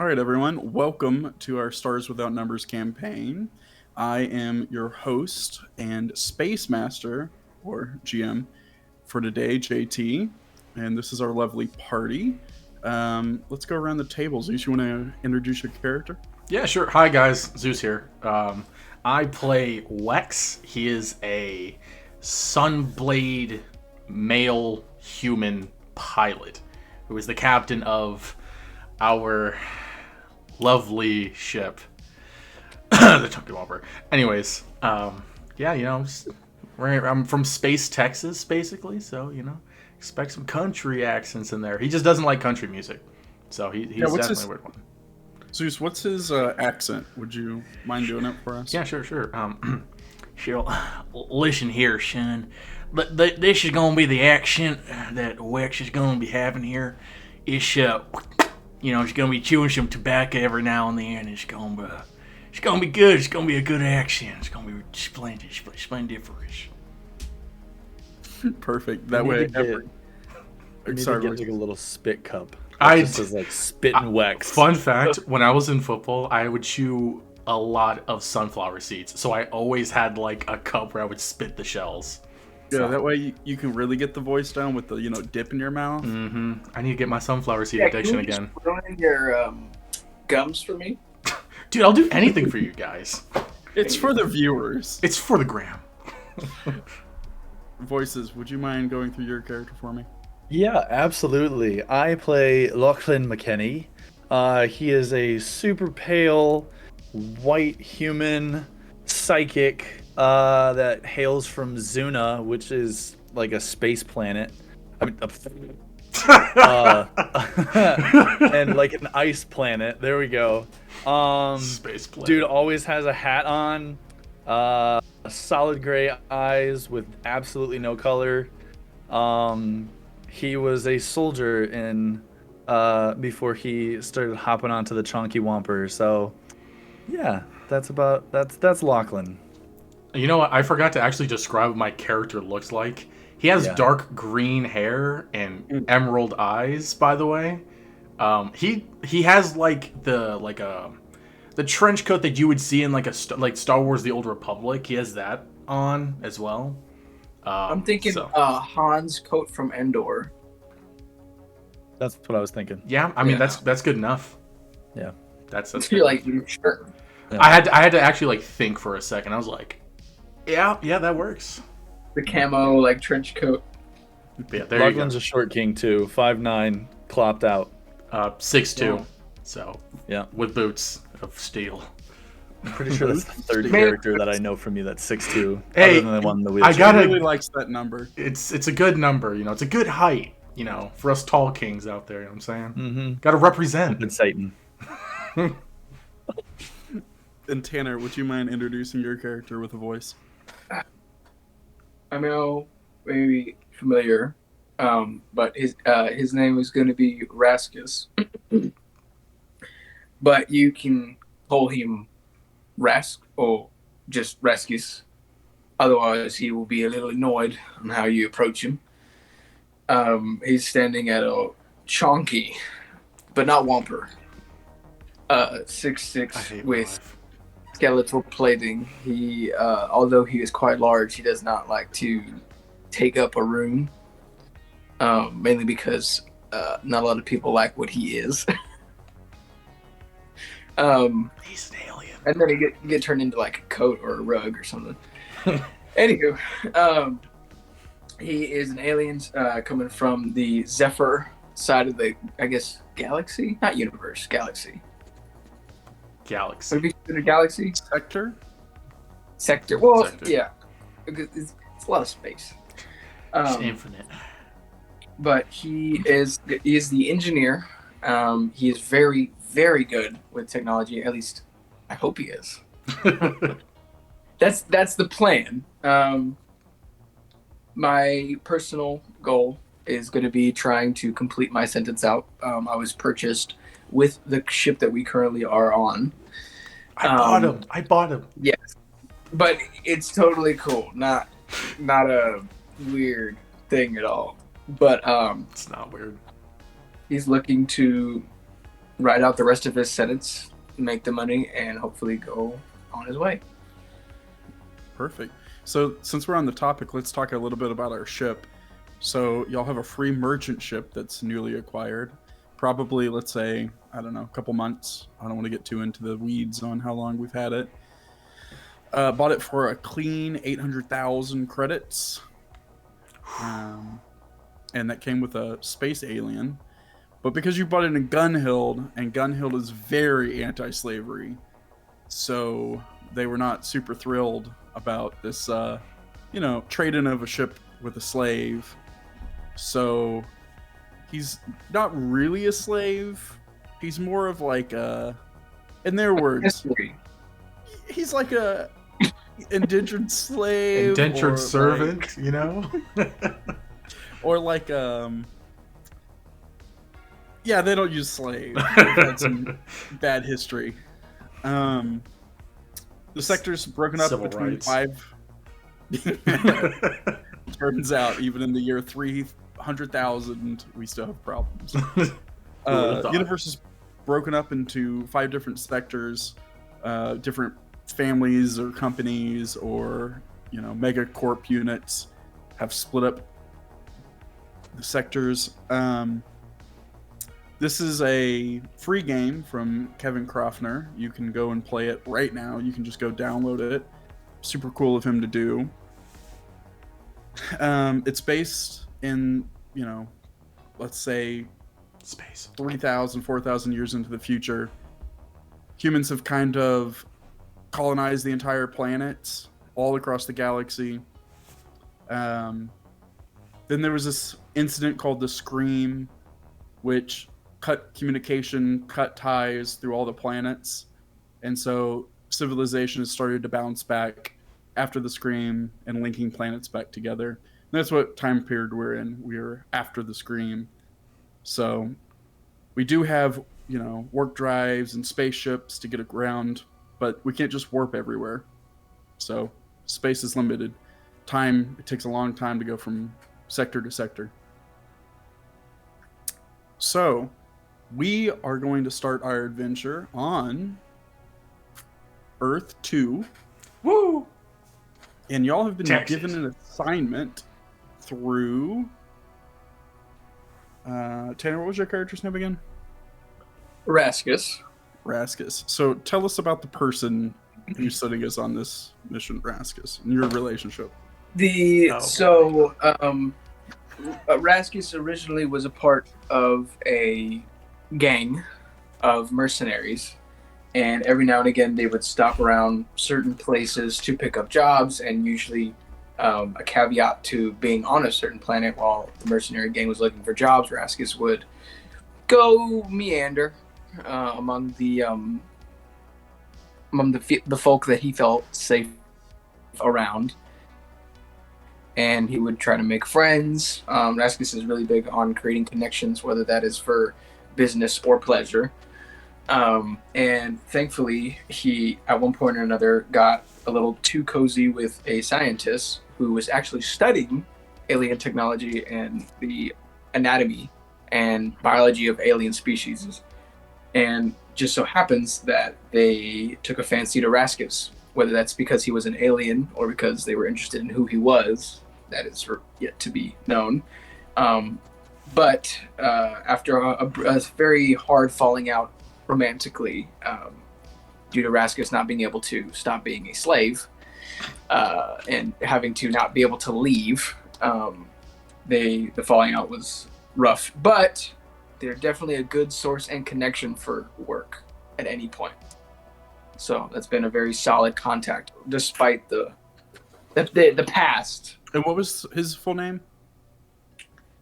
All right, everyone. Welcome to our Stars Without Numbers campaign. I am your host and Space Master, or GM, for today, JT. And this is our lovely party. Let's go around the table. Zeus, you want to introduce your character? Yeah, sure. Hi, guys. Zeus here. I play Wex. He is a Sunblade male human pilot who is the captain of our lovely ship, the Chonky Whomper. Anyways, yeah, I'm from Space, Texas, basically. So expect some country accents in there. He just doesn't like country music, so he's definitely a weird one. Zeus, what's his accent? Would you mind doing it for us? Yeah, sure. Sure. Listen here, son. This is gonna be the accent that Wex is gonna be having here. It's he's gonna be chewing some tobacco every now and then. It's gonna be good. It's gonna be a good accent. It's gonna be splendid for us. Perfect. That way, we need to get like a little spit cup. Just is like spitting Wex. Fun fact: when I was in football, I would chew a lot of sunflower seeds, so I always had like a cup where I would spit the shells. Yeah, that way you can really get the voice down with the dip in your mouth. Mm-hmm. I need to get my sunflower seed addiction again. Just put in your gums for me, dude. I'll do anything for you guys. It's for the viewers. It's for the gram. Voices, would you mind going through your character for me? Yeah, absolutely. I play Lachlan McKenney. He is a super pale, white human psychic that hails from Zuna, which is like a space planet. I mean, and like an ice planet. There we go. Space planet. Dude always has a hat on. Solid gray eyes with absolutely no color. He was a soldier in before he started hopping onto the Chonky Whomper. So yeah, that's Lachlan. You know what? I forgot to actually describe what my character looks like. He has dark green hair and emerald eyes, by the way. He has like the trench coat that you would see in like Star Wars: The Old Republic. He has that on as well. I'm thinking Han's coat from Endor. That's what I was thinking. Yeah, I mean that's good enough. Yeah, that's good. You're like, sure. Yeah. I had to actually like think for a second. I was like, yeah, that works. The camo like trench coat. Yeah, there Lachlan's you go. a short king too, 5'9", clopped out. 6'2", Yeah. So yeah, with boots of steel. I'm pretty sure that's the third character that I know from you that's 6'2". Hey, other than the one in the I wheelchair. really likes that number. It's a good number, it's a good height, for us tall kings out there. You know what I'm saying? Mm-hmm. Got to represent. Good Satan. And Tanner, would you mind introducing your character with a voice? I know, maybe familiar, but his name is going to be Raskus. But you can call him Rask or just Raskus. Otherwise, he will be a little annoyed on how you approach him. He's standing at a Chonky, but not Whomper. 6'6" with skeletal plating. He, although he is quite large, he does not like to take up a room. Mainly because not a lot of people like what he is. He's an alien. And then he get turned into like a coat or a rug or something. Anywho, he is an alien coming from the Zephyr side of the, I guess, galaxy? Not universe, galaxy. Galaxy. Would it be considered galaxy? Sector? Well, Sector. yeah. It's a lot of space. It's infinite. But he is the engineer. He is very, very good with technology. At least, I hope he is. That's the plan. My personal goal is going to be trying to complete my sentence out. I was purchased with the ship that we currently are on. I bought him. Yes, but it's totally cool. Not a weird thing at all. But it's not weird. he's looking to ride out the rest of his sentence, make the money, and hopefully go on his way. Perfect. So since we're on the topic, let's talk a little bit about our ship. So y'all have a free merchant ship that's newly acquired. Probably, let's say, I don't know, a couple months. I don't want to get too into the weeds on how long we've had it. Bought it for a clean 800,000 credits. And that came with a space alien. But because you bought it in Gunhild, and Gunhild is very anti-slavery, so they were not super thrilled about this, trade-in of a ship with a slave. So he's not really a slave. He's more of like a, in their words, he's like a indentured slave, indentured servant, or like yeah, they don't use slave. They've had some bad history. The sector's broken up Civil between rights. 5. Turns out, even in the year 300,000, we still have problems. Universe is broken up into 5 different sectors, different families or companies or mega corp units have split up the sectors. This is a free game from Kevin Crofner. You can go and play it right now. You can just go download it. Super cool of him to do. It's based in, let's say space 3,000, 4,000 years into the future. Humans have kind of colonized the entire planet, all across the galaxy. Then there was this incident called the Scream, which cut communication, cut ties through all the planets. And so civilization has started to bounce back after the Scream and linking planets back together. And that's what time period we're in. We're after the Scream. So we do have, warp drives and spaceships to get around, but we can't just warp everywhere. So space is limited. Time, it takes a long time to go from sector to sector. So we are going to start our adventure on Earth 2. Woo! And y'all have been Texas. given an assignment through... Tanner, what was your character's name again? Raskus. So tell us about the person who's setting us on this mission, Raskus, and your relationship. Raskus originally was a part of a gang of mercenaries, and every now and again they would stop around certain places to pick up jobs, and usually a caveat to being on a certain planet while the mercenary gang was looking for jobs, Raskus would go meander among the folk that he felt safe around, and he would try to make friends. Raskus is really big on creating connections, whether that is for business or pleasure. And thankfully, he, at one point or another, got a little too cozy with a scientist who was actually studying alien technology and the anatomy and biology of alien species. And just so happens that they took a fancy to Raskus, whether that's because he was an alien or because they were interested in who he was. That is yet to be known. But after a very hard falling out romantically, due to Raskus not being able to stop being a slave and having to not be able to leave, the falling out was rough. But they're definitely a good source and connection for work at any point. So that's been a very solid contact, despite the past. And what was his full name?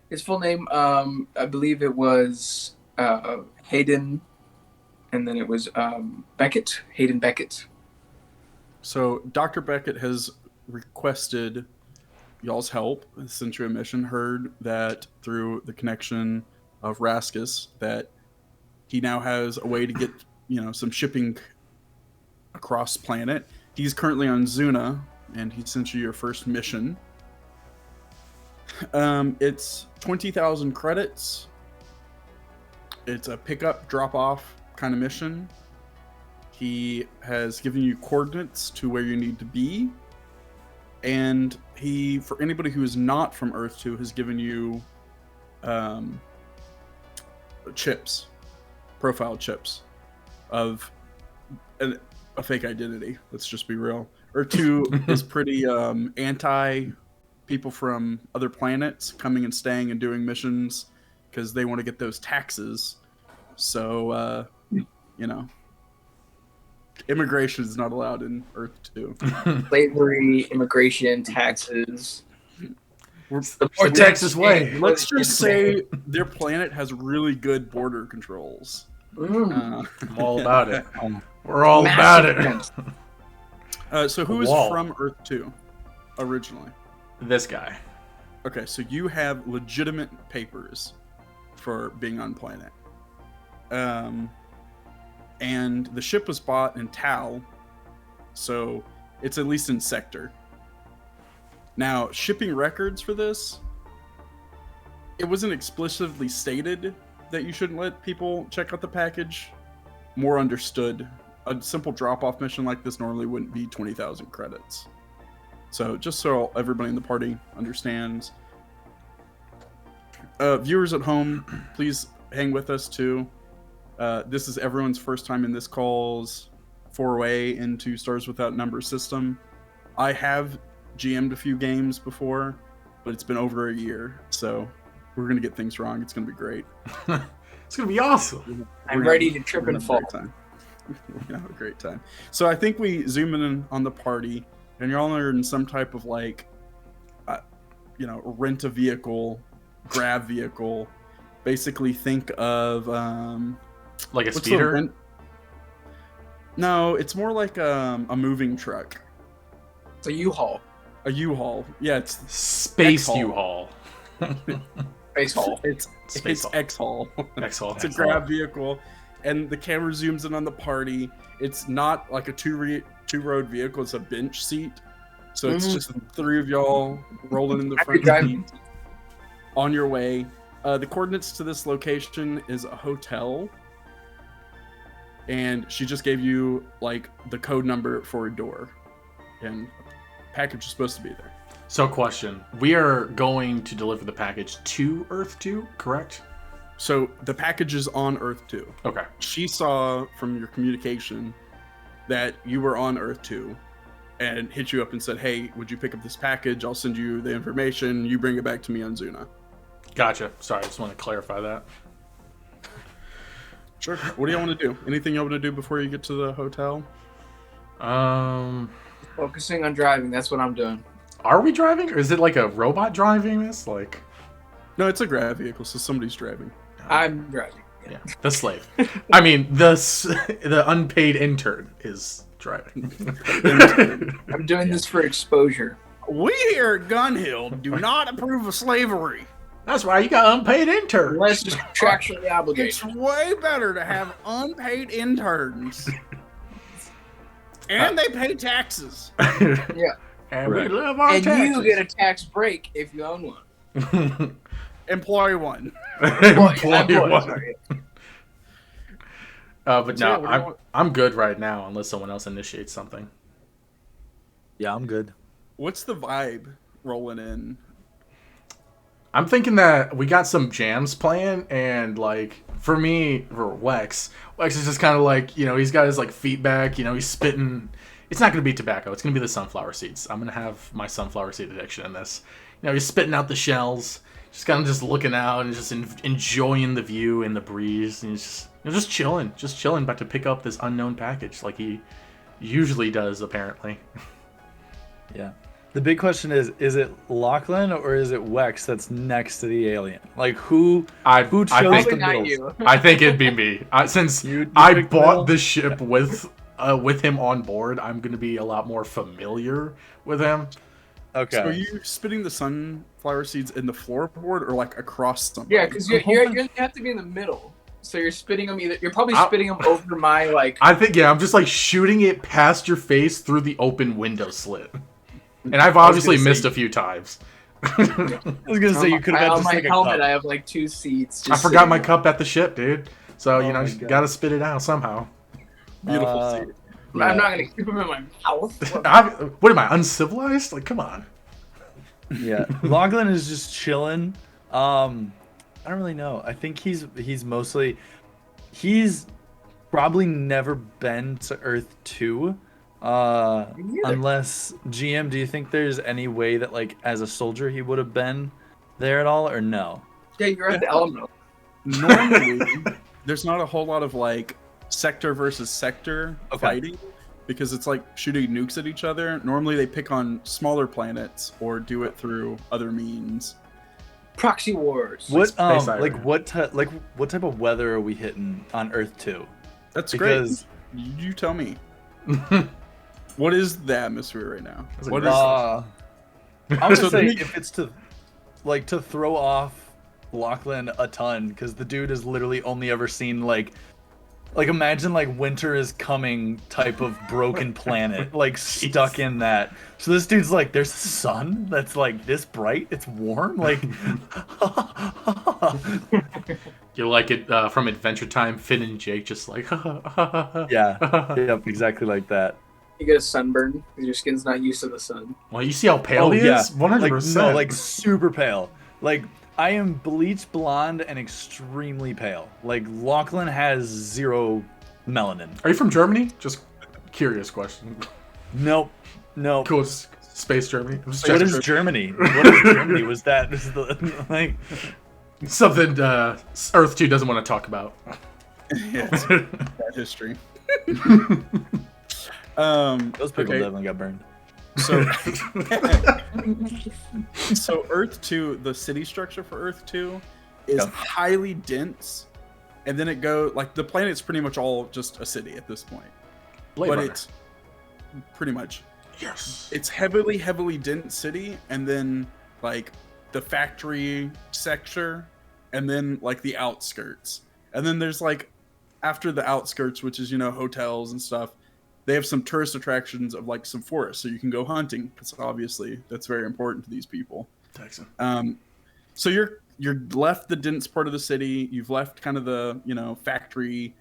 His full name, I believe it was Hayden, and then it was Beckett, Hayden Beckett. So Dr. Beckett has requested y'all's help, sent you a mission, heard that through the connection of Raskus that he now has a way to get, some shipping across planet. He's currently on Zuna, and he sent you your first mission. It's 20,000 credits. It's a pickup, drop off kind of mission. He has given you coordinates to where you need to be. And he, for anybody who is not from Earth 2, has given you chips, profile chips of a fake identity. Let's just be real. Earth 2 is pretty anti people from other planets coming and staying and doing missions because they want to get those taxes. So, immigration is not allowed in Earth 2. Slavery, immigration, taxes. The Texas way. Let's just say their planet has really good border controls. I'm all about it. We're all about it. So who is from Earth 2 originally? This guy. Okay, so you have legitimate papers for being on planet. And the ship was bought in Tal, so it's at least in Sector. Now, shipping records for this, it wasn't explicitly stated that you shouldn't let people check out the package. More understood. A simple drop-off mission like this normally wouldn't be 20,000 credits. So, just so everybody in the party understands. Viewers at home, please hang with us too. This is everyone's first time in this call's foray into Stars Without Numbers system. I have GM'd a few games before, but it's been over a year, so we're going to get things wrong. It's going to be great. It's going to be awesome. I'm ready to trip and fall. We're going to have a great time. So I think we zoom in on the party, and you're all in some type of rent a vehicle, grab vehicle. Basically think of... like a speeder? No, it's more like a moving truck. It's a U-Haul. A U-Haul. Yeah, it's Space X-Haul. U-Haul. Space Haul. It's X-Haul. X-Haul. It's a grab vehicle, and the camera zooms in on the party. It's not like a two-road vehicle. It's a bench seat. So it's just the three of y'all rolling in the front seat on your way. The coordinates to this location is a hotel. And she just gave you, the code number for a door. And a package is supposed to be there. So, question. We are going to deliver the package to Earth 2, correct? So, the package is on Earth 2. Okay. She saw from your communication that you were on Earth 2 and hit you up and said, hey, would you pick up this package? I'll send you the information. You bring it back to me on Zuna. Gotcha. Sorry, I just want to clarify that. Sure. What do y'all want to do? Anything y'all want to do before you get to the hotel? Focusing on driving. That's what I'm doing. Are we driving, or is it like a robot driving this? No, it's a grab vehicle, so somebody's driving. I'm driving. Yeah, the slave. I mean, the unpaid intern is driving. I'm doing this for exposure. We here at Gun Hill do not approve of slavery. That's why you got unpaid interns. Unless it's contractually obligated. It's way better to have unpaid interns. And they pay taxes. Yeah. And we love our and taxes. you get a tax break if you own one. Employ one. Employ one. Sorry. But no, I'm good right now unless someone else initiates something. Yeah, I'm good. What's the vibe rolling in? I'm thinking that we got some jams playing, and for me, for Wex is just kind of he's got his feet back, he's spitting. It's not going to be tobacco. It's going to be the sunflower seeds. I'm going to have my sunflower seed addiction in this. He's spitting out the shells, just kind of just looking out and just enjoying the view and the breeze. And he's just chilling, about to pick up this unknown package like he usually does, apparently. Yeah. The big question is it Lachlan or is it Wex that's next to the alien? Who chose the middle? I think it'd be me. Since I bought the ship with him on board, I'm going to be a lot more familiar with him. Okay. So are you spitting the sunflower seeds in the floorboard or across something? Yeah, because you have to be in the middle. So you're spitting them you're probably spitting them over my I think I'm just shooting it past your face through the open window slit. And I've obviously missed a few times. I was gonna say you could have had on my helmet. I have 2 seats. I forgot my cup at the ship, dude. So, Oh my just God. gotta spit it out somehow. Beautiful seed. I'm not gonna keep him in my mouth. What am I, uncivilized? Like, come on. Yeah, Lachlan is just chilling. I don't really know. I think he's probably never been to Earth 2. Unless GM, do you think there's any way that like as a soldier he would have been there at all or no? Yeah, you're at the Alamo. Normally, there's not a whole lot of like sector versus sector fighting because it's like shooting nukes at each other. Normally, they pick on smaller planets or do it through other means. Proxy wars. What Space what type of weather are we hitting on Earth 2? That's Because great. You tell me. What is the atmosphere right now? That's a What great is? I would So say the- if it's to throw off Lachlan a ton, because the dude has literally only ever seen like imagine like winter is coming type of broken planet like stuck in that. So this dude's like, there's a sun that's like this bright, it's warm, like You're like it from Adventure Time, Finn and Jake just like, yeah, yep, exactly like that. You get a sunburn because your skin's not used to the sun. Well, you see how pale he is? 100%. Like, no, like super pale. Like I am bleach blonde and extremely pale. Like Lachlan has 0 melanin. Are you from Germany? Just curious question. Nope. Cool, space Germany. I'm just What checking. is Germany? What is Germany? Was that like? Something Earth 2 doesn't want to talk about. Yeah, it's bad history. Those people okay. definitely got burned. So Earth 2, the city structure for Earth 2 is highly dense, and then it go like the planet's pretty much all just a city at this point. Blade but Runner. it's pretty much Yes. it's heavily dense city, and then like the factory sector, and then like the outskirts, and then there's like after the outskirts, which is hotels and stuff. They have some tourist attractions of like some forests, so you can go hunting because obviously that's very important to these people. Texan. So you're left the dense part of the city. You've left kind of the factory,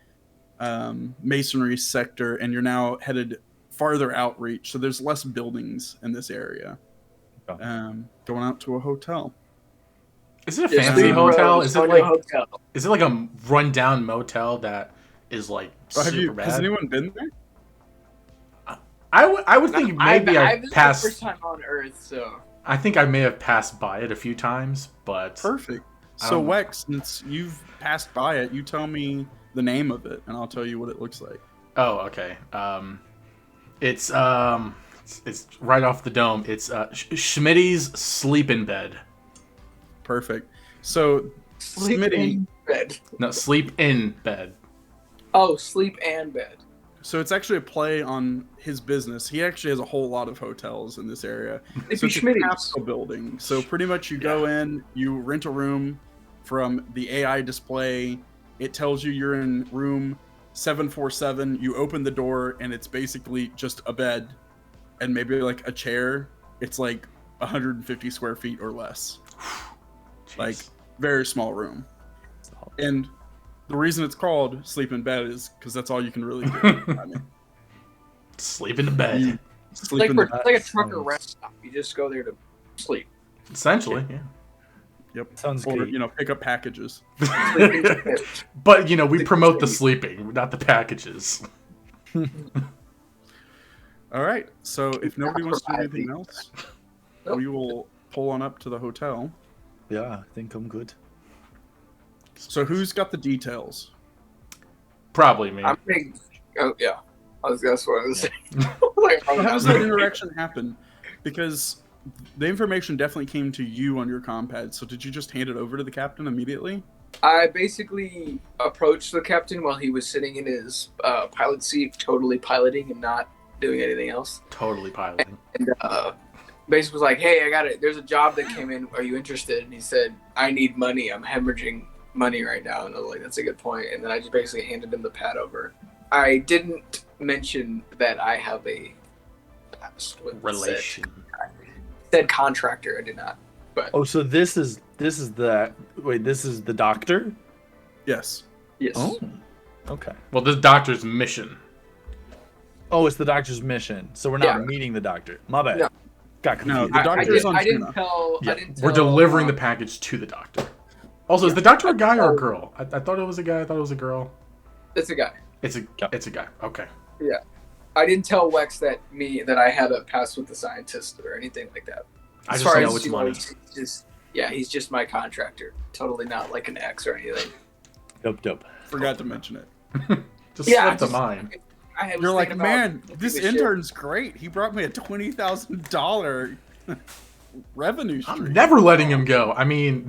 masonry sector, and you're now headed farther outreach. So there's less buildings in this area. Going out to a hotel. Is it a fancy hotel? Is it like hotel? Is it like a rundown motel that is like super bad? Has anyone been there? I would think maybe I This passed. is the first time on Earth, so I think I may have passed by it a few times, but Perfect. So Wex, since you've passed by it, you tell me the name of it, and I'll tell you what it looks like. oh, okay. It's right off the dome. It's Schmitty's sleeping bed. Perfect. So sleep Smitty, in bed. No, sleep in bed. Oh, sleep and bed. so it's actually a play on his business. He actually has a whole lot of hotels in this area. Sleepy So it's a Schmitty's. capsule building. So pretty much you go in, you rent a room from the AI display. It tells you you're in room 747. You open the door and it's basically just a bed and maybe like a chair. It's like 150 square feet or less. Like very small room. And the reason it's called sleep in bed is because that's all you can really do. I mean, Sleep in the bed. sleep Like, in for, the bed. like a trucker rest stop. You just go there to sleep. Essentially, yeah. Yep. Sounds Or good. pick up packages. Sleep in the bed. But we promote the sleeping, not the packages. All right. So if nobody wants to do anything Nope. else, we will pull on up to the hotel. Yeah, I think I'm good. So who's got the details? Probably me. I'm big. Oh yeah, that's what I was saying. How does that interaction happen? Because the information definitely came to you on your compad. So did you just hand it over to the captain immediately? I basically approached the captain while he was sitting in his pilot seat, totally piloting and not doing anything else. Totally piloting. And basically was like, "Hey, I got it. There's a job that came in. Are you interested?" And he said, "I need money. I'm hemorrhaging money right now." And I was like, "That's a good point." And then I just basically handed him the pad over. I didn't mention that I have a Relation. Said contractor. I did not. But Oh, so this is the doctor? Yes. Yes. Oh. Okay. Well, this doctor's mission. Oh, it's the doctor's mission. So we're not meeting the doctor. My bad. No. Got confused. the doctor is on I didn't Tuna. tell. Yeah. I didn't We're tell, delivering the package to the doctor. Also, is the doctor a guy or a girl? I thought it was a guy. I thought it was a girl. It's a guy. It's a guy. Okay. Yeah. I didn't tell Wex that I had a pass with the scientist or anything like that. I As just far know as, it's you know, money. he's just my contractor. Totally not like an ex or anything. Dope. Forgot to mention it. Just slipped a mine. You're like, man, this intern's great. He brought me a $20,000 revenue stream. I'm never letting him go. I mean,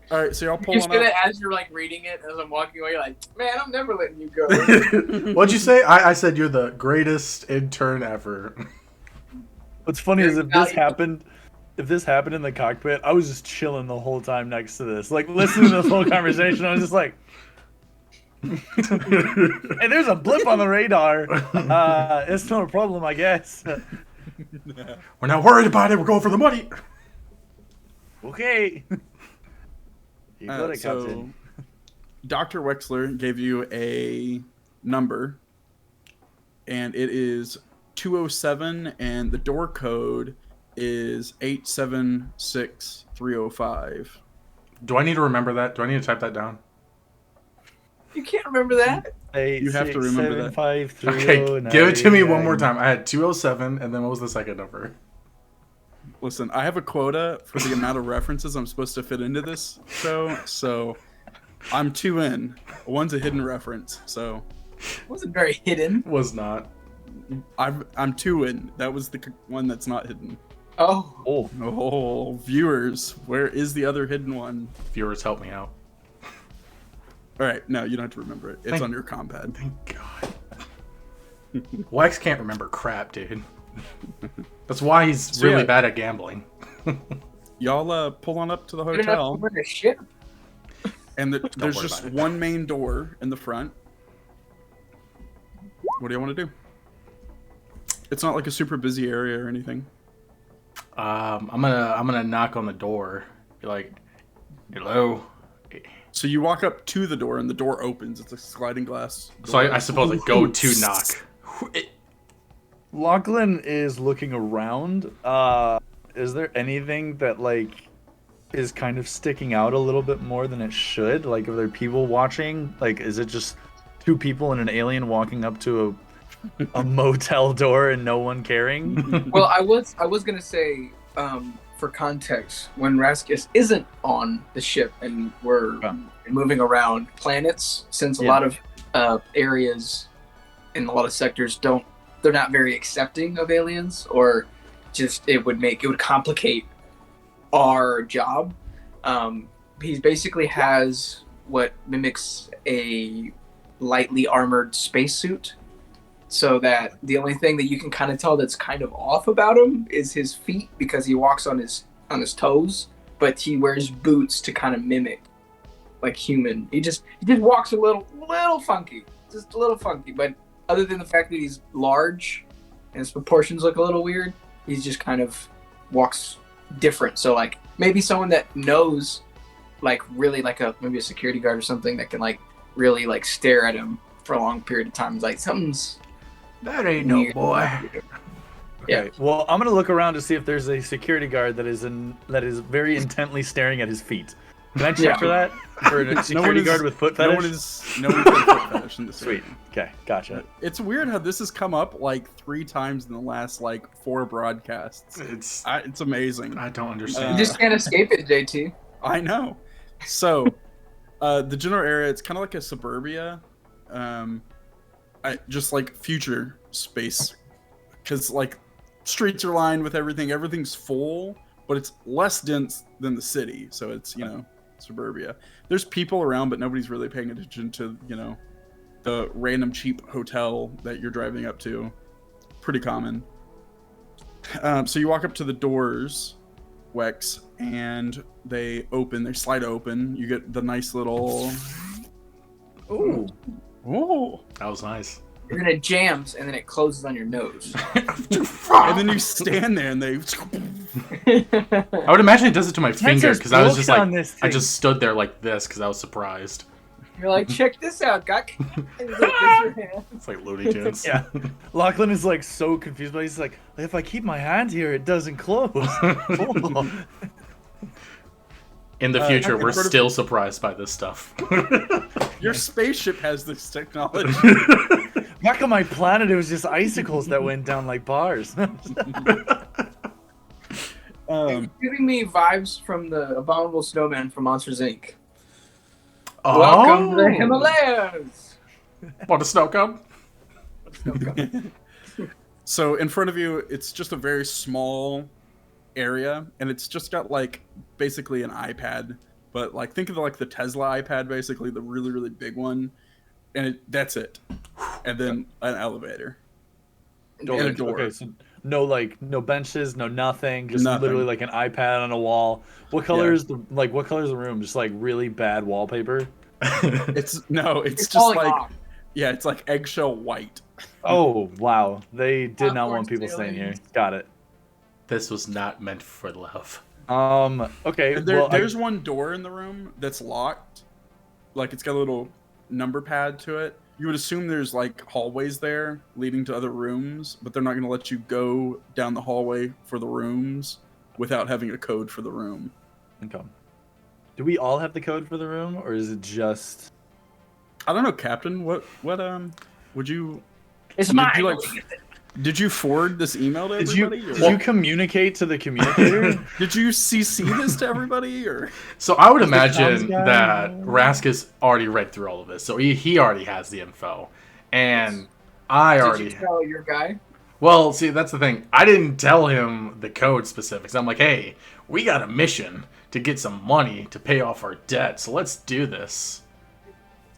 all right, so y'all You're pulling up. as you're like reading it, as I'm walking away, you're like, man, I'm never letting you go. what'd you say? I said you're the greatest intern ever. What's funny is if this happened in the cockpit, I was just chilling the whole time next to this. Like, listening to this whole conversation, I was just like, hey, there's a blip on the radar. It's not a problem, I guess. We're not worried about it. We're going for the money. Okay. You got it, So, Captain. Dr. Wexler gave you a number, and it is 207, and the door code is 876305. Do I need to remember that? Do I need to type that down? You can't remember that? You have to remember that. Okay, give it to me one more time. I had 207, and then what was the second number? Listen, I have a quota for the amount of references I'm supposed to fit into this show, so I'm 2 in. One's a hidden reference, so It wasn't very hidden. Was not. I'm 2 in. That was the one that's not hidden. Oh. Oh, viewers, where is the other hidden one? Viewers, help me out. All right, no, you don't have to remember it. It's on your compad. Thank God. Wax can't remember crap, dude. That's why he's really bad at gambling. Y'all pull on up to the Good enough hotel, to win a ship. and there's worry just about it. one main door in the front. What do you want to do? It's not like a super busy area or anything. I'm gonna knock on the door. Be like, hello. So you walk up to the door, and the door opens. It's a sliding glass door. So I suppose I go to knock. Lachlan is looking around. Is there anything that like is kind of sticking out a little bit more than it should? Like, are there people watching? Like, is it just two people and an alien walking up to a motel door and no one caring? Well, I was gonna say, for context, when Raskus isn't on the ship and we're moving around planets, since a lot of areas in a lot of sectors they're not very accepting of aliens, or just it would complicate our job. He basically has what mimics a lightly armored spacesuit, so that the only thing that you can kind of tell that's kind of off about him is his feet, because he walks on his toes, but he wears boots to kind of mimic like human. He just walks a little funky, just a little funky. But other than the fact that he's large and his proportions look a little weird, he's just kind of walks different. So like maybe someone that knows, like really like maybe a security guard or something that can like really like stare at him for a long period of time. It's like something's That ain't no boy. Yeah. Okay, well, I'm gonna look around to see if there's a security guard that is very intently staring at his feet. Can I check for that? For a security guard with foot fetish? No one's got a foot fetish in this Sweet. game. Okay, gotcha. It's weird how this has come up like 3 times in the last like 4 broadcasts. It's amazing. I don't you understand. just can't escape it, JT. I know. So, the general area, it's kind of like a suburbia, just like future space, because like streets are lined with everything. Everything's full, but it's less dense than the city. So it's suburbia. There's people around, but nobody's really paying attention to the random cheap hotel that you're driving up to. Pretty common. So you walk up to the doors, Wex, and they slide open. You get the nice little... Ooh. Oh. That was nice. And then it jams, and then it closes on your nose. And then you stand there, and they... I would imagine it does it to my finger because I was just broken on like, this thing. I just stood there like this because I was surprised. You're like, check this out, Guk. And he's like, "This your hand." It's like Looney Tunes. Yeah. Lachlan is like so confused, but he's like, if I keep my hand here, it doesn't close. Oh. In the future, we're still surprised by this stuff. Your spaceship has this technology. Back on my planet, it was just icicles that went down like bars. It's giving me vibes from the Abominable Snowman from Monsters Inc. Oh. Welcome to the Himalayas. Want a snow cone? So in front of you, it's just a very small area, and it's just got like basically an iPad, but like think of the Tesla iPad, basically the really really big one, and that's it. And then an elevator and a door. Okay, so no benches, no nothing, just Nothing. literally like an iPad on a wall. What color is what color is the room? Just like really bad wallpaper. It's just falling like off. yeah, it's like eggshell white. Oh wow, they did not want Popcorn people staying here. ceilings. Got it. This was not meant for love. Okay. And there's one door in the room that's locked. Like it's got a little number pad to it. You would assume there's like hallways there leading to other rooms, but they're not going to let you go down the hallway for the rooms without having a code for the room. Okay. Do we all have the code for the room, or is it just? I don't know, Captain. What would you? It's mine. Did you forward this email to everybody? Did you communicate to the communicator? Did you CC this to everybody, or? So I would comms imagine guy? that Raskus already read through all of this, so he already has the info, and I Did already. you tell your guy? Well, see, that's the thing. I didn't tell him the code specifics. I'm like, hey, we got a mission to get some money to pay off our debt, so let's do this.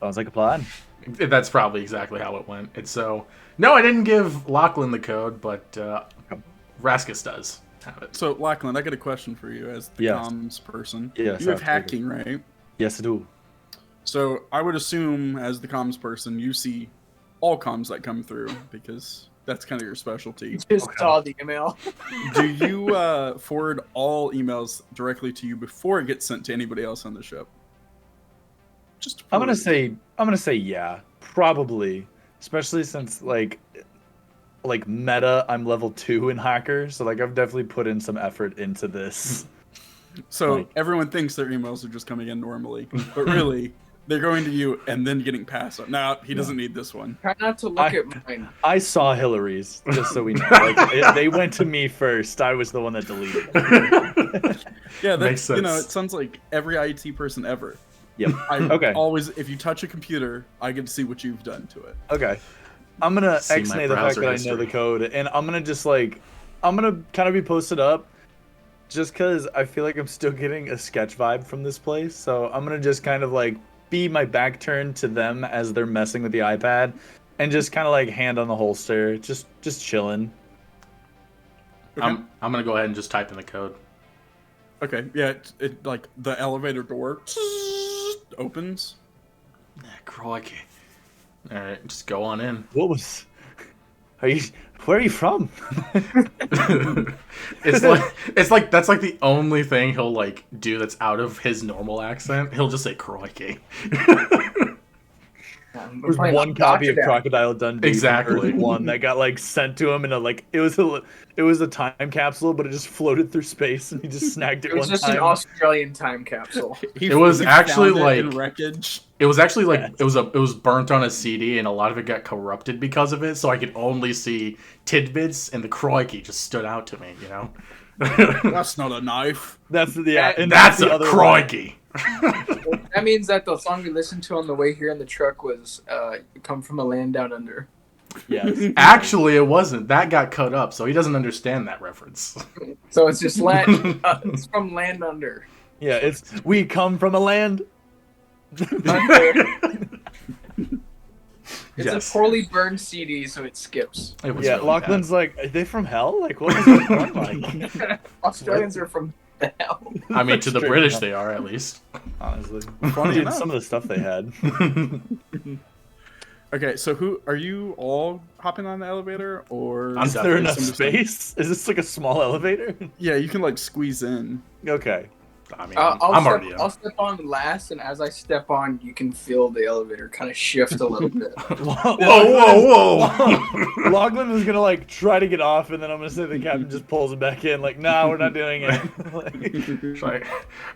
Sounds like a plan. That's probably exactly how it went. And so, no, I didn't give Lachlan the code, but Raskus does have it. So, Lachlan, I got a question for you as the Yes. comms person. Yes, You have absolutely. hacking, right? Yes, I do. So I would assume, as the comms person, you see all comms that come through because that's kind of your specialty. Just saw the email. Do you forward all emails directly to you before it gets sent to anybody else on the ship? Just I'm gonna say yeah, probably, especially since like meta, I'm level 2 in hacker, so like I've definitely put in some effort into this. So like- everyone thinks their emails are just coming in normally, but really they're going to you and then getting passed up. No, he doesn't need this one. Try not to look at mine. I saw Hillary's, just so we know. Like, they went to me first. I was the one that deleted it. Yeah, Makes that's, sense. it sounds like every IT person ever. Yep. I Okay. always, if you touch a computer, I get to see what you've done to it. Okay. I'm gonna See my X-nay the fact browser that I know history. the code, and I'm gonna just like, I'm gonna kind of be posted up, just because I feel like I'm still getting a sketch vibe from this place. So I'm gonna just kind of like be my back turned to them as they're messing with the iPad, and just kind of like hand on the holster, just chilling. Okay. I'm gonna go ahead and just type in the code. Okay, yeah, it like the elevator door opens. Crikey. Alright, just go on in. What was? Where are you from? It's like that's like the only thing he'll like do that's out of his normal accent. He'll just say crikey. There's one copy of Crocodile. Crocodile Dundee. Exactly. One that got like sent to him, and it was a time capsule, but it just floated through space, and he just snagged it It was one just time. an Australian time capsule. It was actually found it in like- wreckage. It was actually like Yes. it was burnt on a CD and a lot of it got corrupted because of it, so I could only see tidbits and the crikey just stood out to me, you know? That's not a knife. That's and That's the a other one. crikey. That means that the song we listened to on the way here in the truck was "Come from a Land Down Under." Yes. Actually, it wasn't. That got cut up, so he doesn't understand that reference. So it's just land. It's from Land Under. Yeah, it's we come from a land. Under. It's Yes. a poorly burned CD, so it skips. It was Yeah, really Lachlan's like, are they from hell? Like, what was it like? Australians are from the hell. bad. I mean, to the Straight British, up. they are at least. Honestly, Funny dude, enough. some of the stuff they had. Okay, so who are you all hopping on the elevator, or I'm Is there enough some just, like- space? Is this like a small elevator? Yeah, you can like squeeze in. Okay. I mean, I'll already in. I'll step on last, and as I step on, you can feel the elevator kind of shift a little bit. Whoa! Lachlan is gonna like try to get off, and then I'm gonna say the captain just pulls him back in. Like, nah, we're not doing it. Like, It's like,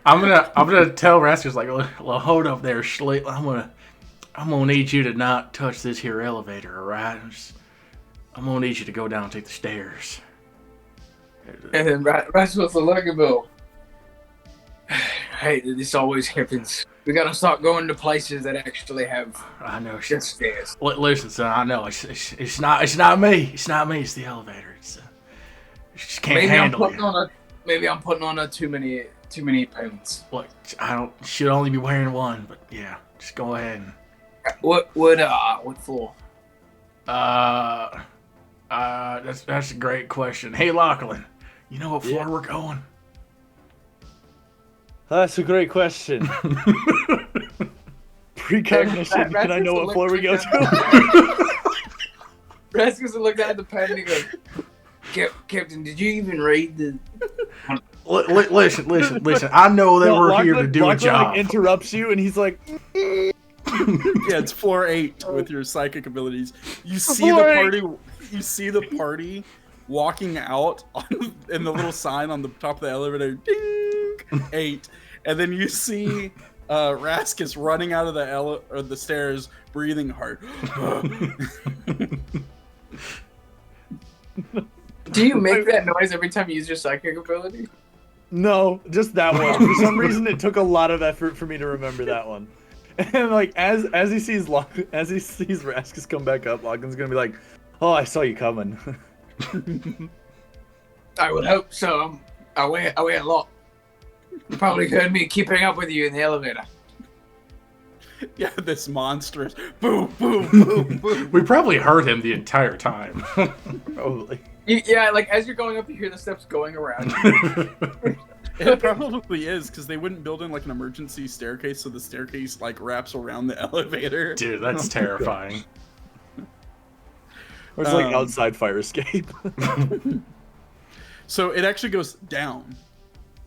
I'm gonna tell Rascus like, well, hold up there, Slate. I'm gonna need you to not touch this here elevator, all right? I'm gonna need you to go down and take the stairs. And then Rasmus will look at Bill. Hey, this always happens. We gotta start going to places that actually have I know. just stairs. Listen, son. I know it's not me. It's not me. It's the elevator. It's just can't handle it. Maybe I'm putting on too many pounds. Look, should only be wearing one, but yeah, just go ahead. What floor? That's a great question. Hey, Lachlan, you know what floor we're going? that's a great question. Precognition. Can I know what floor we go to? Rasmus looked at the pen and he goes, Captain, did you even read the... Listen. I know that we're here to do a job. Like, interrupts you, and he's like, Yeah, it's floor 8 with your psychic abilities. You see the party walking out in the little sign on the top of the elevator. Ding! 8. And then you see Raskus running out of the stairs, breathing hard. Do you make that noise every time you use your psychic ability? no, just that one. For some reason, it took a lot of effort for me to remember that one. And like as he sees Raskus come back up, Lachlan's gonna be like, "Oh, I saw you coming." I would hope so. I weigh a lot. You probably heard me keeping up with you in the elevator. Yeah, this monster is boom, boom, boom, boom. We probably heard him the entire time. Probably. Yeah, like as you're going up, you hear the steps going around. It probably is, because they wouldn't build in like an emergency staircase, so the staircase like wraps around the elevator. Dude, that's terrifying. Or it's like outside fire escape. So it actually goes down.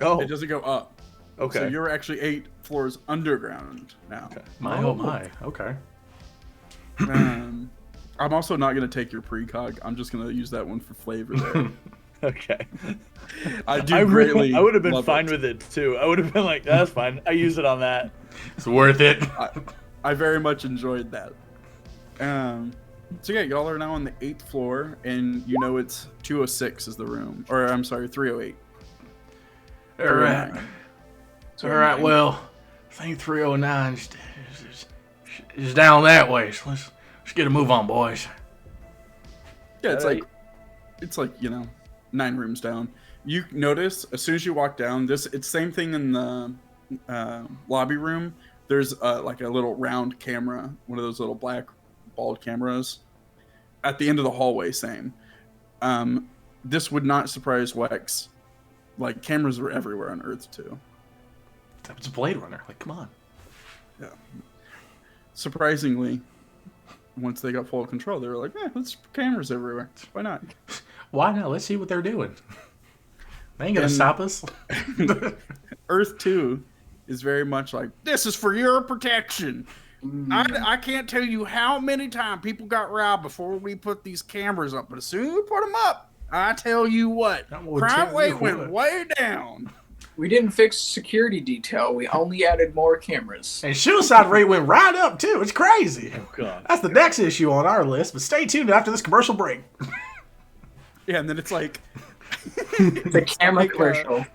Oh, It doesn't go up. okay. So you're actually 8 floors underground now. Okay. My oh my. Okay. I'm also not going to take your precog. I'm just going to use that one for flavor there. Okay. I greatly I would have been love fine with it too. I would have been like, that's fine. I use it on that. It's worth it. I very much enjoyed that. So yeah, y'all are now on the 8th floor, and you know it's 206 is the room. Or I'm sorry, 308. All right. All right. Well, I think 309 is down that way. So let's get a move on, boys. Yeah, it's Alright. like 9 rooms down. You notice as soon as you walk down, it's same thing in the lobby room. There's like a little round camera, one of those little black bald cameras at the end of the hallway. Same. This would not surprise Wex. Like cameras are everywhere on Earth too. It's a Blade Runner. Like, come on. Yeah. Surprisingly, once they got full control, they were like, let's put cameras everywhere. Why not? Why not? Let's see what they're doing. They ain't gonna stop us. Earth 2 is very much like, this is for your protection. I can't tell you how many times people got robbed before we put these cameras up, but as soon as we put them up, I tell you what, crime rate went way down. We didn't fix security detail. We only added more cameras. And suicide rate went right up too. It's crazy. Oh, God. That's the next issue on our list. But stay tuned after this commercial break. Yeah, and then it's like The camera like, commercial.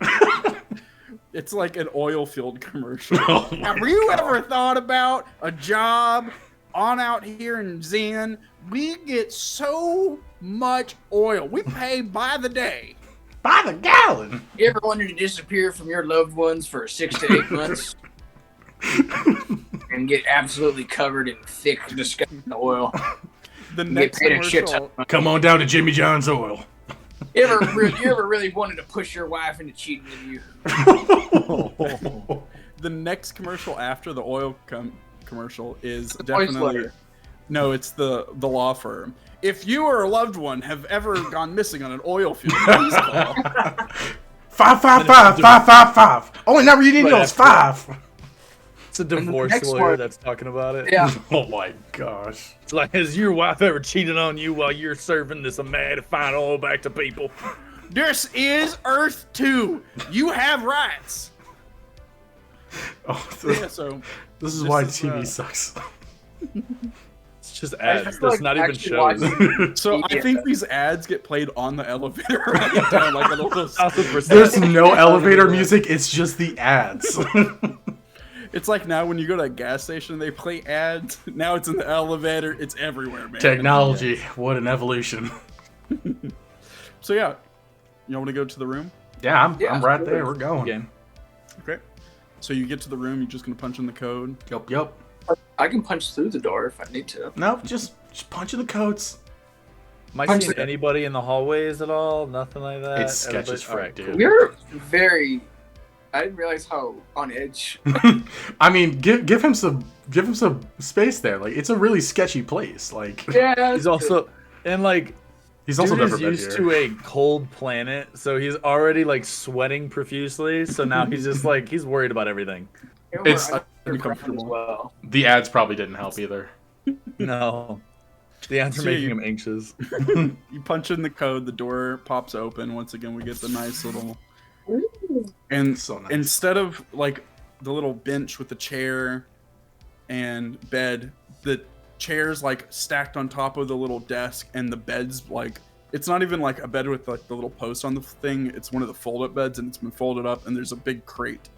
it's like an oil field commercial. Oh my Have you ever thought about a job on out here in Zen? We get so much oil. We pay by the day. By the gallon. You ever wanted to disappear from your loved ones for 6 to 8 months? And get absolutely covered in thick, disgusting oil. The Get next paid a shit commercial, ton. Come on down to Jimmy John's Oil. You ever really wanted to push your wife into cheating with you? the next commercial after the oil commercial is Toy definitely Slayer. No, it's the law firm. If you or a loved one have ever gone missing on an oil field, please call. 555. Only number you need to know is 5. It's a divorce next lawyer one- that's talking about it. Yeah. Oh my gosh. It's like, has your wife ever cheated on you while you're serving this fine oil back to people? This is Earth 2. You have rights. Oh, Yeah, so this is this why is, TV sucks. It's just I ads. feel That's like not even actually shows. watching- So I think these ads get played on the elevator right down like a little. 1,000%. There's no elevator music, it's just the ads. It's like now when you go to a gas station, they play ads. Now it's in the elevator. It's everywhere, man. Technology, what an evolution. So yeah, you want to go to the room? Yeah, I'm Yeah, right sure. there. We're going. Game. Okay. So you get to the room. You're just gonna punch in the code. Yup. I can punch through the door if I need to. No, just punch in the codes. Am I Punch seeing the- anybody in the hallways at all? Nothing like that? It's sketch as Everybody- frick, alright, dude. cool. We're very. I didn't realize how on edge. I mean, give him some space there. Like, it's a really sketchy place. Like, Yeah. He's also, and like, he's also dude never is been used here. to a cold planet, so he's already like sweating profusely. So now he's just like he's worried about everything. It's uncomfortable. as well. The ads probably didn't help either. No, the ads are So making you- him anxious. You punch in the code. The door pops open. Once again, we get the nice little. And So nice. instead of like the little bench with the chair and bed, the chair's like stacked on top of the little desk, and the bed's like it's not even like a bed with like the little post on the thing. It's one of the fold-up beds, and it's been folded up, and there's a big crate.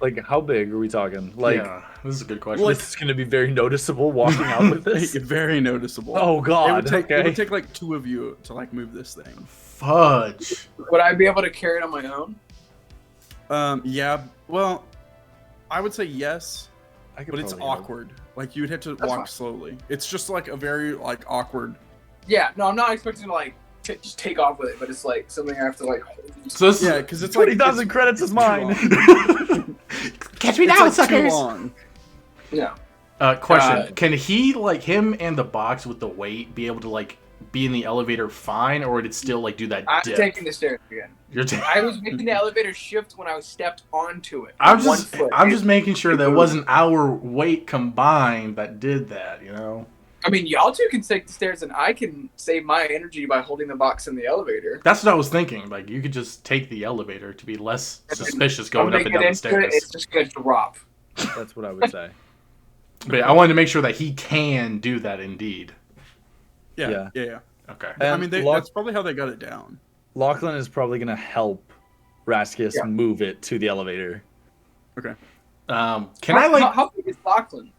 Like, how big are we talking? Like, yeah, this is a good question. this is gonna be very noticeable walking out with this. Very noticeable. Oh God! It would take okay. it would take like 2 of you to like move this thing. Fudge. Would I be able to carry it on my own? Yeah. Well, I would say yes, I could but it's probably help. awkward. Like you would have to That's walk fine. slowly. It's just like a very like awkward. Yeah. No, I'm not expecting to like just take off with it, but it's like something I have to like hold. So this Yeah, because it's like 20,000 credits is mine. catch me It's now, like too suckers. long. Yeah. Question: Can he like him and the box with the weight be able to like be in the elevator fine, or would it still like do that I'm dip? taking the stairs again. You're I was making the elevator shift when I was stepped onto it. I'm with one just foot. I'm just making sure that it moved. wasn't our weight combined that did that, you know? I mean, y'all two can take the stairs, and I can save my energy by holding the box in the elevator. That's what I was thinking. Like you could just take the elevator to be less suspicious going I'm up and making down the it stairs. It's just gonna drop. That's what I would say. But I wanted to make sure that he can do that indeed. Yeah. Okay. I And mean, Lock- that's probably how they got it down. Lachlan is probably gonna help Raskus Yeah. move it to the elevator. Okay. Can I like How big is Lachlan?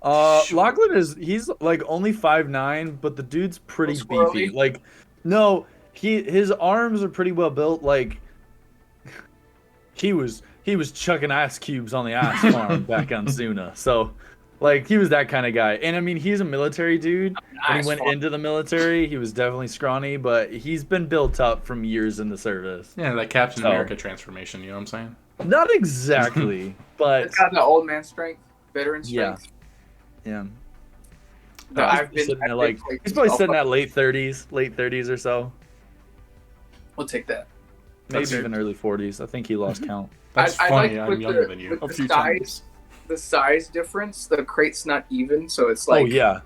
Sure. Lachlan he's like only 5'9", but the dude's pretty Squirrely? beefy. Like, no, his arms are pretty well built. Like, he was chucking ice cubes on the ice farm back on Suna. So, like, he was that kind of guy. And I mean, he's a military dude. When Ice he went farm. into the military, he was definitely scrawny, but he's been built up from years in the service. yeah, that Captain So- America transformation, you know what I'm saying? Not exactly, but It's got the old man strength, veteran Yeah. strength. yeah. But I've been, Sitting I've at, been like, playing he's probably myself sitting up. at late 30s or so. We'll take that. Maybe That's even early 40s. I think he lost count. That's I funny, like I'm with younger the- than you. with A the few size, times. the size difference. The crate's not even, so it's like oh yeah.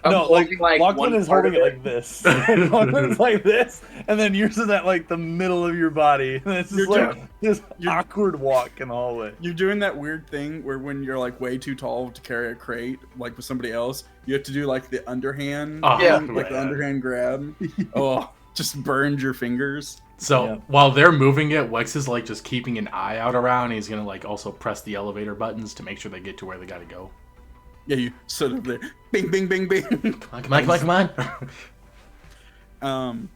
I'm No, like holding, Lachlan one is part holding of it like this. Lachlan's like this, and then yours is at like the middle of your body. And it's just You're like this awkward walk in the hallway. You're doing that weird thing where when you're like way too tall to carry a crate, like with somebody else, you have to do like the underhand, Oh, Yeah. like the man. underhand grab. Oh, just burned your fingers. So Yeah. while they're moving it, Wex is like just keeping an eye out around. He's gonna like also press the elevator buttons to make sure they get to where they gotta go. Yeah, you sit up there, bing, bing, bing, bing. Come on.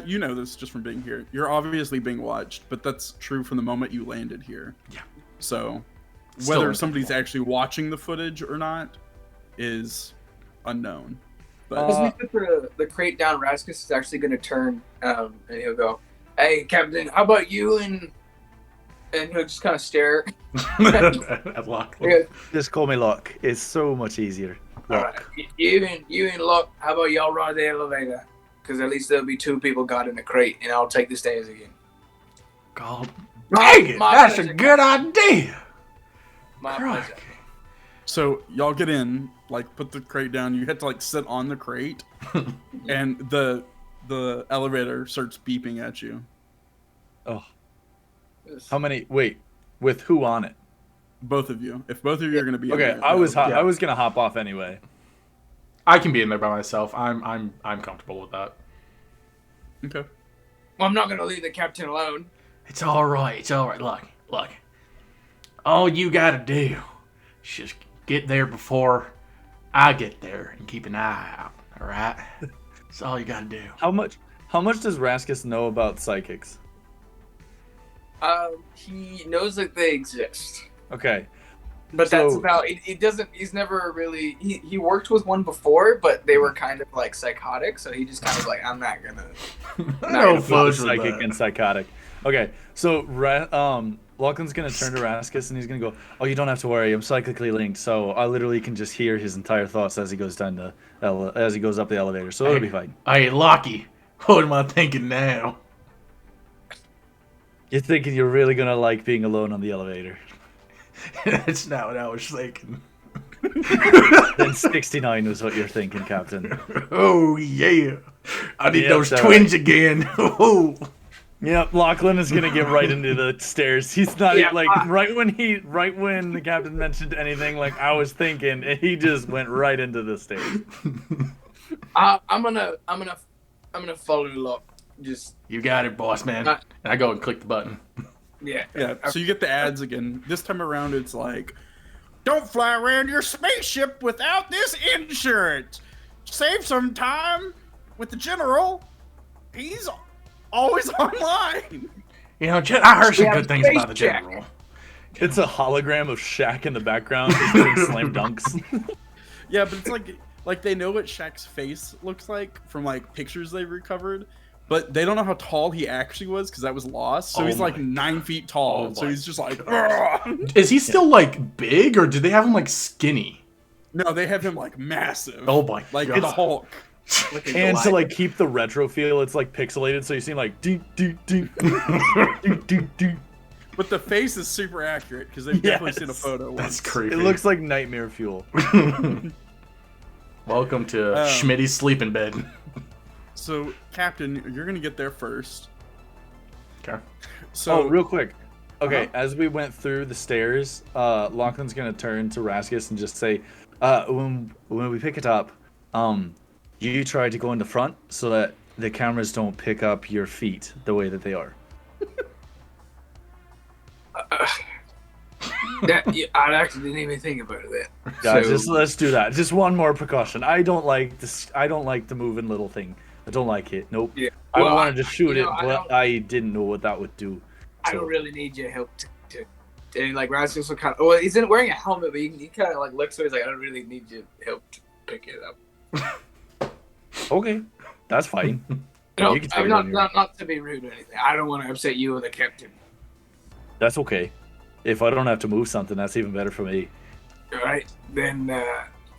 You know this just from being here. You're obviously being watched, but that's true from the moment you landed here. Yeah. So, Still whether in somebody's control. actually watching the footage or not is unknown. But Because we put the crate down, Raskus is actually going to turn and he'll go, "Hey, Captain, how about you and and he'll just kind of stare. At Lachlan. Yeah. Just call me Locke. It's so much easier. All right, Locke. you and Locke, how about y'all ride the elevator? Because at least there'll be 2 people guarding the crate, and I'll take the stairs again. God dang it! That's a good idea. My Crikey. pleasure. So y'all get in, like put the crate down. You have to like sit on the crate, and the elevator starts beeping at you. Oh, how many? Wait, with who on it? Both of you. If both of you are going to be Okay, in there, I was Yeah. gonna hop off anyway. I can be in there by myself. I'm comfortable with that. Okay. Well, I'm not gonna leave the captain alone. It's all right. It's all right. Look. All you gotta do is just get there before I get there and keep an eye out. All right. That's all you gotta do. How much does Raskus know about psychics? He knows that they exist, Okay, but So- that's about it. It doesn't. He's never really. He worked with one before, but they were kind of like psychotic. So he just kind of like, I'm not gonna. No fudge with psychic that. and psychotic. Okay, so Lachlan's gonna turn to Raskus and he's gonna go, "Oh, you don't have to worry. I'm psychically linked, so I literally can just hear his entire thoughts as he goes down as he goes up the elevator. So it'll be fine." Hey, Lockie, what am I thinking now? You're thinking you're really gonna like being alone on the elevator. That's not what I was thinking. Then 69 was what you're thinking, Captain. Oh yeah, I need Yep, those that's twins again. Oh. Yep, Lachlan is gonna get right into the stairs. He's not Yeah, like right when the captain mentioned anything like I was thinking, and he just went right into the stairs. I'm gonna follow Locke. Just You got it, boss man. And I go and click the button. yeah. Yeah. So you get the ads again. This time around, it's like, don't fly around your spaceship without this insurance. Save some time with the general. He's always online. You know, I heard some Yeah, good things about the space check. general. It's a hologram of Shaq in the background just doing slam dunks. Yeah, but it's like they know what Shaq's face looks like from like pictures they've recovered, but they don't know how tall he actually was because that was lost. So Oh he's like my- 9 feet tall. oh So my he's just like, gosh. "Ugh." Is he still like big, or do they have him like skinny? No, they have him like massive. Oh my like god! the Hulk. And to like keep the retro feel, it's like pixelated, so you see like do do do do do do. But the face is super accurate because they've definitely seen a Yes. photo. That's once. creepy. It looks like nightmare fuel. Welcome to Schmitty's sleeping bed. So, Captain, you're gonna get there first. Okay. So, Oh, real quick. Okay, Uh-huh. as we went through the stairs, Lachlan's gonna turn to Raskus and just say, when we pick it up, you try to go in the front so that the cameras don't pick up your feet the way that they are. I actually didn't even think about that. Yeah, So- just let's do that. Just one more precaution. I don't like this. I don't like the moving little thing. I don't like it. Nope. Yeah. I Well, wanted to shoot you it, know, I but don't- I didn't know what that would do. I don't really need your help to and like Rasmus will kind of. Well, he's wearing a helmet, but he kind of like looks so he's like, I don't really need your help to pick it up. Okay, that's fine. No, You can take I'm it not, on your- not to be rude or anything. I don't want to upset you or the captain. That's okay. If I don't have to move something, that's even better for me. All right, then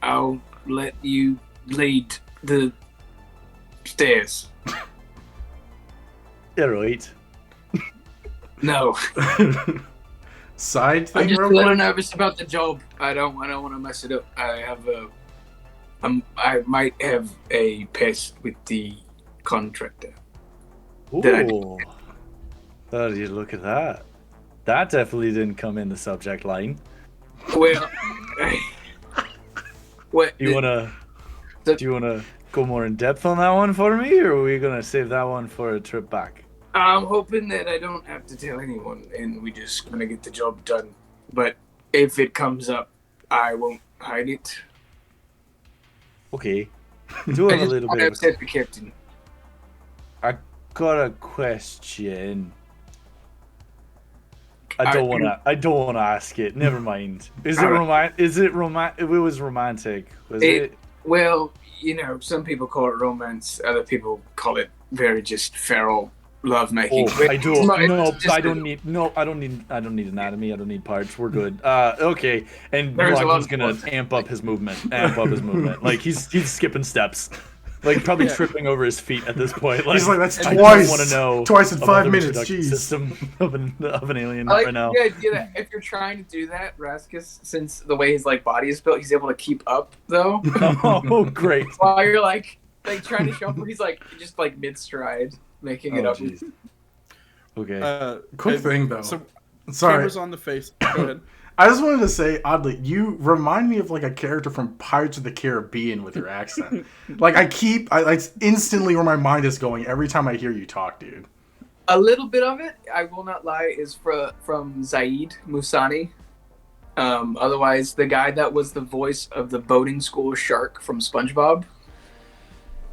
I'll let you lead the stairs. Yeah, right. No, Side I'm thing, just a real little quick? nervous about the job. I don't want to mess it up. I might have a pest with the contractor. Did I- Ooh. Oh, you look at that. That definitely didn't come in the subject line. Well, what Do you wanna the- do you wanna go more in depth on that one for me, or are we gonna save that one for a trip back? I'm hoping that I don't have to tell anyone, and we just gonna get the job done. But if it comes up, I won't hide it. Okay. Do I have a just little want bit to of upset the captain. got a question. I I don't wanna ask it. Never mind. Is it Alright. romantic? It was romantic. Was it? Well, you know, some people call it romance, other people call it very just feral. love making. I do. No, Just I don't need. No, I don't need anatomy. I don't need parts. We're good. Okay. And Lachlan's gonna amp up his movement. Like he's skipping steps. Like probably tripping over his feet at this point. Like, he's like, that's I twice. Want to know twice in 5 the minutes. reproductive Jeez. System of an alien I like right now. the idea that if you're trying to do that, Raskus, since the way his like body is built, he's able to keep up though. Oh, great. While you're like trying to show him, he's like just like mid stride making it up. Geez. Okay. Quick thing though. So, sorry. Cameras on the face. Go ahead. I just wanted to say, oddly, you remind me of like a character from Pirates of the Caribbean with your accent. Like I instantly where my mind is going every time I hear you talk, dude. A little bit of it, I will not lie, is from Zaid Musani. Otherwise, the guy that was the voice of the boating school shark from SpongeBob.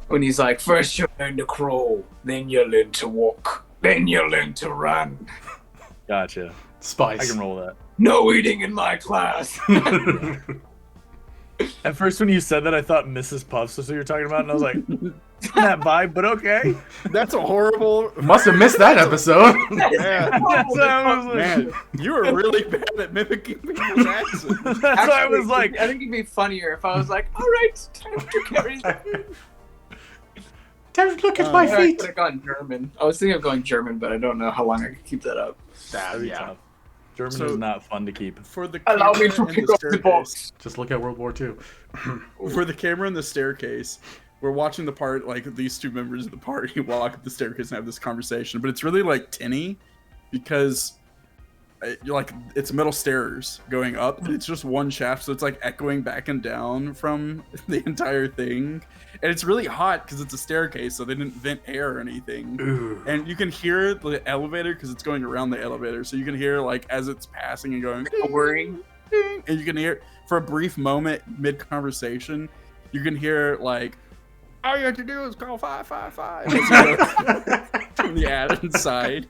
When he's like, first you learn to crawl, then you learn to walk, then you learn to run. Gotcha. Spice. I can roll that. No eating in my class. At first, when you said that, I thought Mrs. Puffs was who you're talking about, and I was like, it's not that vibe, but okay. That's a horrible. Must have missed that episode. Man, you were really bad at mimicking people's accents. That's why I was like, I think it'd be funnier if I was like, all right, time to carry that. Don't look at my I feet. could have gone German. I was thinking of going German, but I don't know how long I could keep that up. that'd be tough. German So- is not fun to keep. For the Allow me camera to and pick the up the staircase- box. Just look at World War II. For the camera in the staircase, we're watching the part, like these two members of the party walk up the staircase and have this conversation, but it's really like tinny because you're like it's metal stairs going up and it's just one shaft, so it's like echoing back and down from the entire thing, and it's really hot because it's a staircase, so they didn't vent air or anything. Ooh. And you can hear the elevator because it's going around the elevator, so you can hear like as it's passing and going A whirring. ding, and you can hear for a brief moment mid conversation, you can hear like, all you have to do is call 555 from the ad inside.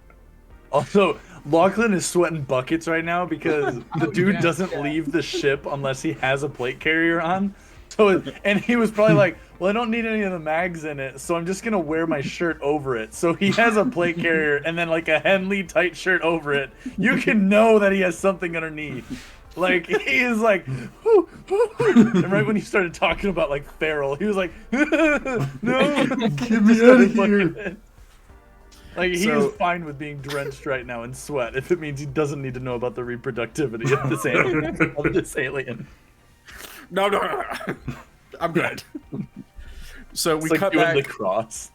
Also, Lachlan is sweating buckets right now because the dude yeah, doesn't yeah. leave the ship unless he has a plate carrier on. So, and he was probably like, well, I don't need any of the mags in it, so I'm just going to wear my shirt over it. So he has a plate carrier and then like a Henley tight shirt over it. You can know that he has something underneath. Like, he is like, whoo, whoo, whoo. And right when he started talking about like feral, he was like, no, Get me out of here. Like, he So- is fine with being drenched right now in sweat if it means he doesn't need to know about the reproductivity of this alien. No, I'm good. So we It's like cut doing back. the cross.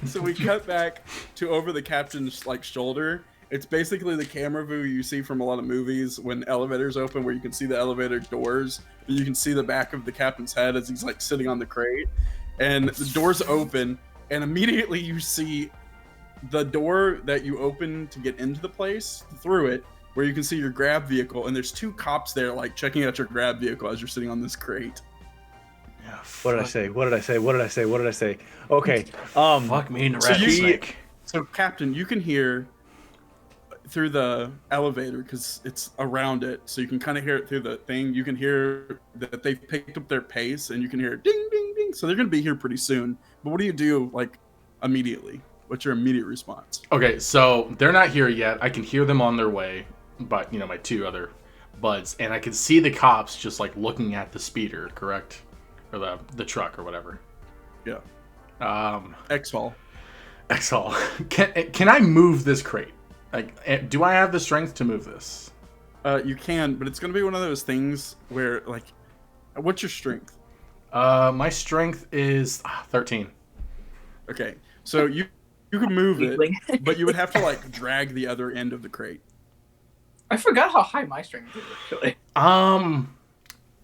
So we cut back to over the captain's like shoulder. It's basically the camera view you see from a lot of movies when elevators open, where you can see the elevator doors, and you can see the back of the captain's head as he's like sitting on the crate, and the doors open, and immediately you see the door that you open to get into the place through it, where you can see your grab vehicle, and there's two cops there like checking out your grab vehicle as you're sitting on this crate. Yeah, What did I say? What did I say? What did I say? What did I say? Okay. Fuck me in the So rat you- snake. So, Captain, you can hear through the elevator because it's around it, so you can kind of hear it through the thing. You can hear that they've picked up their pace, and you can hear ding, ding, ding. So they're going to be here pretty soon. But what do you do, like, immediately? What's your immediate response? Okay, so they're not here yet. I can hear them on their way, but you know, my two other buds, and I can see the cops just like looking at the speeder, correct, or the truck or whatever. Yeah. X-Haul. X-Haul. Can I move this crate? Like, do I have the strength to move this? You can, but it's going to be one of those things where, like, what's your strength? My strength is 13. Okay, so you can move it, but you would have to like drag the other end of the crate. I forgot how high my strength is actually.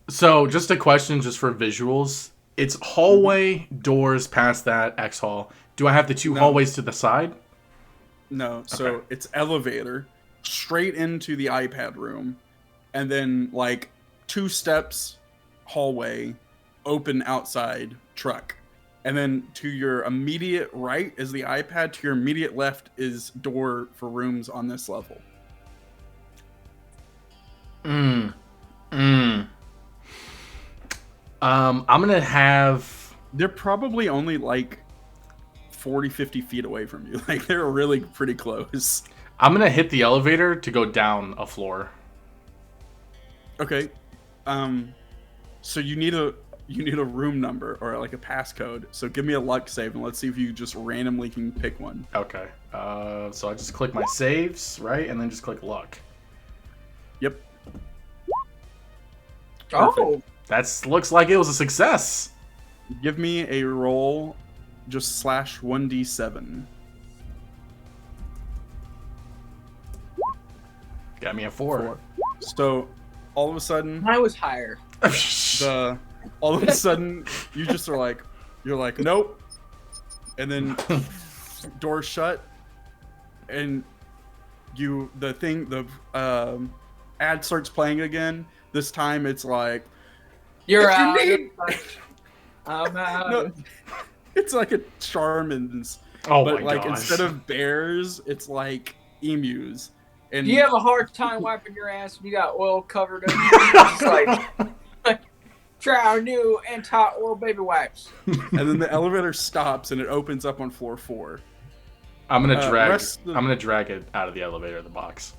So just a question, just for visuals. It's hallway, doors past that, X-Hall. Do I have the two No. hallways to the side? No, so Okay. it's elevator straight into the iPad room, and then like 2 steps hallway, open outside truck, and then to your immediate right is the iPad. To your immediate left is door for rooms on this level. I'm gonna have They're probably only like 40, 50 feet away from you. Like they're really pretty close. I'm gonna hit the elevator to go down a floor. Okay. So you need a room number or like a passcode. So give me a luck save and let's see if you just randomly can pick one. Okay. So I just click my saves, right? And then just click luck. Yep. Oh, That's looks like it was a success. Give me a roll, just slash 1d7. Got me a 4. So all of a sudden, mine was higher. all of a sudden you just are like, you're like, nope, and then doors shut, and the ad starts playing again. This time it's like, You're if you out. need- I'm out. No, it's like a Charmin's, Oh but my like gosh. instead of bears, it's like emus. And Do you have a hard time wiping your ass when you got oil covered up? It's like, try our new anti-oil baby wipes. and then the elevator stops and it opens up on floor 4. I'm gonna drag. I'm I'm gonna drag it out of the elevator, the box.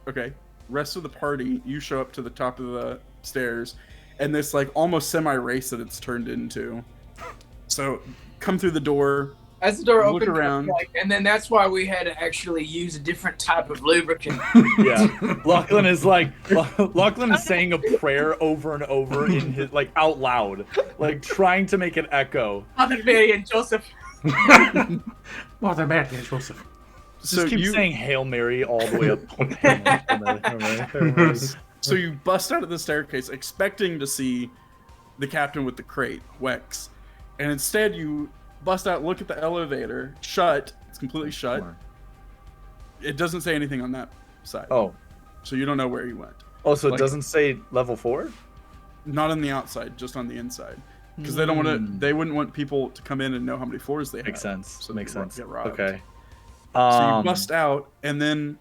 Okay. Rest of the party, you show up to the top of the stairs, and this like almost semi-race that it's turned into. So come through the door. As the door Look opened, around. and then that's why we had to actually use a different type of lubricant. Yeah, Lachlan is saying a prayer over and over in his like out loud, like trying to make it echo. Mother Mary and Joseph. Mother Mary and Joseph. Just keep saying Hail Mary all the way up. So you bust out of the staircase expecting to see the captain with the crate, Wex. And instead you bust out, look at the elevator, shut. It's completely shut. It doesn't say anything on that side. Oh. So you don't know where he went. Oh, so Like- it doesn't say level 4? Not on the outside, just on the inside. Because they don't want to. They wouldn't want people to come in and know how many floors they have. Makes sense. So Makes they sense. get robbed. Okay. So you bust out, and then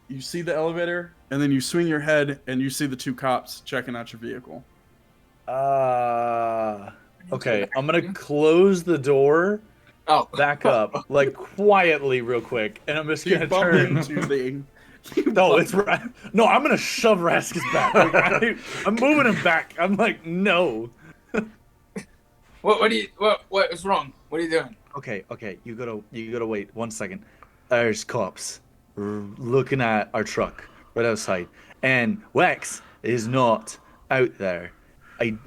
you see the elevator, and then you swing your head, and you see the 2 cops checking out your vehicle. Okay, I'm gonna close the door, Oh, back up, like quietly, real quick, and I'm just You gonna bump turn. into the. No, it's right. No, I'm gonna shove Raskus back. Like, I'm moving him back. I'm like, no. what is wrong? What are you doing? Okay, you gotta wait 1 second. There's cops looking at our truck right outside, and Wex is not out there. I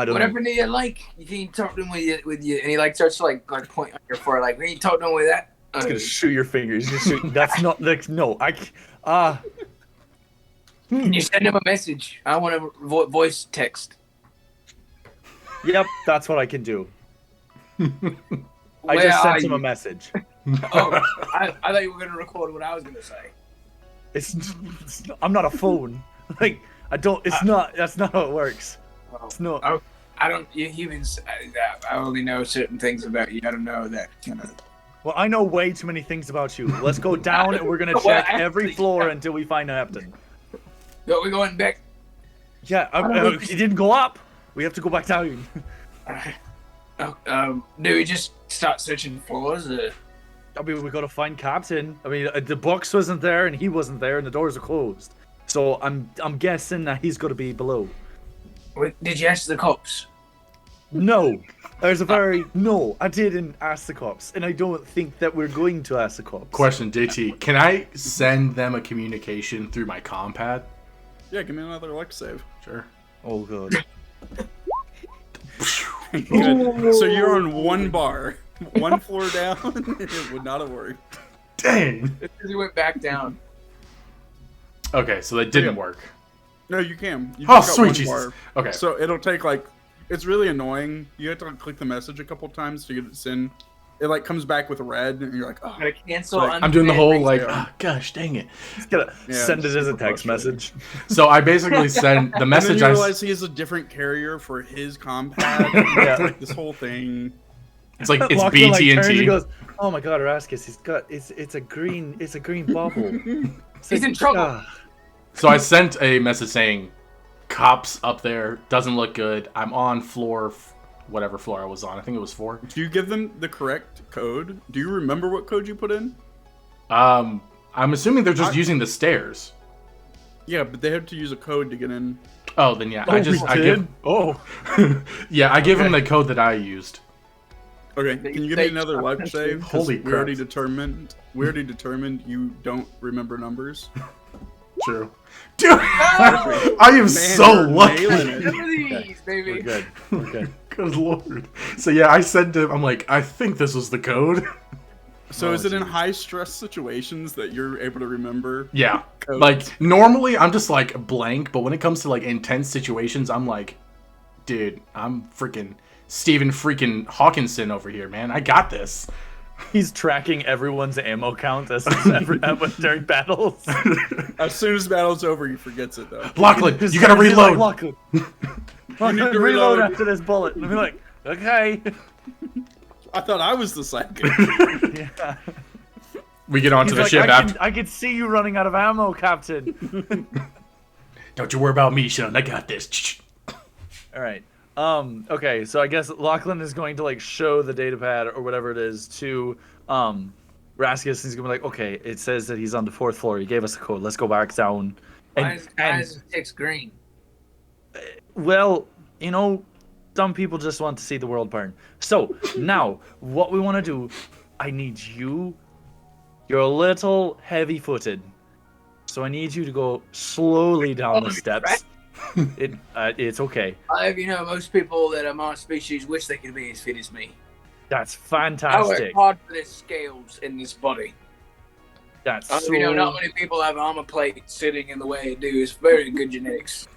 don't Whatever know. you like. You can talk to him with you, and he like starts to like point on your forehead, like, "Can you talk to him with that?" He's gonna shoot your fingers. He's gonna shoot. That's not like no. Can you send him a message? I want a voice text. Yep, that's what I can do. I Where just are sent him you? a message. Oh, I thought you were gonna record what I was gonna say. I'm not a phone. Like I don't. It's not. That's not how it works. Oh, It's not. I don't. You humans. I only know certain things about you. I don't know that kind of. Well, I know way too many things about you. Let's go down and we're gonna Well, check actually, every floor until we find Captain. But we're going back. Yeah, he didn't go up. We have to go back down. Do we just start searching floors? I mean, we gotta find Captain. I mean, the box wasn't there and he wasn't there and the doors are closed. So I'm guessing that he's gotta be below. Did you ask the cops? No, there's a very no. I didn't ask the cops, and I don't think that we're going to ask the cops. Question, JT. Can I send them a communication through my compad? Yeah, give me another luck save. Sure. Oh god. Good. So you're on 1 bar, 1 floor down. It would not have worked. Dang. Because he went back down. Okay, so that didn't work. No, you can. You Oh, just got sweet 1 Jesus. bar. Okay. So it'll take like, it's really annoying. You have to click the message a couple times to get it to send. It like comes back with red, and you're like, oh. Gotta cancel. Like, I'm doing the whole like, Yeah. gosh, dang it. Just gotta Yeah, send it it's as a super text message. So I basically send the And message. then I you realize he has a different carrier for his compad. Yeah. Like this whole thing. it's like it's Lachlan, like, turns and BT&T. goes, "Oh my god, Raskus, he's got it's a green bubble." He's in trouble. Ah. So I sent a message saying, "Cops up there, doesn't look good. I'm on floor whatever floor I was on. I think it was 4. Do you give them the correct code? Do you remember what code you put in? I'm assuming they're just using the stairs. Yeah, but they have to use a code to get in. Oh, then yeah. I give them the code that I used. Okay, can you give me another life save? 'Cause Holy we already crap. determined you don't remember numbers. True. Dude, I am so you're lucky. nailing it. None of these, baby. We're good. We're good. Good lord. So yeah, I said to him, I'm like, I think this was the code. So is it in high stress situations that you're able to remember? Yeah. Codes? Like, normally I'm just like blank, but when it comes to like intense situations, I'm like, dude, I'm freaking Stephen freaking Hawkinson over here, man. I got this. He's tracking everyone's ammo count as during battles. As soon as battle's over, he forgets it though. Lachlan, you gotta He's reload. like, Lachlan, need to reload reload. after this bullet. And I'll be like, okay. I thought I was the psychic. Yeah. We get onto He's the like, ship after. I can see you running out of ammo, Captain. Don't you worry about me, Sean. I got this. All right. Okay, so I guess Lachlan is going to like show the data pad or whatever it is to Raskus. He's gonna be like, okay, it says that he's on the 4th floor. He gave us a code. Let's go back down. Why is it 6 green? Well, you know, some people just want to see the world burn. So now, what we want to do, I need you. You're a little heavy-footed, so I need you to go slowly down the steps. It's okay. Most people that are my species wish they could be as fit as me. That's I work fantastic. hard for the scales in this body. That's so... Not many people have armor plate sitting in the way I do. It's very good genetics.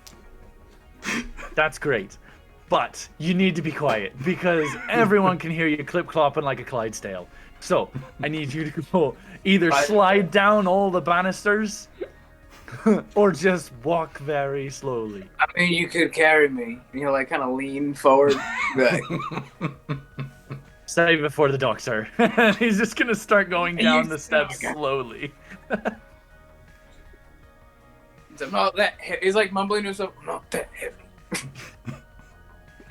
That's great. But you need to be quiet because everyone can hear you clip-clopping like a Clydesdale. So, I need you to go either slide down all the banisters or just walk very slowly. I mean, you could carry me. Kind of lean forward. Like, Save it for the doctor. He's just going to start going down the steps slowly. I'm not that heavy. He's like mumbling to himself, I'm not that heavy.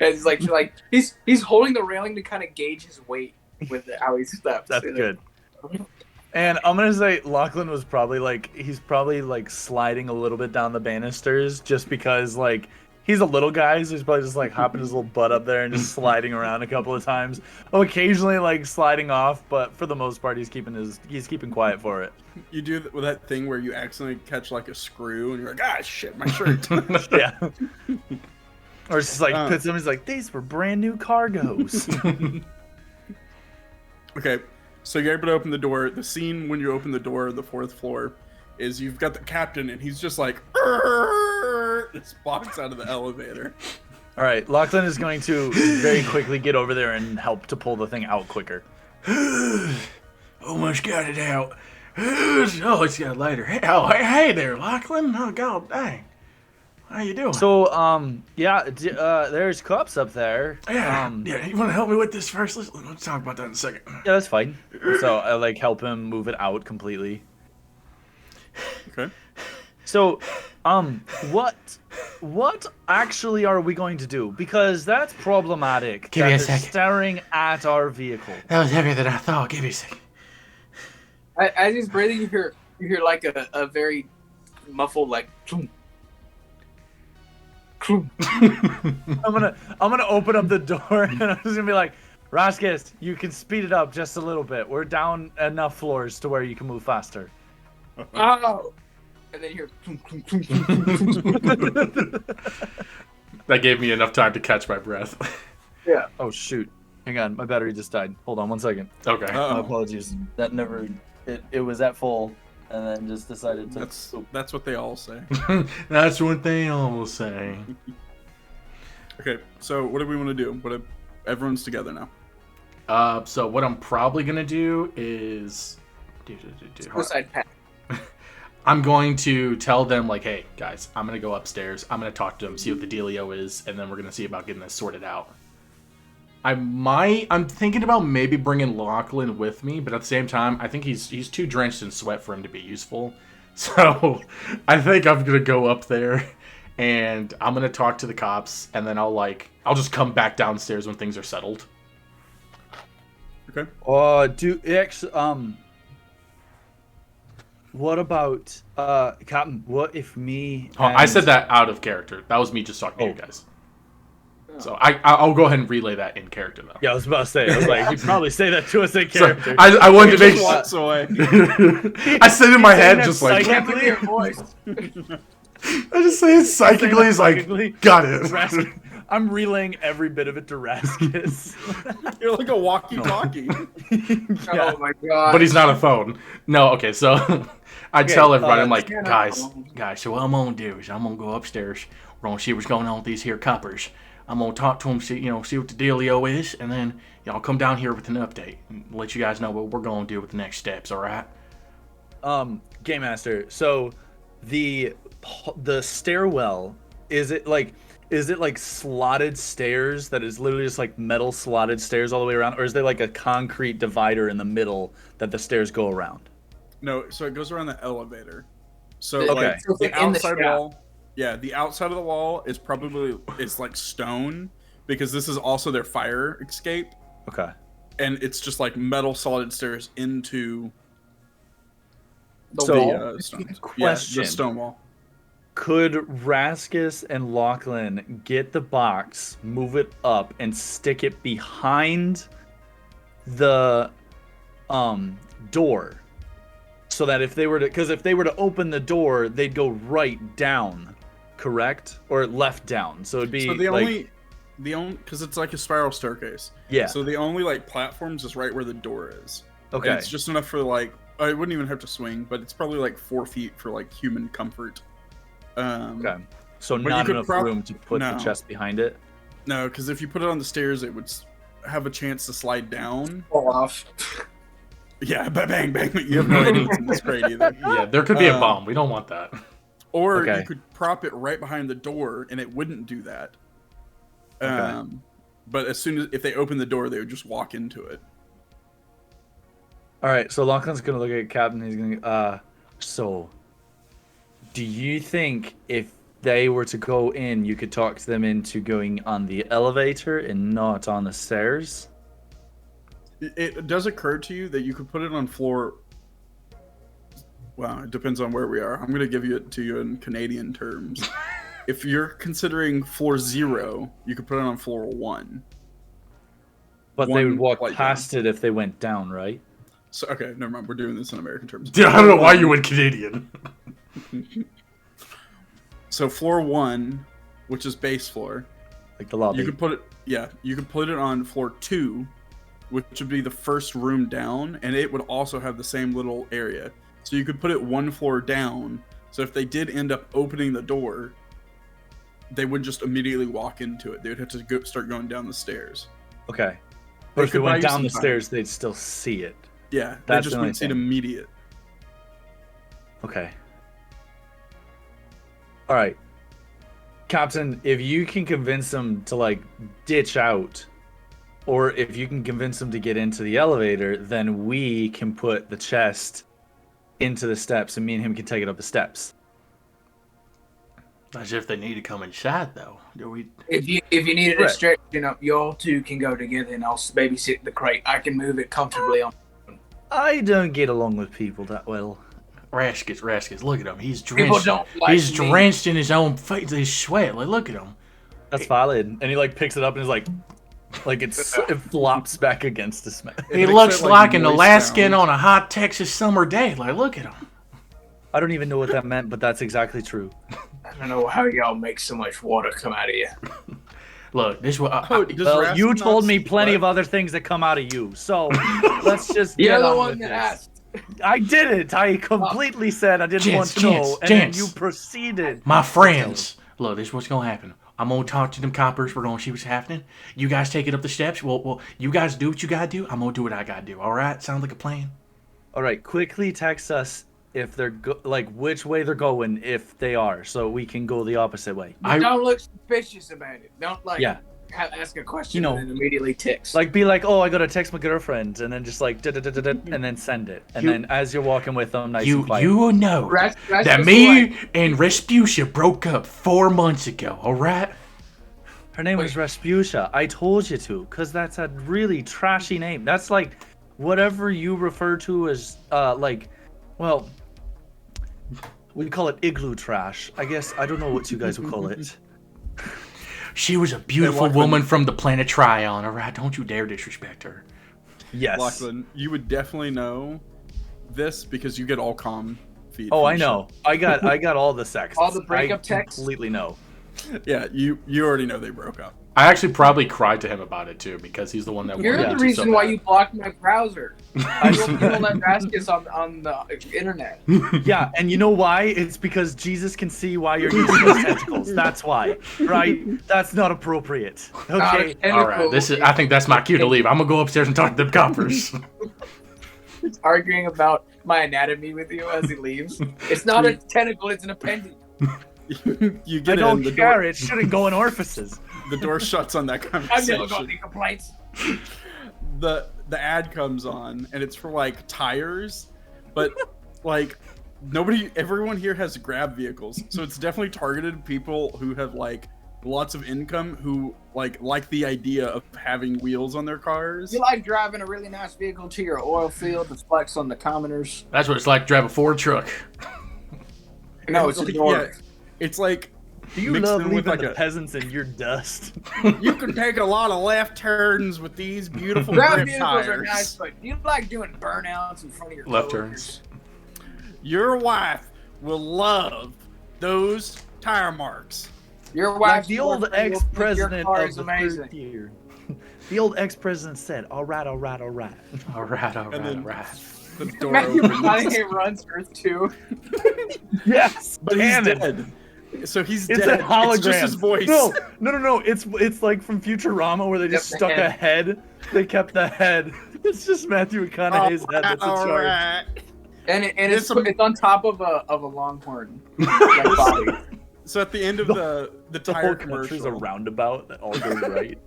And he's he's holding the railing to kind of gauge his weight with how he steps. That's good. And I'm gonna say Lachlan was probably he's probably sliding a little bit down the banisters just because he's a little guy, so he's probably just hopping his little butt up there and just sliding around a couple of times. Occasionally sliding off, but for the most part he's keeping quiet for it. You do that thing where you accidentally catch a screw and you're like, ah shit, my shirt. Yeah. Or it's just put somebody's these were brand new cargos. Okay, so you're able to open the door. The scene when you open the door of the 4th floor is you've got the captain and he's just this box out of the elevator. All right, Lachlan is going to very quickly get over there and help to pull the thing out quicker. Almost got it out. Oh, it's got a lighter. Hey there, Lachlan. Oh, god dang. How you doing? So, there's cups up there. Yeah, you want to help me with this first? Let's talk about that in a second. Yeah, that's fine. So I help him move it out completely. Okay. So, what actually are we going to do? Because that's problematic. Give me a they're second. Staring at our vehicle. That was heavier than I thought. Give me a second. As he's breathing, you hear a very muffled clunk. I'm gonna open up the door and I'm just gonna be like, Raskus, you can speed it up just a little bit. We're down enough floors to where you can move faster. Oh! And then you hear clunk, clunk, clunk, clunk, clunk, clunk. That gave me enough time to catch my breath. Yeah. Oh shoot. Hang on, my battery just died. Hold on 1 second. Okay. My apologies. That never it was at full and then just decided to That's what they all say. That's what they all say. Okay, so what do we want to do? Everyone's together now. So what I'm probably gonna do is Suicide pact. I'm going to tell them hey guys, I'm gonna go upstairs. I'm gonna talk to them, see what the dealio is, and then we're gonna see about getting this sorted out. I'm thinking about maybe bringing Lachlan with me, but at the same time, I think he's too drenched in sweat for him to be useful. So I think I'm gonna go up there and I'm gonna talk to the cops, and then I'll just come back downstairs when things are settled. Okay. What about Captain? What if me? Oh, I said that out of character. That was me just talking to you guys. So I'll go ahead and relay that in character though. Yeah, I was about to say. I was like, you'd probably say that to us in character. I wanted to make sure. Walks away. I said in my head just like. psychically. I just say it psychically. He's like, got it. I'm relaying every bit of it to Raskus. You're like a walkie-talkie. Yeah. Oh my god! But he's not a phone. No, okay, so I tell everybody, I'm like, yeah, no. guys, so what I'm gonna do is I'm gonna go upstairs. We're gonna see what's going on with these here coppers. I'm gonna talk to them, see what the dealio is, and then y'all come down here with an update and let you guys know what we're gonna do with the next steps. All right? Game Master. So the stairwell, is it like slotted stairs that is literally just like metal slotted stairs all the way around, or is there like a concrete divider in the middle that the stairs go around? No, so it goes around the elevator. So Okay. like the In the outside shaft. wall, the outside of the wall is probably like stone because this is also their fire escape, Okay. and it's just like metal solid stairs into So, the stones. question. Yeah, the stone wall. Could Raskus and Lachlan get the box, move it up, and stick it behind the door, so that if they were to open the door, they'd go right down, correct, or left down? So it'd be So the like, only because it's like a spiral staircase. yeah. So the only like platforms is right where the door is. Okay. And it's just enough for like I wouldn't even have to swing, but it's probably like 4 feet for like human comfort. Okay. So but you not could enough prob- room to put the No. chest behind it. No, because if you put it on the stairs, it would have a chance to slide down. Fall off. Yeah, bang, bang. You have no idea what's in this crate either. Yeah, there could be a bomb. We don't want that. Or Okay. you could prop it right behind the door, and it wouldn't do that. Okay. But as soon as if they open the door, they would just walk into it. All right. So Lachlan's gonna look at Captain. He's gonna. So, do you think if they were to go in, you could talk them into going on the elevator and not on the stairs? It does occur to you that you could put it on floor. Well, it depends on where we are. I'm going to give it to you in Canadian terms. If you're considering floor 0, you could put it on floor 1. But they would One walk flight past it if they went down, right? So okay, never mind. We're doing this in American terms. Dude, I don't know why you went Canadian. So floor 1, which is base floor, Like the lobby. you could put it. Yeah, you could put it on floor 2, which would be the first room down, and it would also have the same little area. So you could put it one floor down. So if they did end up opening the door, they would just immediately walk into it. They would have to start going down the stairs. Okay. They But if they could buy went you down some the time. stairs, they'd still see it. Yeah, they That's just the only wouldn't see it thing. immediate. Okay. All right. Captain, if you can convince them to like ditch out, or if you can convince them to get into the elevator, then we can put the chest into the steps and me and him can take it up the steps. As if they need to come inside, though. Do we? If you need a Correct. distraction up, y'all two can go together, and I'll babysit the crate. I can move it comfortably on. I don't get along with people that well. Raskus, look at him. He's People drenched. don't like He's me. drenched in his own face, his sweat. Like, look at him. That's valid. And he like picks it up and is like it flops back against the smash. He makes looks that, like an moist Alaskan sound. on a hot Texas summer day. Like, look at him. I don't even know what that meant, but that's exactly true. I don't know how y'all make so much water come out of you. Look, this was. Oh, does Well, Rasmus you not told me see plenty what? of other things that come out of you, so let's just You're get the on one with that this. asked. I didn't. I completely said I didn't want to Gents, know, and gents. then you proceeded. My friends, look, this is what's gonna happen. I'm gonna talk to them coppers. We're gonna see what's happening. You guys take it up the steps. Well, you guys do what you gotta do. I'm gonna do what I gotta do. All right? Sounds like a plan. All right, quickly text us if they're which way they're going if they are, so we can go the opposite way. But don't look suspicious about it. Don't like. Yeah. ask a question and then immediately text. Like, be like, oh, I gotta text my girlfriend, and then just like, and then send it. And then as you're walking with them, nice and quiet. You know that me and Respucia broke up 4 months ago, alright? Her name was Respucia. I told you to, because that's a really trashy name. That's like whatever you refer to as, well, we call it igloo trash. I guess, I don't know what you guys would call it. She was a beautiful woman from the planet Tryon, alright? Don't you dare disrespect her. Yes. Lachlan, you would definitely know this because you get all com feed. Oh, I know. I got all the sex. All the breakup texts? Completely know. Yeah, you already know they broke up. I actually probably cried to him about it too because he's the one that. You're the reason why you blocked my browser. I don't let Raskus on the internet. Yeah, and you know why? It's because Jesus can see why you're using those tentacles. That's why, right? That's not appropriate. Okay. All right. I think that's my cue to leave. I'm gonna go upstairs and talk to the coppers. Arguing about my anatomy with you as he leaves. It's not a tentacle. It's an appendage. You get I don't in, care. It shouldn't go in orifices. The door shuts on that conversation. I've never got any complaints. The ad comes on, and it's for like tires, but like everyone here has grab vehicles, so it's definitely targeted at people who have like lots of income, who like the idea of having wheels on their cars. You like driving a really nice vehicle to your oil field to flex on the commoners. That's what it's like to drive a Ford truck. No, it's yeah, it's like. Do you love leaving the peasants in your dust? You can take a lot of left turns with these beautiful grab grip vehicles tires. are nice, but do you like doing burnouts in front of your left coworkers? turns? Your wife will love those tire marks. Your wife, like the old ex-president of the third year. The old ex-president said, "All right, all right, all right, all right, all right, and then all right." The door Matthew opens. McConaughey runs Earth 2. Yes, but he's dead. So he's it's dead. A hologram. It's just his voice. No. It's like from Futurama where they just stuck a head. They kept the head. It's just Matthew McConaughey's head that's in charge. Right. And it's on top of a longhorn body. So at the end of the tire whole commercial, country's a roundabout that all goes right.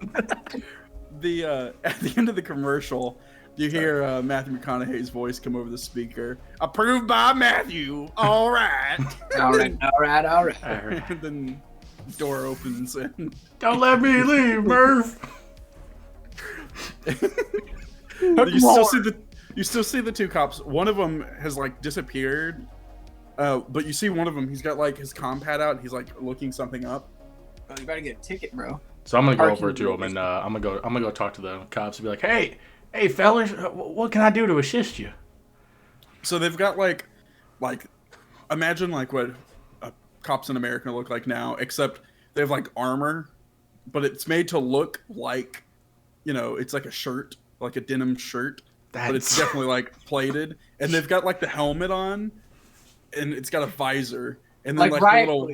At the end of the commercial, you hear Matthew McConaughey's voice come over the speaker. Approved by Matthew. All right. all right. And then the door opens and don't let me leave, Murph. You still see the two cops. One of them has like disappeared, but you see one of them. He's got like his comm pad out. And he's like looking something up. Oh, you better get a ticket, bro. So I'm gonna go over to him and I'm gonna go talk to the cops and be like, Hey, fellas, what can I do to assist you? So they've got like, imagine like what cops in America look like now, except they have like armor, but it's made to look like, it's like a shirt, like a denim shirt, but it's definitely like plated. And they've got like the helmet on, and it's got a visor, and then like a little,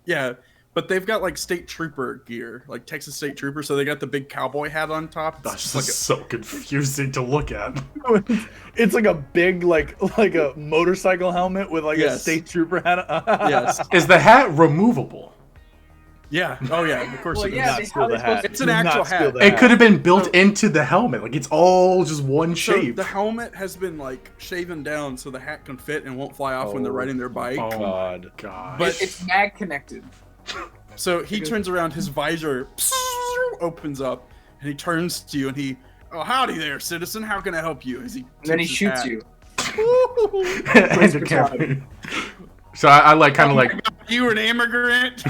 yeah. But they've got like state trooper gear, like Texas State Trooper. So they got the big cowboy hat on top. That's just so confusing to look at. It's like a big, like a motorcycle helmet with like a state trooper hat. Yes. Is the hat removable? Yeah. Oh yeah. Of course. Well, it yeah, is. It's an actual hat. It could have been built into the helmet. Like it's all just one shape. So the helmet has been like shaven down so the hat can fit and won't fly off when they're riding their bike. Oh God. But it's mag connected. So he turns around, his visor opens up, and he turns to you, and oh, howdy there, citizen. How can I help you? And then he shoots you. So I like kind of like you an immigrant.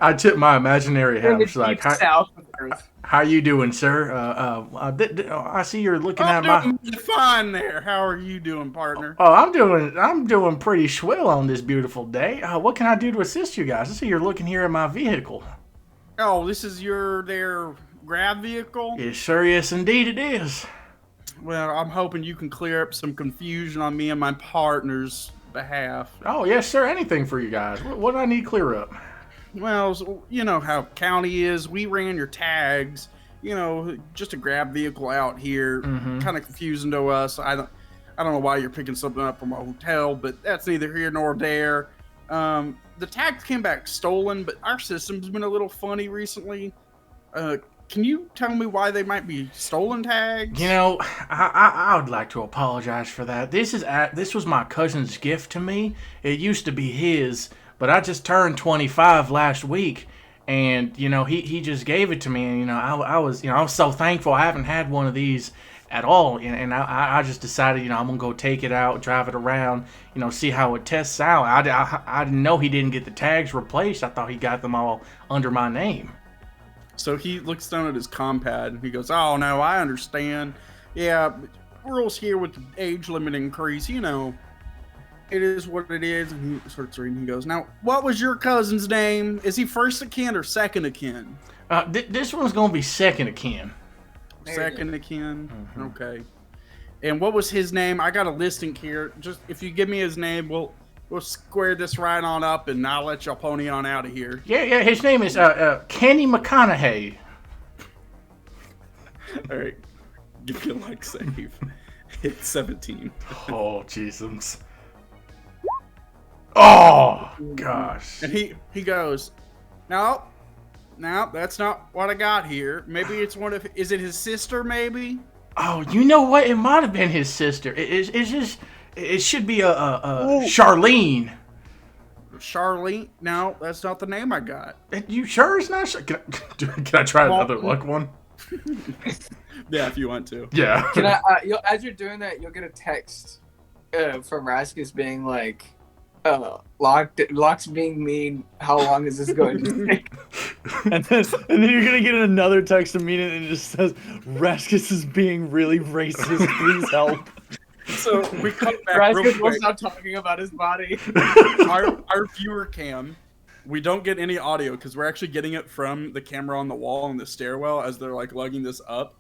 I tip my imaginary hat. It's like, south of Earth. How you doing, sir? I see you're looking at I'm doing fine there. How are you doing, partner? Oh, I'm doing pretty swell on this beautiful day. What can I do to assist you guys? I see you're looking here at my vehicle. Oh, this is their grab vehicle? Yes, sir. Yes, indeed it is. Well, I'm hoping you can clear up some confusion on me and my partner's behalf. Oh, yes, sir. Anything for you guys. What do I need to clear up? Well, you know how county is. We ran your tags. Just a grab vehicle out here. Mm-hmm. Kind of confusing to us. I don't know why you're picking something up from a hotel, but that's neither here nor there. The tags came back stolen, but our system's been a little funny recently. Can you tell me why they might be stolen tags? You know, I would like to apologize for that. This was my cousin's gift to me. It used to be his, but I just turned 25 last week, and you know he just gave it to me, and you know I was so thankful. I haven't had one of these at all, and I just decided, you know, I'm gonna go take it out, drive it around, you know, see how it tests out. I didn't know he didn't get the tags replaced. I thought he got them all under my name. So he looks down at his compad and he goes, "Oh no, I understand. Yeah, rules here with the age limit increase. You know, it is what it is." And he starts reading. He goes, "Now, what was your cousin's name? Is he first of kin or second of kin?" This one's gonna be second of kin. Second of kin. Mm-hmm. Okay. And what was his name? I got a listing here. Just if you give me his name, we'll square this right on up, and I'll let y'all pony on out of here. Yeah. His name is Kenny McConaughey. All right. Give me a like save. Hit 17. Oh, Jesus. Oh, gosh. And he goes, "No, that's not what I got here. Maybe it's one of... Is it his sister, maybe?" Oh, you know what? It might have been his sister. It should be a Charlene. Charlene? No, that's not the name I got. You sure it's not? Can I try another luck one? Yeah, if you want to. Yeah. Can I? As you're doing that, you'll get a text from Raskus being like, Locke's being mean. How long is this going to take?" And then you're gonna get another text immediately and it just says, "Raskus is being really racist. Please help." So we come back real Raskus will quick. stop talking about his body. Our viewer cam, we don't get any audio because we're actually getting it from the camera on the wall in the stairwell as they're like lugging this up.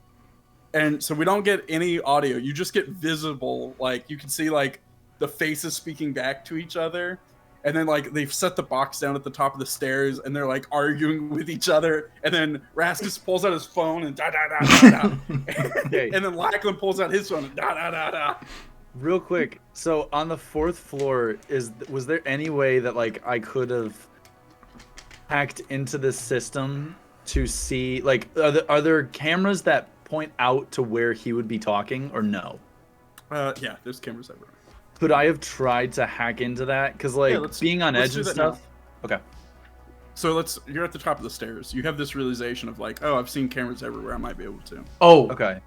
And so we don't get any audio. You just get visible, like you can see like the faces speaking back to each other. And then like they've set the box down at the top of the stairs and they're like arguing with each other. And then Raskus pulls out his phone and da da da da da. Okay. And then Lachlan pulls out his phone and da da da da. Real quick, so on the 4th floor, was there any way that like I could have hacked into this system to see, like, are there cameras that point out to where he would be talking, or no? Yeah, there's cameras everywhere. Could I have tried to hack into that? Because like being on edge and stuff. Okay. So you're at the top of the stairs. You have this realization of like, oh, I've seen cameras everywhere. I might be able to. Oh. Okay.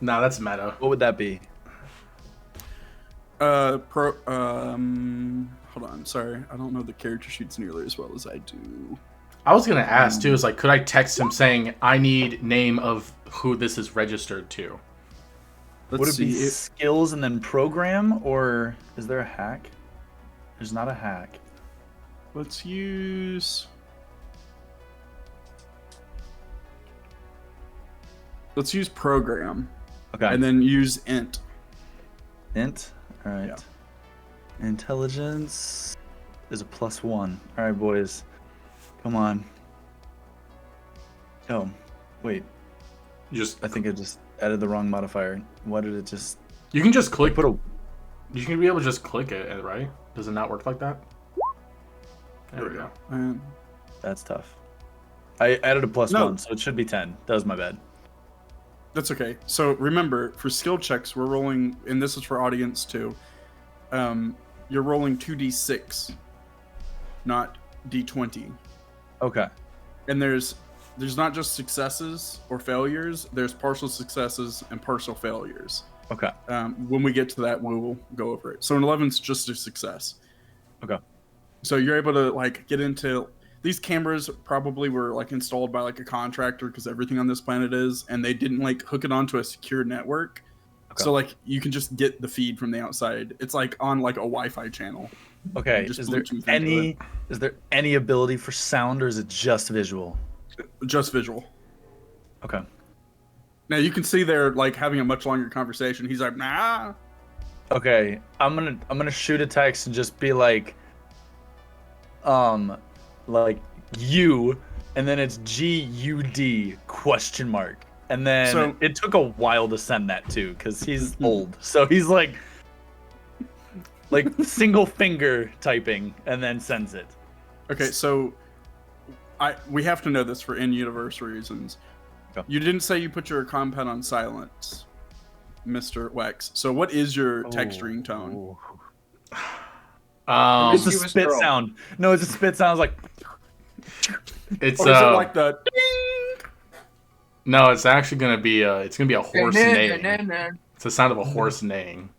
No, that's meta. What would that be? Hold on. Sorry, I don't know the character sheets nearly as well as I do. I was gonna ask too. Is like, could I text him saying I need name of who this is registered to? Would it be skills and then program, or is there a hack? There's not a hack. Let's use program. Okay. And then use int. Int? Alright. Yeah. Intelligence is a +1. Alright, boys. Come on. Oh, wait. I think I just added the wrong modifier. Why did it just... You can just click... You can be able to just click it, right? Does it not work like that? There we go. That's tough. I added a +1, so it should be 10. That was my bad. That's okay. So remember, for skill checks, we're rolling, and this is for audience too, you're rolling 2d6, not d20. Okay. And there's not just successes or failures, there's partial successes and partial failures. Okay. When we get to that, we'll go over it. So an 11's just a success. Okay. So you're able to like get into... These cameras probably were like installed by like a contractor because everything on this planet is, and they didn't like hook it onto a secure network. Okay. So like you can just get the feed from the outside. It's like on like a Wi-Fi channel. Okay. Is there any ability for sound, or is it just visual? Just visual. Okay. Now you can see they're like having a much longer conversation. He's like, nah. Okay. I'm gonna shoot a text and just be like you, and then it's GUD ? And then it took a while to send that too, because he's old. So he's like, like single finger typing, and then sends it. Okay, so we have to know this for in-universe reasons. Okay. You didn't say you put your compound on silence, Mr. Wex. So what is your texturing tone? It's a spit sound. No, it's a spit sound. It's like. It's or is it like the ding? No, it's actually gonna be a horse neighing. It's the sound of a horse neighing.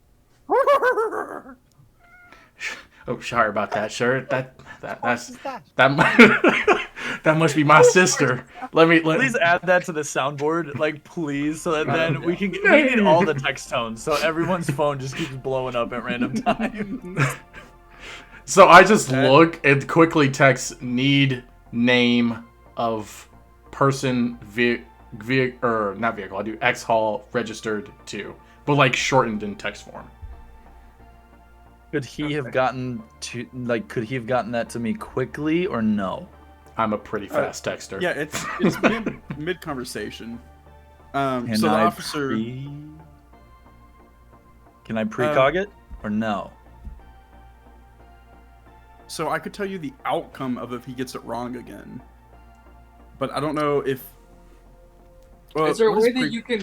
Oh, sorry about that, sir. That must be my sister. Please add that to the soundboard, like please, so that then we need all the text tones, so everyone's phone just keeps blowing up at random times. So I just look and quickly text need name of person not vehicle. I do X Hall registered to, but like shortened in text form. Could he have gotten that to me quickly or no? I'm a pretty fast texter. Yeah, it's mid conversation. So the officer. Can I precog it or no? So I could tell you the outcome of if he gets it wrong again, but I don't know if. Well, is there a way that you can?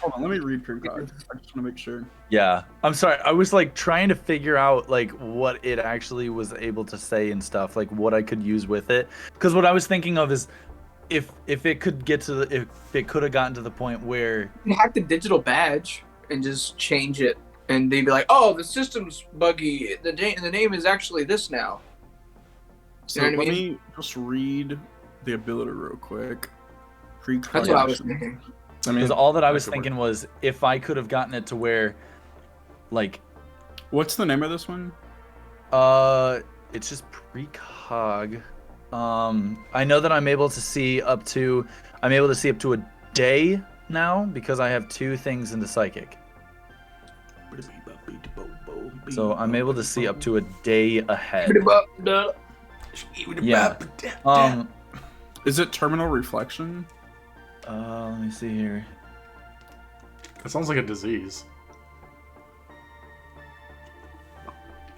Hold on, let me read precog. I just want to make sure. Yeah, I'm sorry. I was like trying to figure out like what it actually was able to say and stuff, like what I could use with it. Because what I was thinking of is if it could have gotten to the point where you hack the digital badge and just change it. And they'd be like, "Oh, the system's buggy. The name is actually this now." So let me just read the ability real quick. That's what I was thinking. Because all that I was thinking was if I could have gotten it to where, like, what's the name of this one? It's just precog. I know that I'm able to see up to a day now because I have 2 things into psychic. So I'm able to see up to a day ahead. Yeah. Is it terminal reflection? Let me see here. That sounds like a disease.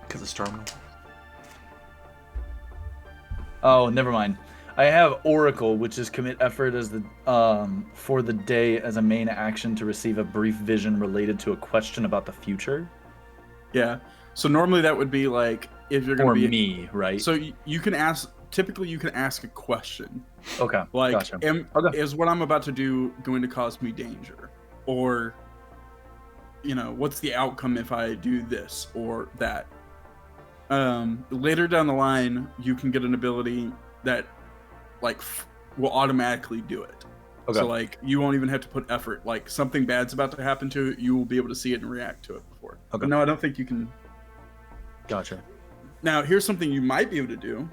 Because it's terminal. Oh, never mind. I have Oracle, which is commit effort as the for the day as a main action to receive a brief vision related to a question about the future. Yeah. So normally that would be like if you're going to be me, right? So you can ask. Typically, you can ask a question. Okay. Like, gotcha. Is what I'm about to do going to cause me danger, or what's the outcome if I do this or that? Later down the line, you can get an ability that will automatically do it. Okay. So like you won't even have to put effort. Like something bad's about to happen to it, you will be able to see it and react to it before. Okay. But no, I don't think you can. Gotcha. Now here's something you might be able to do.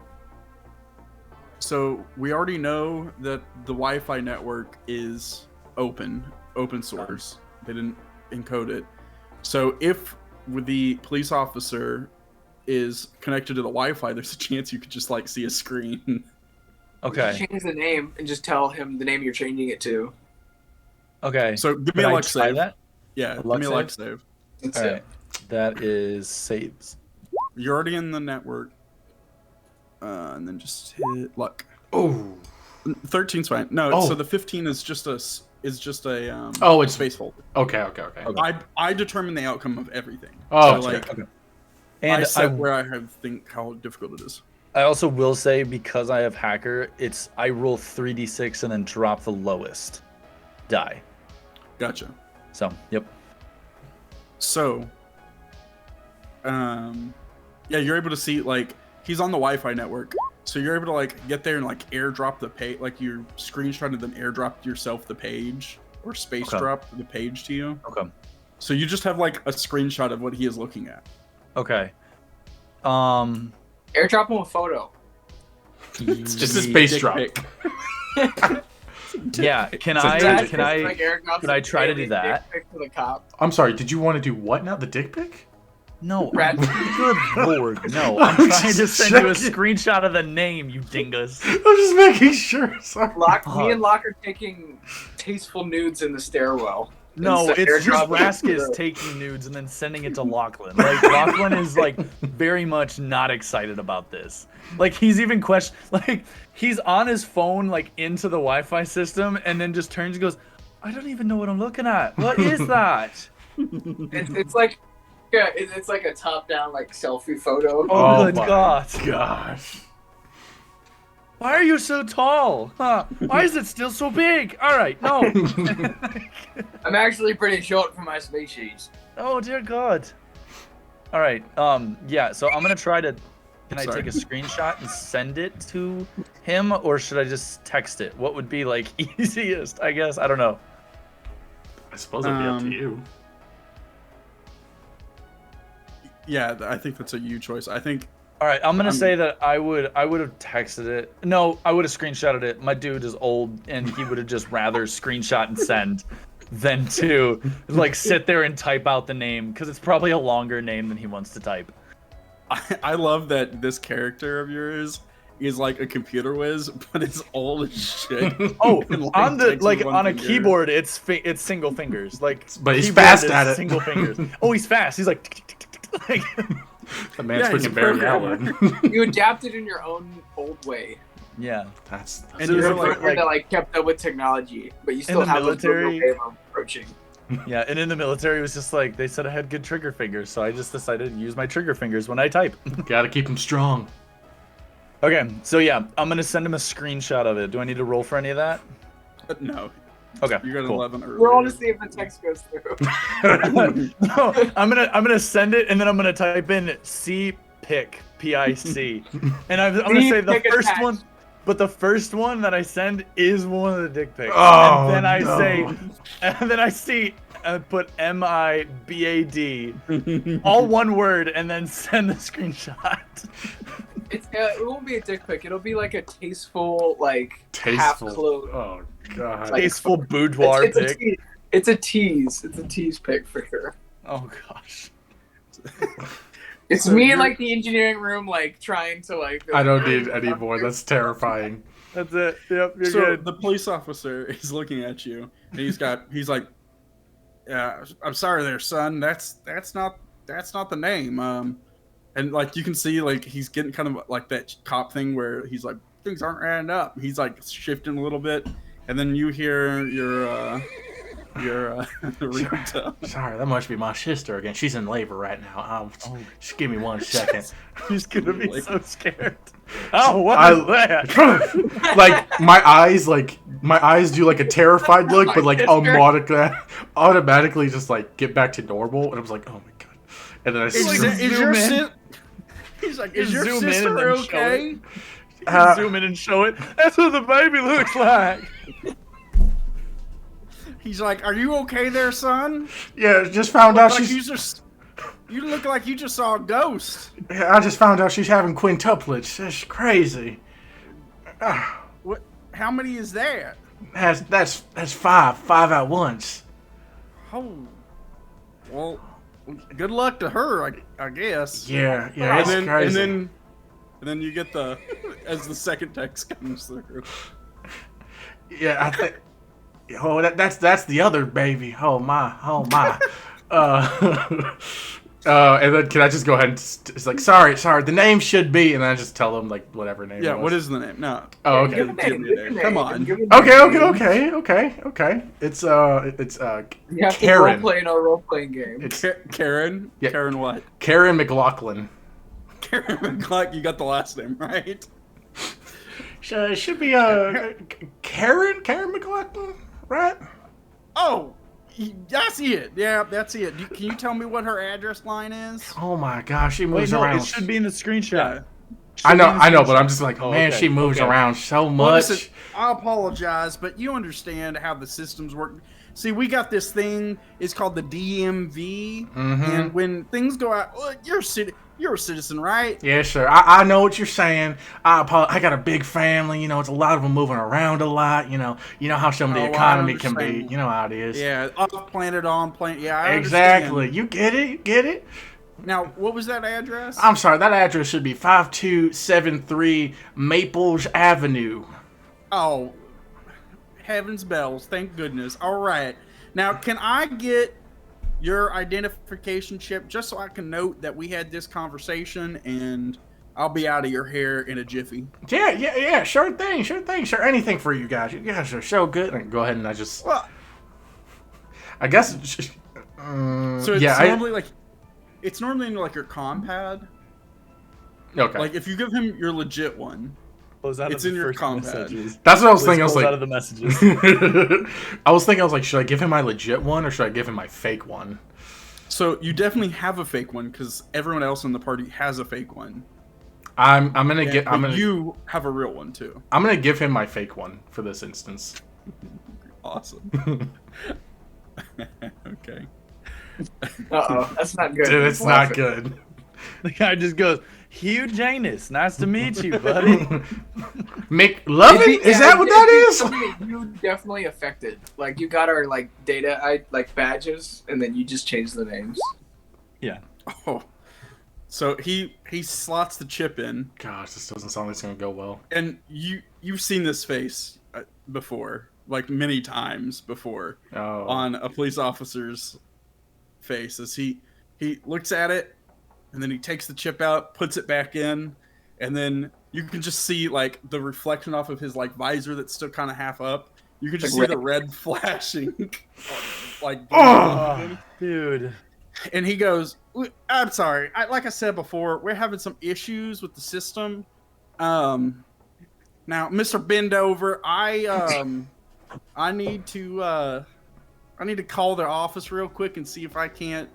So we already know that the Wi-Fi network is open source. They didn't encode it. So if the police officer is connected to the Wi-Fi, there's a chance you could just see a screen. Okay. Change the name and just tell him the name you're changing it to. Okay. So give me a luck save. That? Yeah, give me a luck save. That's All it. right. That is saves. You're already in the network. And then just hit luck. Oh. 13's fine. No, so the 15 is just a it's space folder. Okay. I determine the outcome of everything. Oh, so okay. And I set where I think how difficult it is. I also will say because I have hacker, I roll 3d6 and then drop the lowest die. Gotcha. So, yep. So, yeah, you're able to see he's on the Wi-Fi network, so you're able to get there and airdrop the page, you're screenshot and then airdrop yourself the page or space drop the page to you. Okay. So you just have a screenshot of what he is looking at. Okay. Airdrop him a photo. It's just a space drop. Yeah, can I try to do that? To the cop. I'm sorry, did you want to do what now? The dick pic? No, good lord, no. I'm trying to send you a screenshot of the name, you dingus. I'm just making sure. Sorry. Me and Locke are taking tasteful nudes in the stairwell. No, Instead, it's just airdrop it Raskus to- taking nudes and then sending it to Lachlan. Like, Lachlan is, like, very much not excited about this. Like, he's even he's on his phone, like, into the Wi-Fi system, and then just turns and goes, I don't even know what I'm looking at. What is that? It's like it's like a top-down like selfie photo. Oh, good my God. gosh. Why are you so tall? Huh? Why is it still so big? All right, no. I'm actually pretty short for my species. Oh, dear God. All right, yeah, so I'm going to try to... Can I Sorry. take a screenshot and send it to him, or should I just text it? What would be, like, easiest, I guess? I don't know. I suppose it'd be up to Um, you. Yeah, I think that's a you choice. I think All right, I'm gonna say that I would have texted it. No, I would have screenshotted it. My dude is old, and he would have just rather screenshot and send than to like sit there and type out the name, because it's probably a longer name than he wants to type. I love that this character of yours is like a computer whiz, but it's old as shit. Oh, And, like, on the texts with one on a finger. keyboard, it's single fingers. Like, But he's keyboard fast is at it. Single fingers. Oh, he's fast. He's like, tick, tick, tick, tick, tick, like The man's Yeah, he's a freaking Barry programmer. Allen. You adapted in your own old way. yeah. That's And So you're you're like, Like, that like kept up with technology, but you still the have military- a way of approaching. Yeah, and in the military, it was just like they said I had good trigger fingers, so I just decided to use my trigger fingers when I type. gotta keep him strong. Okay, so yeah, I'm gonna send him a screenshot of it. Do I need to roll for any of that? No, Okay, you got an cool. 11 earlier. We're all to see if the text goes through. No, I'm gonna send it, and then I'm gonna type in CPIC, PIC, and I'm gonna say the C-pic first attached. one. But the first one that I send is one of the dick pics. Oh, and then I no. say, and then I see, put MIBAD, all one word, and then send the screenshot. It won't be a dick pic. It'll be like a tasteful, like half Tasteful. clothed. Oh god. Like- Tasteful boudoir It's a pic. tease. It's a tease. It's a tease pic for sure. Oh gosh. It's So me in you're- like the engineering room, like trying to like. I don't need any more. That's terrifying. That's it. Yep, you're So good. the police officer is looking at you, and he's like, "Yeah, I'm sorry, there, son. That's not the name." And like you can see, like he's getting kind of like that cop thing where he's like, things aren't adding up. He's like shifting a little bit, and then you hear your ringtone. Sorry, that must be my sister again. She's in labor right now. Just give me 1 second. He's gonna be so scared. Oh, what I- is that? like my eyes do like a terrified look, but like automatically just like get back to normal, and I was like, oh my god. And then I It's like zoom- that- zoom in. He's like, Just is your zoom in and sister then show okay? Zoom in and show it. That's what the baby looks like. He's like, are you okay there, son? yeah, just found out Like she's. you look like you just saw a ghost. I just found out she's having quintuplets. That's crazy. What? How many is that? That's five at once. Oh, well, good luck to her, I guess. Yeah, it's and then, crazy. and then you get the as the second text comes through. Yeah, I think. Oh, that's the other baby. Oh my. And then can I just go ahead and it's like sorry. The name should be, and then I just tell them like whatever name. Yeah, it was. what is the name? No. Oh, okay. Give a name, give a name, Come on. give a name. Okay. It's You have to Karen. role play in our role playing game. It's Karen. Yeah. Karen what? Karen McLaughlin. Karen McCluck. You got the last name right. It should be Karen McLaughlin, right? Oh, I see it. Yeah, that's it. Can you tell me what her address line is? Oh my gosh, she Wait, moves no, around. it should be in the screenshot. I know, but I'm just like, Oh, man, okay, she moves okay. around so Well, much. listen, I apologize, but you understand how the systems work. See, we got this thing. It's called the DMV, and when things go out, well, you're a citizen, right? Yeah, sure. I know what you're saying. I got a big family. You know, it's a lot of them moving around a lot. You know how some of the Oh, I economy can be. understand. You know how it is. Yeah, off planet, on planet. Yeah, I Exactly. understand. You get it? Now, what was that address? I'm sorry. That address should be 5273 Maples Avenue. Oh, heavens bells! Thank goodness. All right. Now, can I get your identification chip just so I can note that we had this conversation, and I'll be out of your hair in a jiffy? Yeah. Sure thing. Sure, anything for you guys. You guys are so good. And go ahead and Well, I guess. so it's normally like it's normally in like your compad. Okay. Like if you give him your legit one, it's in your compad. That's what I was thinking. I was like, out of the messages. I was like, should I give him my legit one or should I give him my fake one? So you definitely have a fake one because everyone else in the party has a fake one. You have a real one too. I'm gonna give him my fake one for this instance. Awesome. Okay. That's not good. Dude, it's not good. The guy just goes, Hugh Janus, nice to meet you, buddy. McLovin? Is that what that is? You definitely affected. Like you got our like data, like badges, and then you just changed the names. Yeah. Oh. So he slots the chip in. Gosh, this doesn't sound like it's gonna go well. And you've seen this face before, like many times before, on a police officer's face as he looks at it, and then he takes the chip out, puts it back in, and then you can just see like the reflection off of his like visor that's still kind of half up. You can just see the red flashing, like, dude. And he goes, I'm sorry. Like I said before, we're having some issues with the system. Now, Mr. Bendover, I need to call their office real quick and see if I can't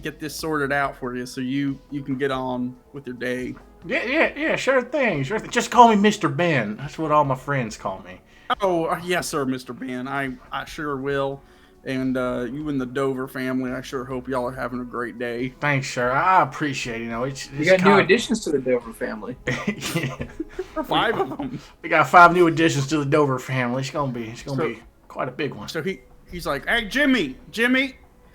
get this sorted out for you, so you can get on with your day. Yeah, sure thing. Just call me Mr. Ben. That's what all my friends call me. Oh, yes, sir, Mr. Ben. I sure will. And you and the Dover family, I sure hope y'all are having a great day. Thanks, sir. I appreciate it. We got new additions to the Dover family. Yeah. 5 of them. We got 5 new additions to the Dover family. It's gonna be quite a big one. So he's like, hey, Jimmy,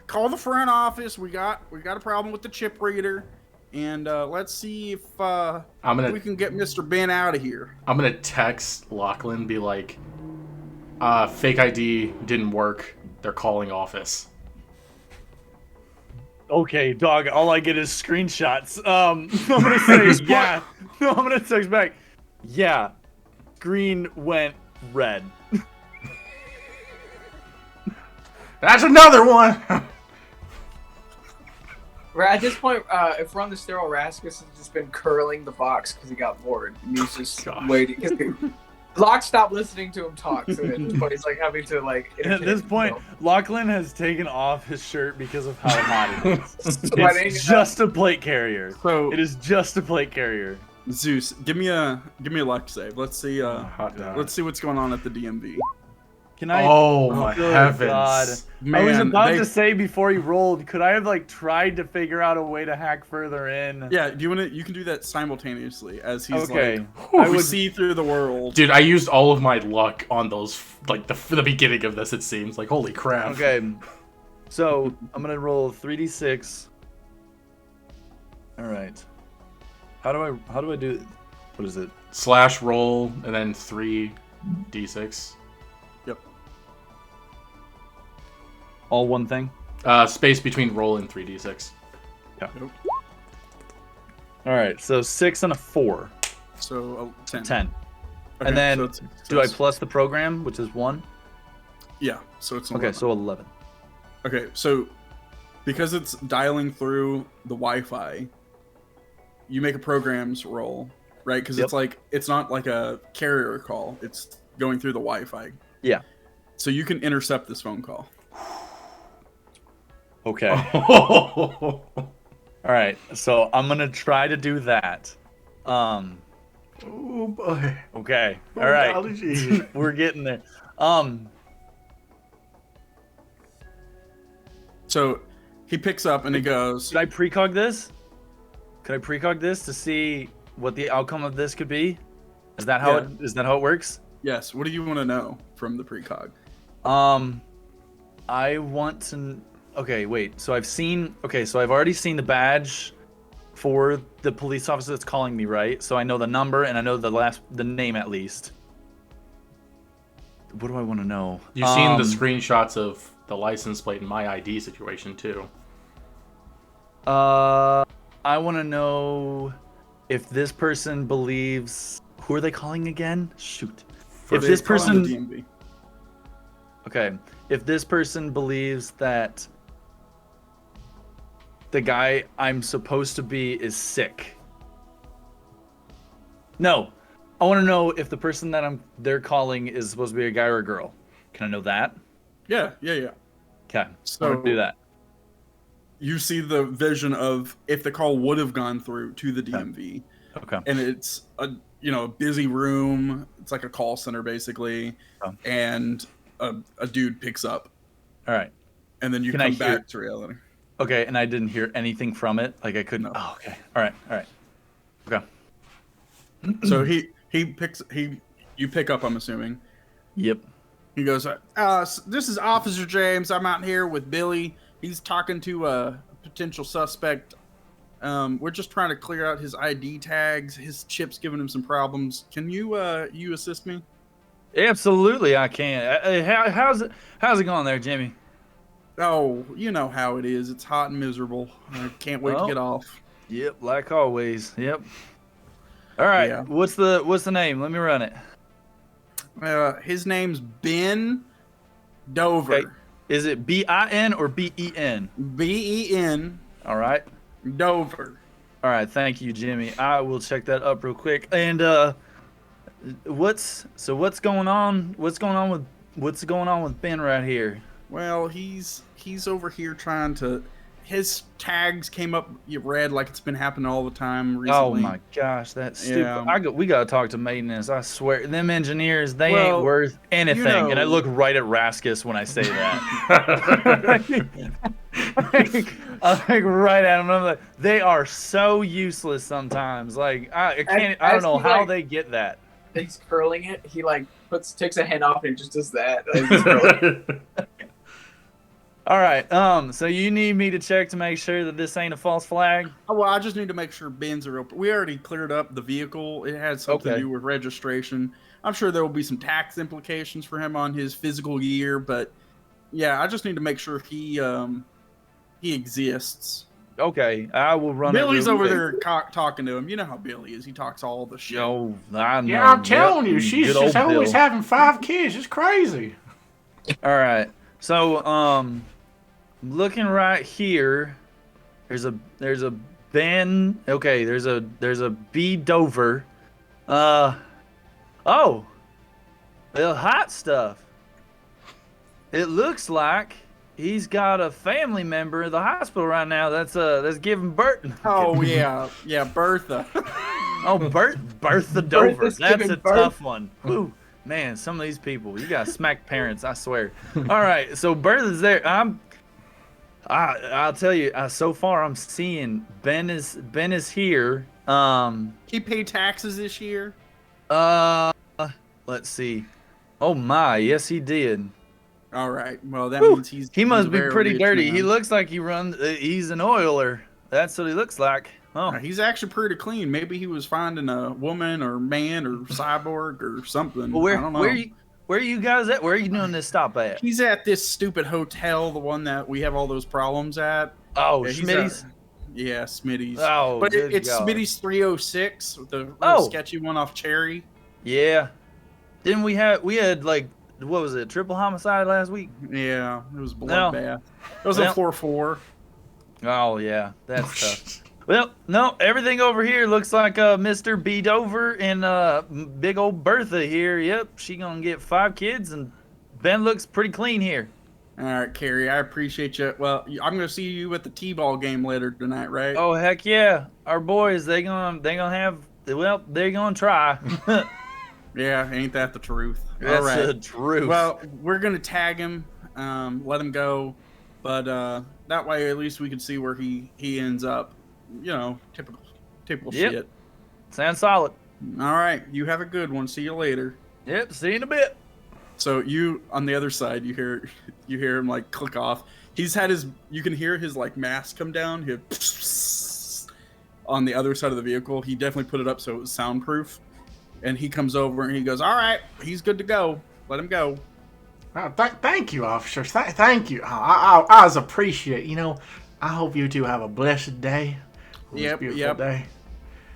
call the front office. We got a problem with the chip reader, and let's see if we can get Mr. Ben out of here. I'm gonna text Lachlan, be like, fake ID didn't work. They're calling office. Okay, dog. All I get is screenshots. I'm gonna say yeah. No, I'm gonna text back. Yeah, screen went red. That's another one. At this point, if we're on the sterile, Raskus has just been curling the box because he got bored. And he's just waiting. Locke stopped listening to him talk, so but he's like having to like. At this point, Lachlan has taken off his shirt because of how hot it is. It's just a plate carrier. So it is just a plate carrier. Zeus, give me a luck save. Let's see. Let's see what's going on at the DMV. Can I? Oh my heavens! God. Man, I was about to say before he rolled, could I have like tried to figure out a way to hack further in? Yeah, do you want to? You can do that simultaneously as he's okay. I would see through the world. Dude, I used all of my luck on those, like the beginning of this. It seems like holy crap. Okay, so I'm gonna roll 3d6. All right. How do I do? What is it? / roll and then 3d6. All one thing? Space between roll and 3d6. Yeah. Nope. All right, so 6 and a 4. So 10. 10. Okay, and then so do I plus the program, which is 1? Yeah, so it's 11. Okay, so 11. Okay, so because it's dialing through the Wi-Fi, you make a programs roll, right? Because it's not like a carrier call; it's going through the Wi-Fi. Yeah. So you can intercept this phone call. Okay. All right, so I'm gonna try to do that. Oh boy. Okay. All right. We're getting there. So he picks up and he goes, Should I precog this? Could I precog this to see what the outcome of this could be? Is that how it works? Yes. What do you want to know from the precog? I want to. Okay, wait. So I've already seen the badge for the police officer that's calling me, right? So I know the number and I know the name at least. what do I want to know? You've seen the screenshots of the license plate and my ID situation too. I want to know if this person believes. Who are they calling again? Shoot. If this person. The DMV. Okay. If this person believes that the guy I'm supposed to be is sick. No. I want to know if the person that they're calling is supposed to be a guy or a girl. Can I know that? Yeah. Okay. So I want to do that. You see the vision of if the call would have gone through to the DMV. Okay. And it's a busy room. It's like a call center basically. Oh. And a dude picks up. All right. And then you come back to reality. Okay, and I didn't hear anything from it. Like I couldn't. No. Oh, okay. All right. Okay. So you pick up, I'm assuming. Yep. He goes, this is Officer James. I'm out here with Billy. He's talking to a potential suspect. We're just trying to clear out his ID tags. His chip's giving him some problems. Can you assist me? Absolutely, I can. How's it going there, Jimmy? Oh, you know how it is. It's hot and miserable. I can't wait to get off. Yep, like always. Yep. All right. Yeah. What's the name? Let me run it. His name's Ben Dover. Okay. Is it B-I-N or B-E-N? B-E-N. All right. Dover. All right. Thank you, Jimmy. I will check that up real quick. And what's going on? What's going on with Ben right here? Well, he's over here trying to. His tags came up red like it's been happening all the time recently. Oh my gosh, that's stupid. Yeah. We gotta talk to maintenance. I swear, them engineers, they ain't worth anything. And I look right at Raskus when I say that. I think right at them. I'm like, they are so useless sometimes. Like I don't know how they get that. He's curling it. He takes a hand off and just does that. All right. So you need me to check to make sure that this ain't a false flag? Oh, well, I just need to make sure Ben's are open. We already cleared up the vehicle. It had something to do with registration. I'm sure there will be some tax implications for him on his physical year, but yeah, I just need to make sure he exists. Okay, I will run. Billy's over there talking to him. You know how Billy is. He talks all the shit. Yo, I know. Yeah, I'm telling you, she's just always having 5 kids. It's crazy. All right. So, looking right here, there's a Ben. Okay, there's a B Dover. Oh, the hot stuff. It looks like he's got a family member in the hospital right now. That's giving birth. Oh yeah, Bertha. Oh, Bertha Dover. Bertha's That's giving a tough one. Whew. Man, some of these people, you gotta smack parents, I swear. All right, so Bertha's there. I'll tell you. So far, I'm seeing Ben is here. He paid taxes this year. Let's see. Oh my, yes he did. All right. Well, that means he must be very pretty rich dirty. man. He looks like he's an oiler. That's what he looks like. Oh, He's actually pretty clean. Maybe he was finding a woman or man or cyborg or something. well, I don't know. where are you guys at? Where are you doing this stop at? He's at this stupid hotel, the one that we have all those problems at. Oh, Yeah, he's Smitty's. Yeah, Smitty's. Oh, but good it's God. Smitty's 306, the real sketchy one off Cherry. Yeah. Didn't we had like, what was it, triple homicide last week? Yeah, it was bloodbath. It was a 4-4. Oh yeah, that's tough. Well, no, everything over here looks like Mr. B Dover and big old Bertha here. Yep, she gonna get 5 kids, and Ben looks pretty clean here. All right, Carrie, I appreciate you. Well, I'm gonna see you at the T-ball game later tonight, right? Oh heck yeah, our boys they're gonna try. Yeah, ain't that the truth? That's all right. the truth. Well, we're gonna tag him, let him go, but that way at least we can see where he ends up. You know, typical shit. Sounds solid. All right, you have a good one. See you later. Yep, see you in a bit. So you on the other side, you hear him like click off. He's had you can hear his like mask come down. On the other side of the vehicle, he definitely put it up so it was soundproof. And he comes over and he goes, "All right, he's good to go." Let him go. Thank you, officers. Thank you. I was appreciate. I hope you two have a blessed day. Beautiful day.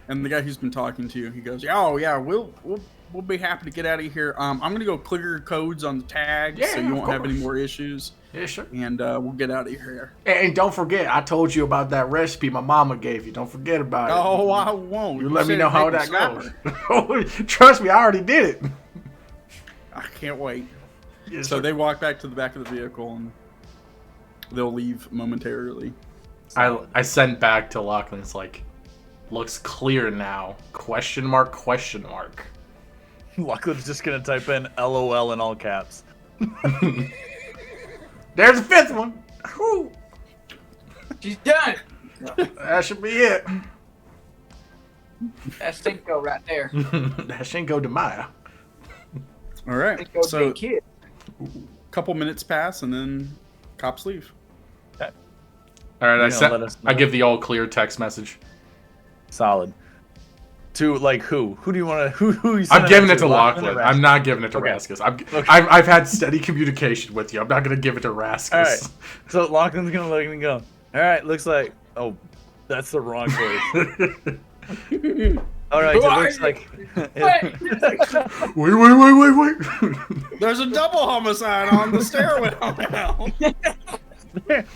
And the guy who's been talking to you, he goes, "Oh yeah, we'll be happy to get out of here. I'm gonna go clear your codes on the tags, so you won't have any more issues. Yeah, sure. And we'll get out of here. And don't forget, I told you about that recipe my mama gave you. Don't forget about it. Oh, I won't. You let me know how that goes. Trust me, I already did it. I can't wait." Yes, so sir. they walk back to the back of the vehicle and they'll leave momentarily. I sent back to Lachlan. It's like, looks clear now. Question mark, question mark. Lachlan's just gonna type in LOL in all caps. There's a fifth one. Whew. She's done. That should be it. That's Cinco right there. That's Cinco de Mayo. All right. Cinco's So big kid. a couple minutes pass and then cops leave. Okay. All right, Let us know. I give the all clear text message. Solid. To like who? Who do you want to? Who? You I'm giving it to Lachlan Lachlan. or I'm not giving it to Okay. Raskus. Okay. I've had steady communication with you. I'm not gonna give it to Raskus. All right. So Lachlan's gonna look and go. All right. Looks like. Oh, that's the wrong place. All right. It looks like. Wait. There's a double homicide on the stairwell now.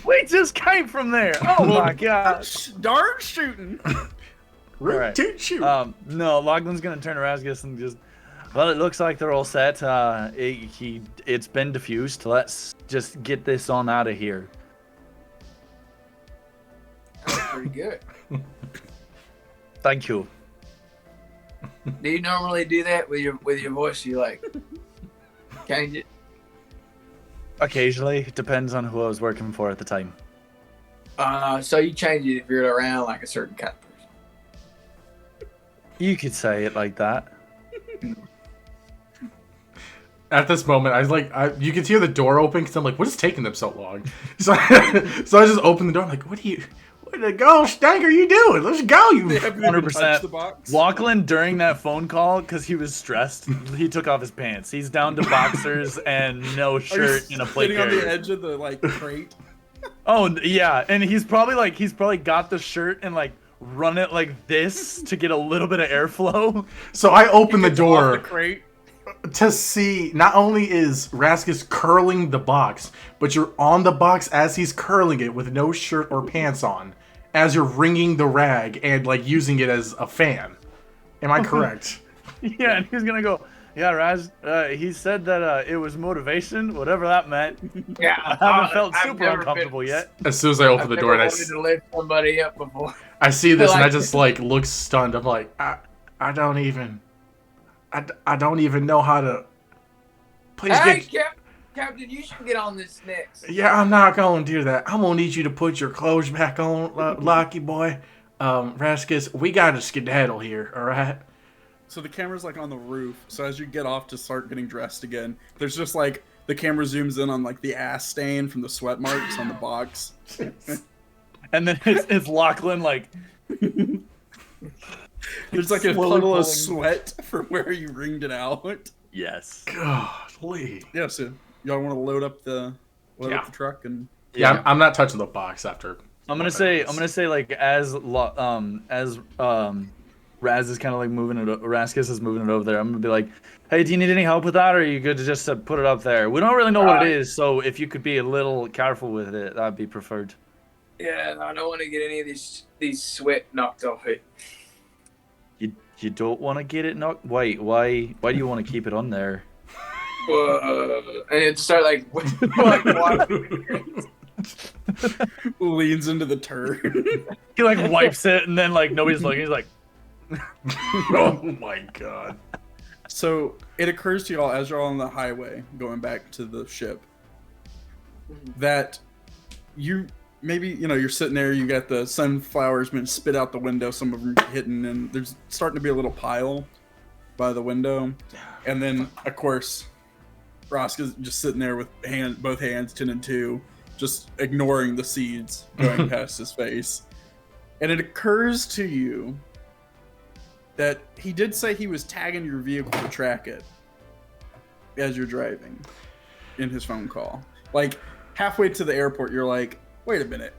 We just came from there. Oh my god. Darn shooting. Right. Shoot. No, Lachlan's gonna turn to Raskus and just. Well, it looks like they're all set. It's been diffused. Let's just get this on out of here. That's pretty good. Thank you. Do you normally do that with your voice? You like change it? Occasionally, it depends on who I was working for at the time. So you change it if you're around like a certain kind of person. You could say it like that. At this moment, you can hear the door open because I'm like, what is taking them so long? So I just open the door. I'm like, what the gosh dang are you doing? Let's go, you. They haven't even touched 100%. the box. Lachlan, during that phone call, because he was stressed, he took off his pants. He's down to boxers and no shirt in a plate sitting on the carrier. edge of the crate. Oh yeah, and he's probably got the shirt and like run it like this to get a little bit of airflow. So I open the Off door. the crate. To see, not only is Raskus curling the box, but you're on the box as he's curling it with no shirt or pants on, as you're wringing the rag and like using it as a fan. Am I correct? Yeah, and he's gonna go. Yeah, Raz. He said that it was motivation, whatever that meant. Yeah, I haven't felt I've super never uncomfortable been- yet. As soon as I open I've the never door and wanted to lift somebody up before. I see this and I Like- just like look stunned. I'm like, I don't even know how to. Please Hey, get. Captain, you should get on this next. Yeah, I'm not going to do that. I'm gonna need you to put your clothes back on, Lucky boy. Raskus, we got to skedaddle here, all right? So the camera's like on the roof. So as you get off to start getting dressed again, there's just like the camera zooms in on like the ass stain from the sweat marks on the box. And then it's Lachlan like. There's like a Slowly puddle of pulling. sweat from where you wringed it out. Yes. Golly. Yeah, so y'all want to load up the truck and Yeah, I'm not touching the box after. I'm gonna say like as Raz is kind of like moving it. Raskus is moving it over there. I'm gonna be like, hey, do you need any help with that, or are you good to just put it up there? We don't really know what it is, so if you could be a little careful with it, that'd be preferred. Yeah, I don't want to get any of these sweat knocked off it. You don't want to get it knocked. Why do you want to keep it on there? And it start like water. leans into the turd. He like wipes it, and then like nobody's looking. He's like, Oh my god. So it occurs to y'all as you're on the highway going back to the ship that you're sitting there, you got the sunflowers been spit out the window, some of them hitting, and there's starting to be a little pile by the window. And then, of course, Roscoe's just sitting there with both hands 10 and 2, just ignoring the seeds going past his face. And it occurs to you that he did say he was tagging your vehicle to track it. as you're driving in his phone call. Like, halfway to the airport, you're like, wait a minute.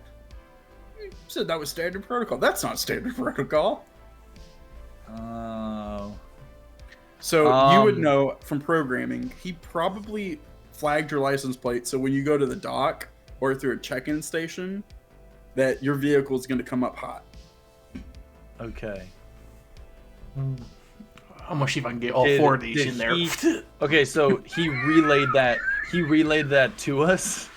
You said that was standard protocol. That's not standard protocol. Oh. So you would know from programming, he probably flagged your license plate so when you go to the dock or through a check-in station, that your vehicle is going to come up hot. Okay. I'm gonna see if I can get all four of these in there. Okay, so he relayed that. He relayed that to us.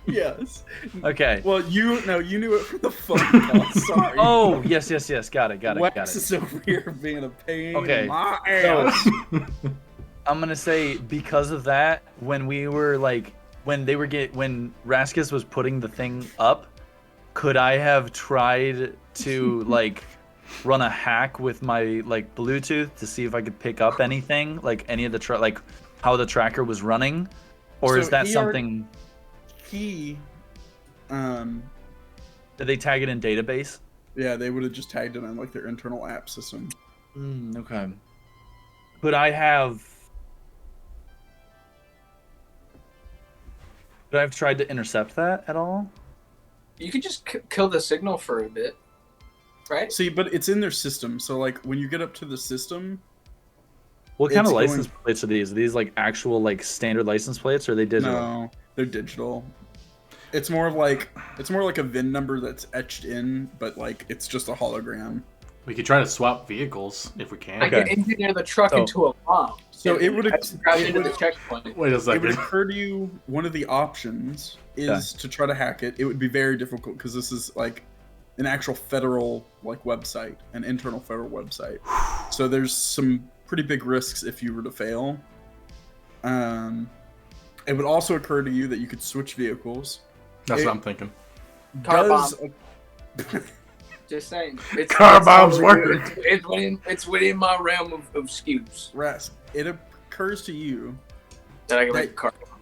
Yes. Okay. Well, you knew it from the phone call. Sorry. Oh, yes. Got it. Wax is over here being a pain Okay. in my ass. So, I'm gonna say because of that, when Raskus was putting the thing up, could I have tried to like run a hack with my like Bluetooth to see if I could pick up anything, like any of the like how the tracker was running, or So is that he something? Did Did they tag it in database? Yeah, they would have just tagged it on like their internal app system. Okay. Could I have tried to intercept that at all? You could just kill the signal for a bit, right? See, but it's in their system. So like when you get up to the system, What kind it's of license plates are these? Are these like actual like standard license plates, or are they digital? No, they're digital. It's more like a VIN number that's etched in, but like it's just a hologram. We could try to swap vehicles if we can. I can engineer the truck into a bomb. So it would grab into the checkpoint. Wait a It second. would occur to you one of the options is to try to hack it. It would be very difficult because this is like an actual federal like website, an internal federal website. So there's some pretty big risks if you were to fail. It would also occur to you that you could switch vehicles. That's what I'm thinking. Car bomb. Just saying. Car bombs work. It's within my realm of scoops. Rask, it occurs to you That I can make a car bomb.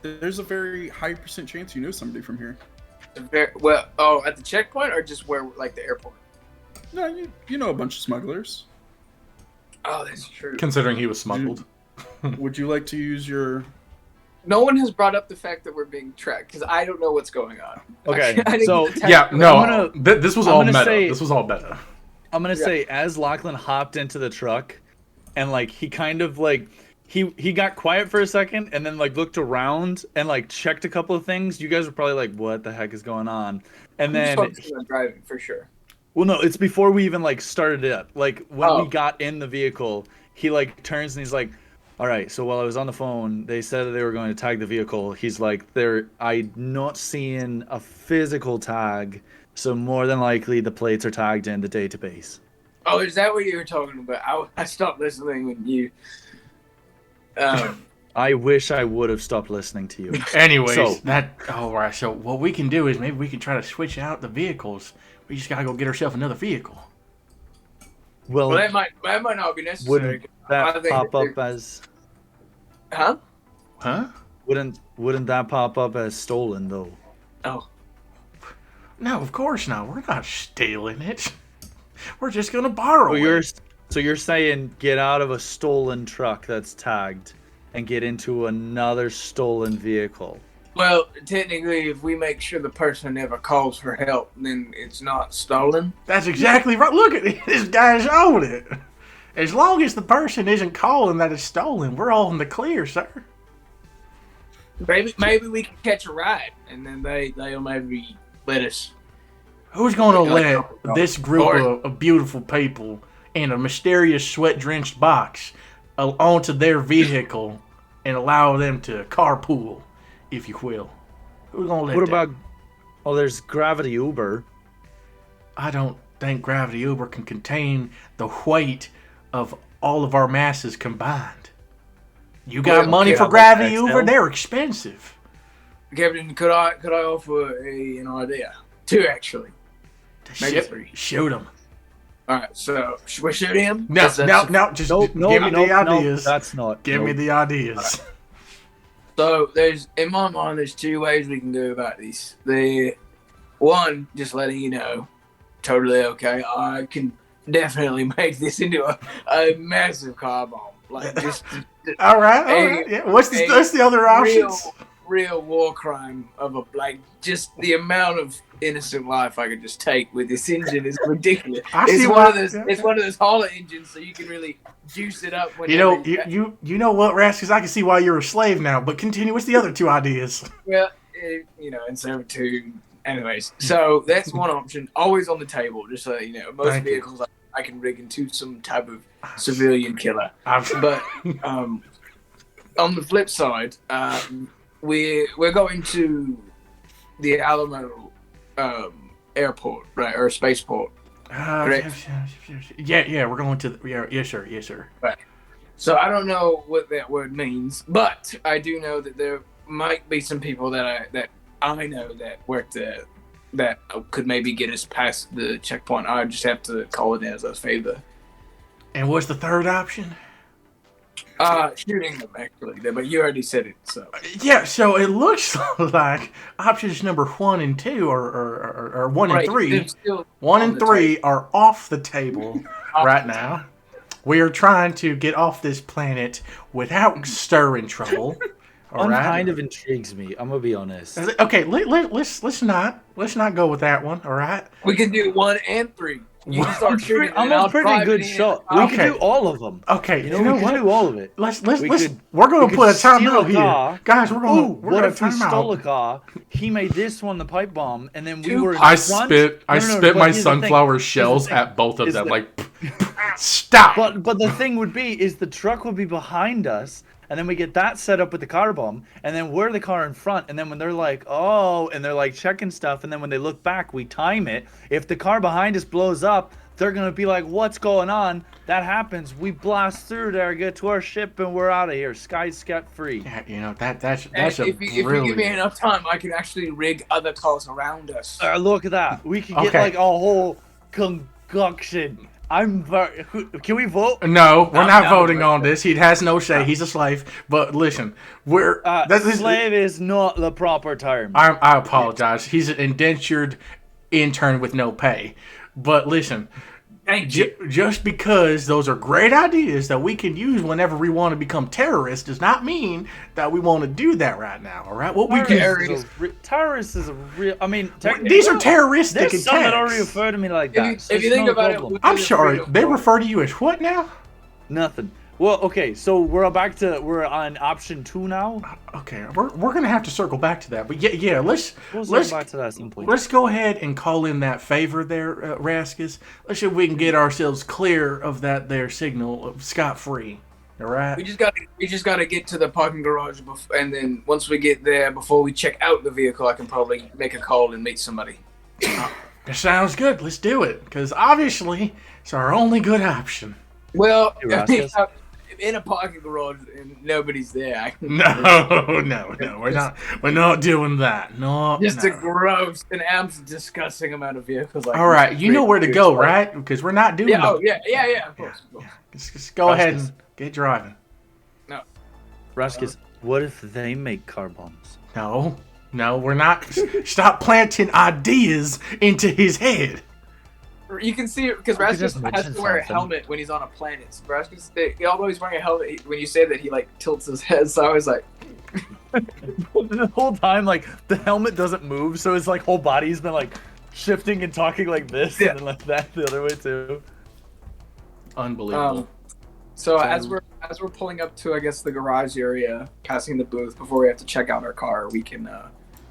there's a very high % chance you know somebody from here. At the checkpoint or just where, like the airport? No, you know a bunch of smugglers. Oh, that's true. Considering he was smuggled. Would you like to use your... No one has brought up the fact that we're being tracked because I don't know what's going on. Okay, I didn't so get the Yeah, text. no. This was all meta. say- This was all meta. I'm gonna say as Lachlan hopped into the truck, and like he kind of like he got quiet for a second, and then like looked around and like checked a couple of things. You guys were probably like, "What the heck is going on?" And I'm then, focusing on driving for sure. well, no, it's before we even like started it up. Like when Oh. we got in the vehicle, he like turns and he's like, "All right." So while I was on the phone, they said that they were going to tag the vehicle. He's like, I'm not seeing a physical tag, so more than likely the plates are tagged in the database." Oh, is that what you were talking about? I stopped listening when you. I wish I would have stopped listening to you. Anyways, So- right. So what we can do is maybe we can try to switch out the vehicles. We just gotta go get ourselves another vehicle. Well, Well, that might not be necessary. wouldn't I that think pop that up as? Huh? Huh? Wouldn't that pop up as stolen though? Oh. No, of course not. We're not stealing it. We're just gonna borrow it. So you're saying get out of a stolen truck that's tagged and get into another stolen vehicle. Well, technically, if we make sure the person never calls for help, then it's not stolen. That's exactly right. Look at it. This guy's on it. As long as the person isn't calling that it's stolen, we're all in the clear, sir. Maybe we can catch a ride, and then they'll maybe let us. Who's going to Like, let this group of beautiful people in a mysterious sweat-drenched box onto their vehicle and allow them to carpool, if you will? Who's going to let What that? about? Oh, there's Gravity Uber. I don't think Gravity Uber can contain the weight of all of our masses combined. You got Well, money yeah, for but Gravity XL? Uber? They're expensive. Captain, could I offer an idea? Two, actually. Maybe three. Shoot him. All right, so should we shoot him? No, Yes, that's- just Nope, give me the ideas. that's not. Give me the ideas. So in my mind, there's two ways we can go about this. The one, just letting you know, totally okay. I can definitely make this into a massive car bomb. Like just all right. Yeah. What's the other options? Real war crime of just the amount of innocent life I could just take with this engine is ridiculous. It's one of those Holler engines, so you can really juice it up. You know what, Rascus? I can see why you're a slave now. But continue. What's the other two ideas? Well, in servitude. Anyways, so that's one option. Always on the table, just so you know. Most vehicles I can rig into some type of civilian killer. But on the flip side, we're going to the Alamo airport, right, or spaceport. Correct? Yeah, we're going to. Yes, sir. Right. So I don't know what that word means, but I do know that there might be some people that I know that work there that could maybe get us past the checkpoint. I just have to call it as a favor. And what's the third option? Shooting them, actually. But you already said it, so. Yeah, so it looks like options number 1 and 2 or 1 and 3. 1 and 3 are off the table right now. We are trying to get off this planet without stirring trouble. One kind of intrigues me. I'm gonna be honest. Okay, let's not go with that one. All right. We can do 1 and 3. You can start shooting. I'm a pretty good shot. We can do all of them. Okay, you know we can do all of it. We're gonna put a timeout here, guys. What if we stole a car? He made this one the pipe bomb, and then we were. I spit my sunflower shells at both of them. Stop. But the thing would be is the truck would be behind us. And then we get that set up with the car bomb, and then we're the car in front, and then when they're like, oh, and they're like checking stuff, and then when they look back, we time it. If the car behind us blows up, they're gonna be like, what's going on? That happens. We blast through there, get to our ship, and we're out of here. Sky's scot free. Yeah, that's if you give me enough time, I can actually rig other cars around us. Look at that. We can get like a whole concoction. Can we vote? No, we're not voting on this. He has no say. He's a slave. But listen, slave is not the proper term. I apologize. He's an indentured intern with no pay. But listen, just because those are great ideas that we can use whenever we want to become terrorists does not mean that we want to do that right now. All right? Terrorists is a real. I mean, these are terroristic attacks. Some that already refer to me like that. If you think about it, I'm sorry. They refer to you as what now? Nothing. Well, okay, so we're on option 2 now. Okay, we're gonna have to circle back to that, but yeah, let's back to that simply. Let's go ahead and call in that favor there, Rascus. Let's see if we can get ourselves clear of that there signal scot free. All right. We just gotta get to the parking garage, and then once we get there, before we check out the vehicle, I can probably make a call and meet somebody. That sounds good. Let's do it, because obviously it's our only good option. Well, in a parking garage and nobody's there. No, we're not doing that. No, a gross and disgusting amount of vehicles. All right, you know where to go, right? Because we're not doing. Yeah. Of course. Just go ahead and get driving. No, Rascus, what if they make car bombs? No, we're not. Stop planting ideas into his head. You can see it because Rascus has to wear a helmet when he's on a planet. So Rascus, he always wearing a helmet. When you say that, he tilts his head. So I was like, the whole time, the helmet doesn't move, so his whole body's been shifting and talking like this, and then that the other way too. Unbelievable. So as we're pulling up to, I guess, the garage area, passing the booth before we have to check out our car, we can.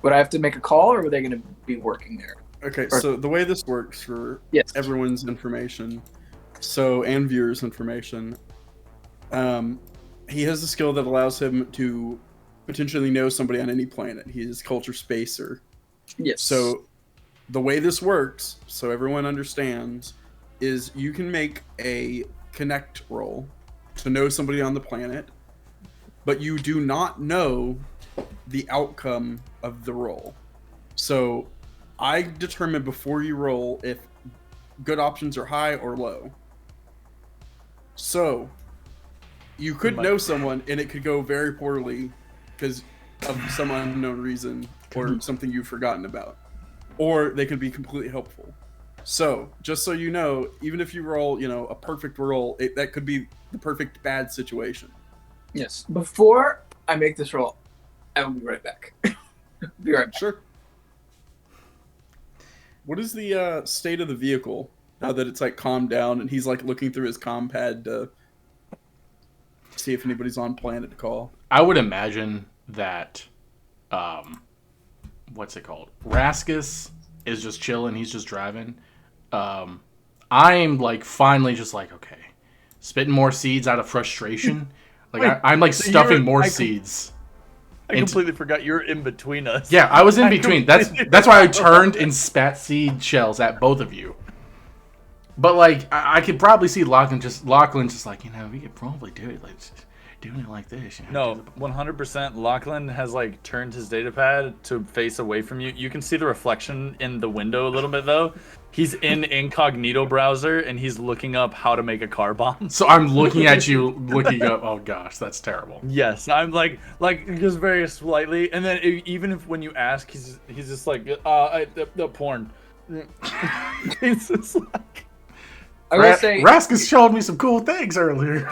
Would I have to make a call, or were they going to be working there? Okay, so the way this works for everyone's information, and viewers' information, he has a skill that allows him to potentially know somebody on any planet. He is culture spacer. Yes. So the way this works, so everyone understands, is you can make a connect roll to know somebody on the planet, but you do not know the outcome of the roll. So I determine before you roll if good options are high or low. So you could know someone and it could go very poorly because of some unknown reason or something you've forgotten about. Or they could be completely helpful. So, just so you know, even if you roll, a perfect roll, that could be the perfect bad situation. Yes. Before I make this roll, I will be right back. Be right back. Sure. What is the state of the vehicle now that it's like calmed down and he's like looking through his comm pad to see if anybody's on planet to call? I would imagine that, what's it called? Raskus is just chilling. He's just driving. I'm like finally just like, okay, spitting more seeds out of frustration. Like Wait, I'm like so stuffing more seeds. I completely forgot you're in between us. Yeah, I was in between. That's why I turned and spat seed shells at both of you. But like I could probably see Lachlan just like, we could probably do it, like doing it like this. No, 100%. Lachlan has like turned his data pad to face away from you. You can see the reflection in the window a little bit though. He's in incognito browser and he's looking up how to make a car bomb. So I'm looking at you, looking up. Oh gosh, that's terrible. Yes, I'm like just very slightly, and then even if when you ask, he's just like the porn. It's just like. I will say, Raskus showed me some cool things earlier.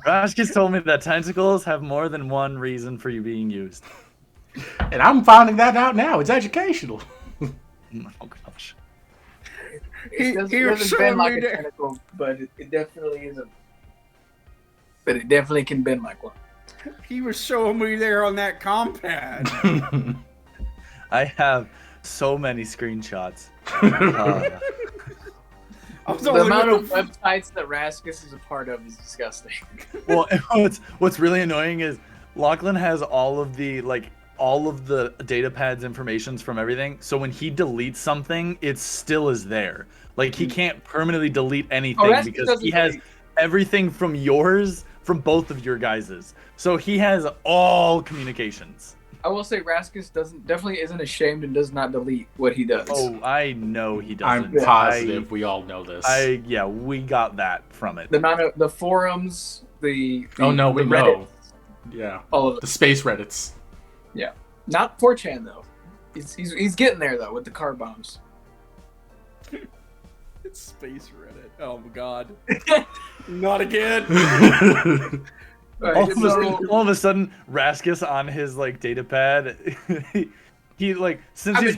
Raskus told me that tentacles have more than one reason for you being used. And I'm finding that out now. It's educational. Oh gosh. it doesn't bend like a tentacle, but it definitely isn't. But it definitely can bend like one. He was showing me there on that comm pad. I have so many screenshots. The amount of websites that Raskus is a part of is disgusting. Well, what's really annoying is Lachlan has all of the data pads informations from everything. So when he deletes something, it still is there. Like he can't permanently delete anything because he has everything from yours, from both of your guys's. So he has all communications. I will say Raskus definitely isn't ashamed and does not delete what he does. Oh, I know he doesn't. I'm positive we all know this. Yeah, we got that from it. The amount of the forums, the we Reddit, know. Yeah, all of the space Reddits. Yeah, not 4chan though. He's getting there though with the car bombs. It's space Reddit. Oh my god. Not again. Right, All of a sudden, Raskus on his like data pad, he like since he's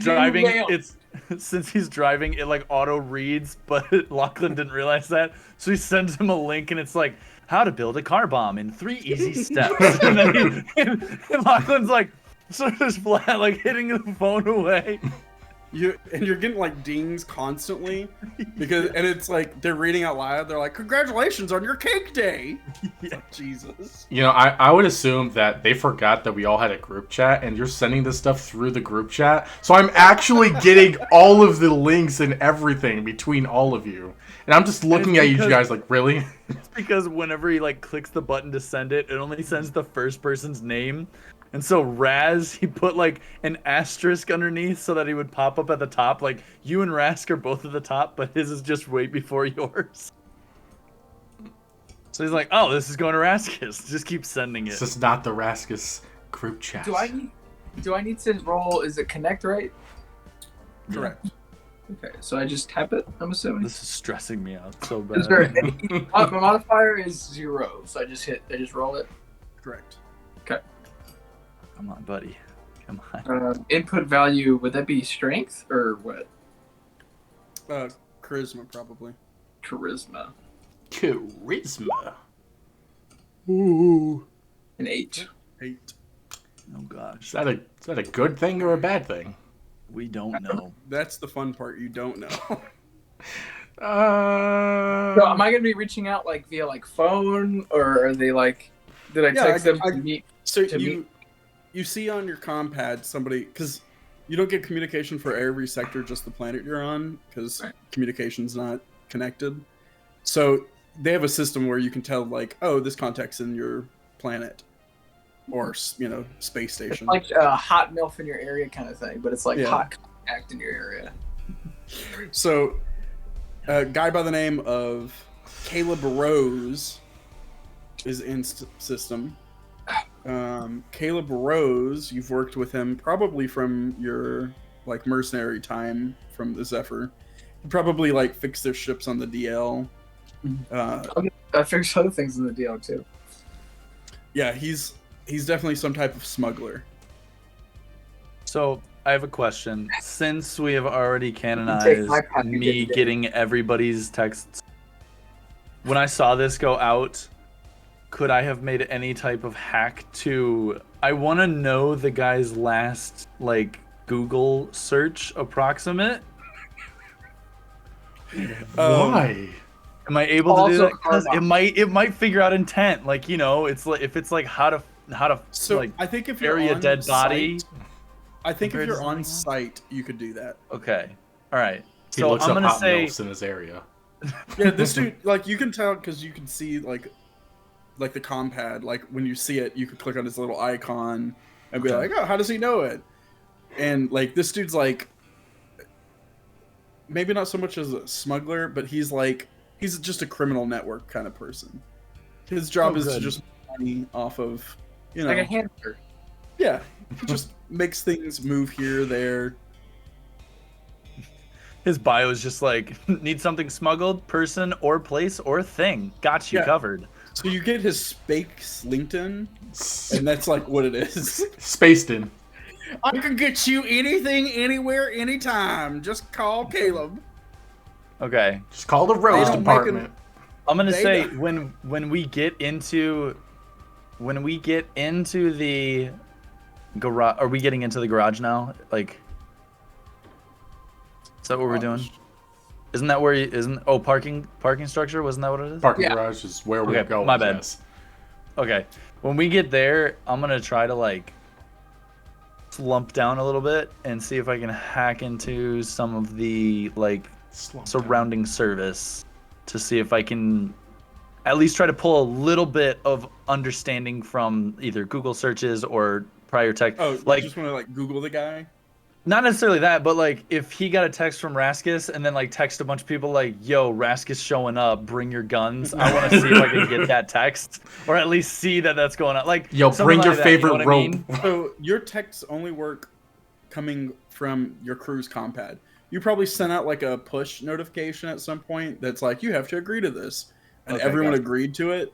driving, it like auto reads, but Lachlan didn't realize that, so he sends him a link and it's like how to build a car bomb in 3 easy steps. And then and Lachlan's like sort of just flat, like hitting the phone away. You're getting like dings constantly and it's like they're reading out loud. They're like, "Congratulations on your cake day." Yeah. Like, Jesus. I would assume that they forgot that we all had a group chat, and you're sending this stuff through the group chat. So I'm actually getting all of the links and everything between all of you, and I'm just looking at you guys like, really? It's because whenever he like clicks the button to send it, it only sends the first person's name. And so Raz, he put like an asterisk underneath so that he would pop up at the top. Like you and Rask are both at the top, but his is just way before yours. So he's like, "Oh, this is going to Raskus." Just keep sending it. This is not the Raskus group chat. Do I need to roll? Is it connect right? Correct. Okay, so I just tap it. I'm assuming. This is stressing me out so bad. Is there my modifier is 0, so I just roll it. Correct. Okay. Come on, buddy. Come on. Input value, would that be strength or what? Charisma, probably. Charisma. Ooh. An 8. 8. Oh gosh. Is that a good thing or a bad thing? We don't know. That's the fun part. You don't know. So am I gonna be reaching out like via like phone, or are they like? Did I text them to meet? So you see on your comm pad somebody, because you don't get communication for every sector, just the planet you're on, because communication's not connected. So they have a system where you can tell like, oh, this contact's in your planet, or space station. It's like a hot MILF in your area kind of thing, but it's like hot contact in your area. So a guy by the name of Caleb Rose is in system. Caleb Rose, you've worked with him probably from your like mercenary time from the Zephyr. He probably like fixed their ships on the DL. I fixed other things in the DL too. Yeah, he's definitely some type of smuggler. So I have a question. Since we have already canonized me getting everybody's texts, when I saw this go out, could I have made any type of hack to... I want to know the guy's last, like, Google search approximate. Why? Am I able to do that? Because it might figure out intent. Like, you know, it's like if it's like how to so like I think if you're bury a dead body. I think if you're on site, you could do that. Okay. All right. He So looks I'm up gonna hot say milfs in his area. Yeah, this dude, like, you can tell because you can see like the compad. Like when you see it, you could click on his little icon and be like, "Oh, how does he know it?" And like this dude's like, maybe not so much as a smuggler, but he's just a criminal network kind of person. His job is to just make money off of, you know, like a hamster. Yeah, he just makes things move here, there. his bio is just like, need something smuggled, person or place or thing. Got you covered. So you get his Space LinkedIn, and that's like what it is. Spaced in. I can get you anything, anywhere, anytime. Just call Caleb. Okay. Just call the Rose department. I'm gonna say when we get into the garage, are we getting into the garage now? Like, is that what we're doing? Isn't that where parking structure? Wasn't that what it is? Parking garage is where we're going. My bad. Yes. Okay. When we get there, I'm gonna try to like slump down a little bit and see if I can hack into some of the like surrounding service to see if I can at least try to pull a little bit of understanding from either Google searches or prior text. Oh, like, you just want to like Google the guy? Not necessarily that, but like if he got a text from Raskus and then like text a bunch of people like, "Yo, Raskus showing up, bring your guns." I want to see if I can get that text or at least see that that's going on. Like, yo, bring your favorite you know rope. I mean? So your texts only work coming from your crew's compad. You probably sent out like a push notification at some point that's like, you have to agree to this, and everyone agreed to it.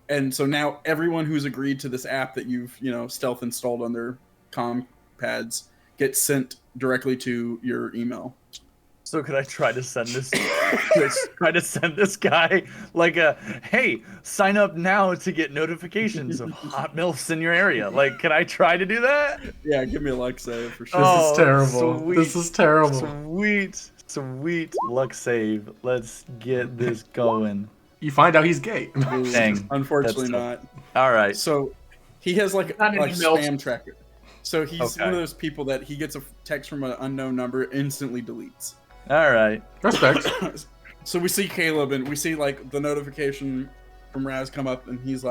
And so now everyone who's agreed to this app that you've stealth installed on their compads gets sent directly to your email. So could I try to send this guy like a, hey, sign up now to get notifications of hot milfs in your area? Like, can I try to do that? Yeah, give me a luck save for sure. This is terrible. This is terrible. Sweet luck save. Let's get this going. You find out he's gay. Dang. Unfortunately not. All right. So he has like spam tracker. So he's one of those people that he gets a text from an unknown number, instantly deletes. All right. Respect. So we see Caleb and we see like the notification from Raz come up and he's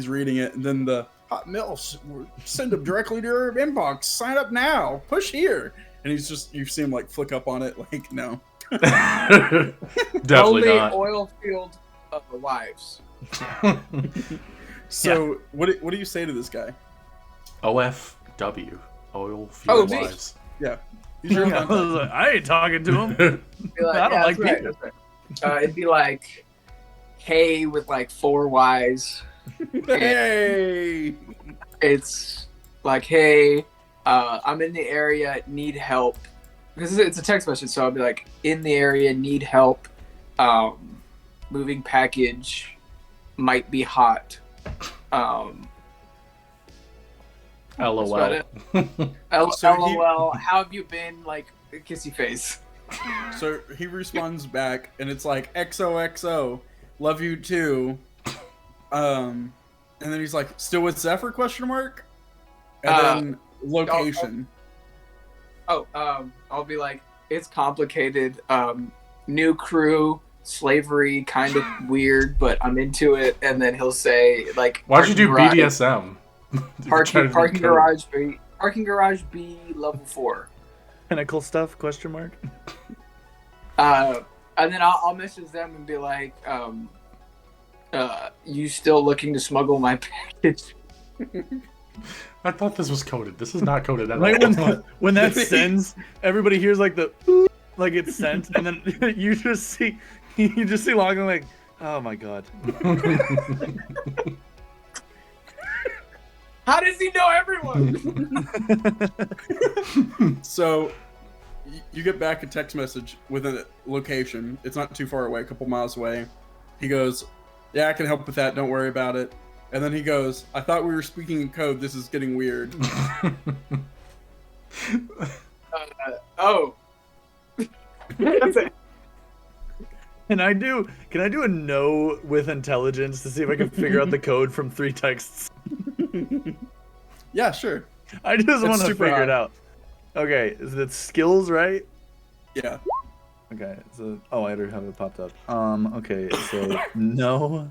reading it, and then the hot milfs send them directly to your inbox. Sign up now. Push here. And he's just, you see him like flick up on it like, no. Definitely only not. Oil field of the wives. So what do you say to this guy? OFW. Oil field wives. Yeah. I ain't talking to him. Like, I don't like people. Right. It'd be like, hey, with like 4 Y's. Hey! It's like, hey, I'm in the area, need help. Because it's a text message, so I'll be like, in the area, need help. Moving package, might be hot. LOL. LOL. How have you been? Like, kissy face. So he responds back, and it's like, XOXO, love you too. And then he's like, still with Zephyr? ? And then location. I'll be like, it's complicated. New crew, slavery, kind of weird, but I'm into it. And then he'll say, like, why'd you do BDSM? Parking garage B level 4. Pinnacle stuff? ? And then I'll message them and be like, you still looking to smuggle my package? I thought this was coded. This is not coded at Right all. when that sends, everybody hears like the like it's sent, and then you just see Lachlan like, oh my god. How does he know everyone? So you get back a text message with a location. It's not too far away, a couple miles away. He goes, yeah, I can help with that. Don't worry about it. And then he goes, I thought we were speaking in code. This is getting weird. Oh. That's it. Can I do a no with intelligence to see if I can figure out the code from 3 texts? Yeah, sure. I just want to super figure high. it out. Okay, is it skills, right? Yeah. Okay, so I already have it popped up. Okay, so no,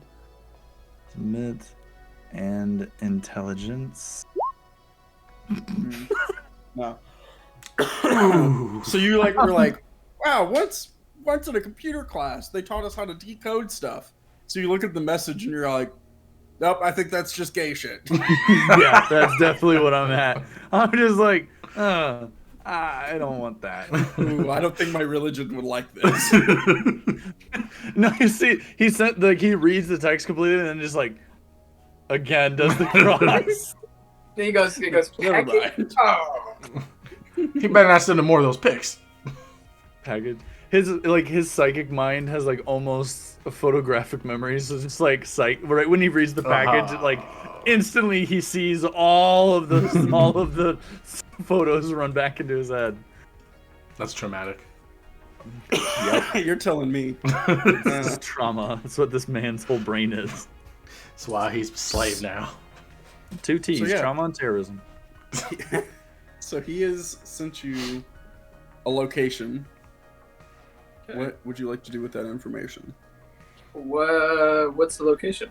submit, and intelligence. No. So you were like, wow, once in a computer class, they taught us how to decode stuff. So you look at the message and you're like, nope, I think that's just gay shit. Yeah, that's definitely what I'm at. I'm just like, I don't want that. Ooh, I don't think my religion would like this. No, you see, he reads the text completely and then just like, again, does the cross. Then he goes, Never mind. oh. He better not send him more of those pics. Package. His psychic mind has like almost a photographic memory, so it's just like right when he reads the package, like instantly he sees all of the photos run back into his head. That's traumatic. You're telling me. It's trauma. That's what this man's whole brain is. That's why he's a slave now. 2 T's, So, yeah. trauma and terrorism. So he has sent you a location. Okay. What would you like to do with that information? What's the location?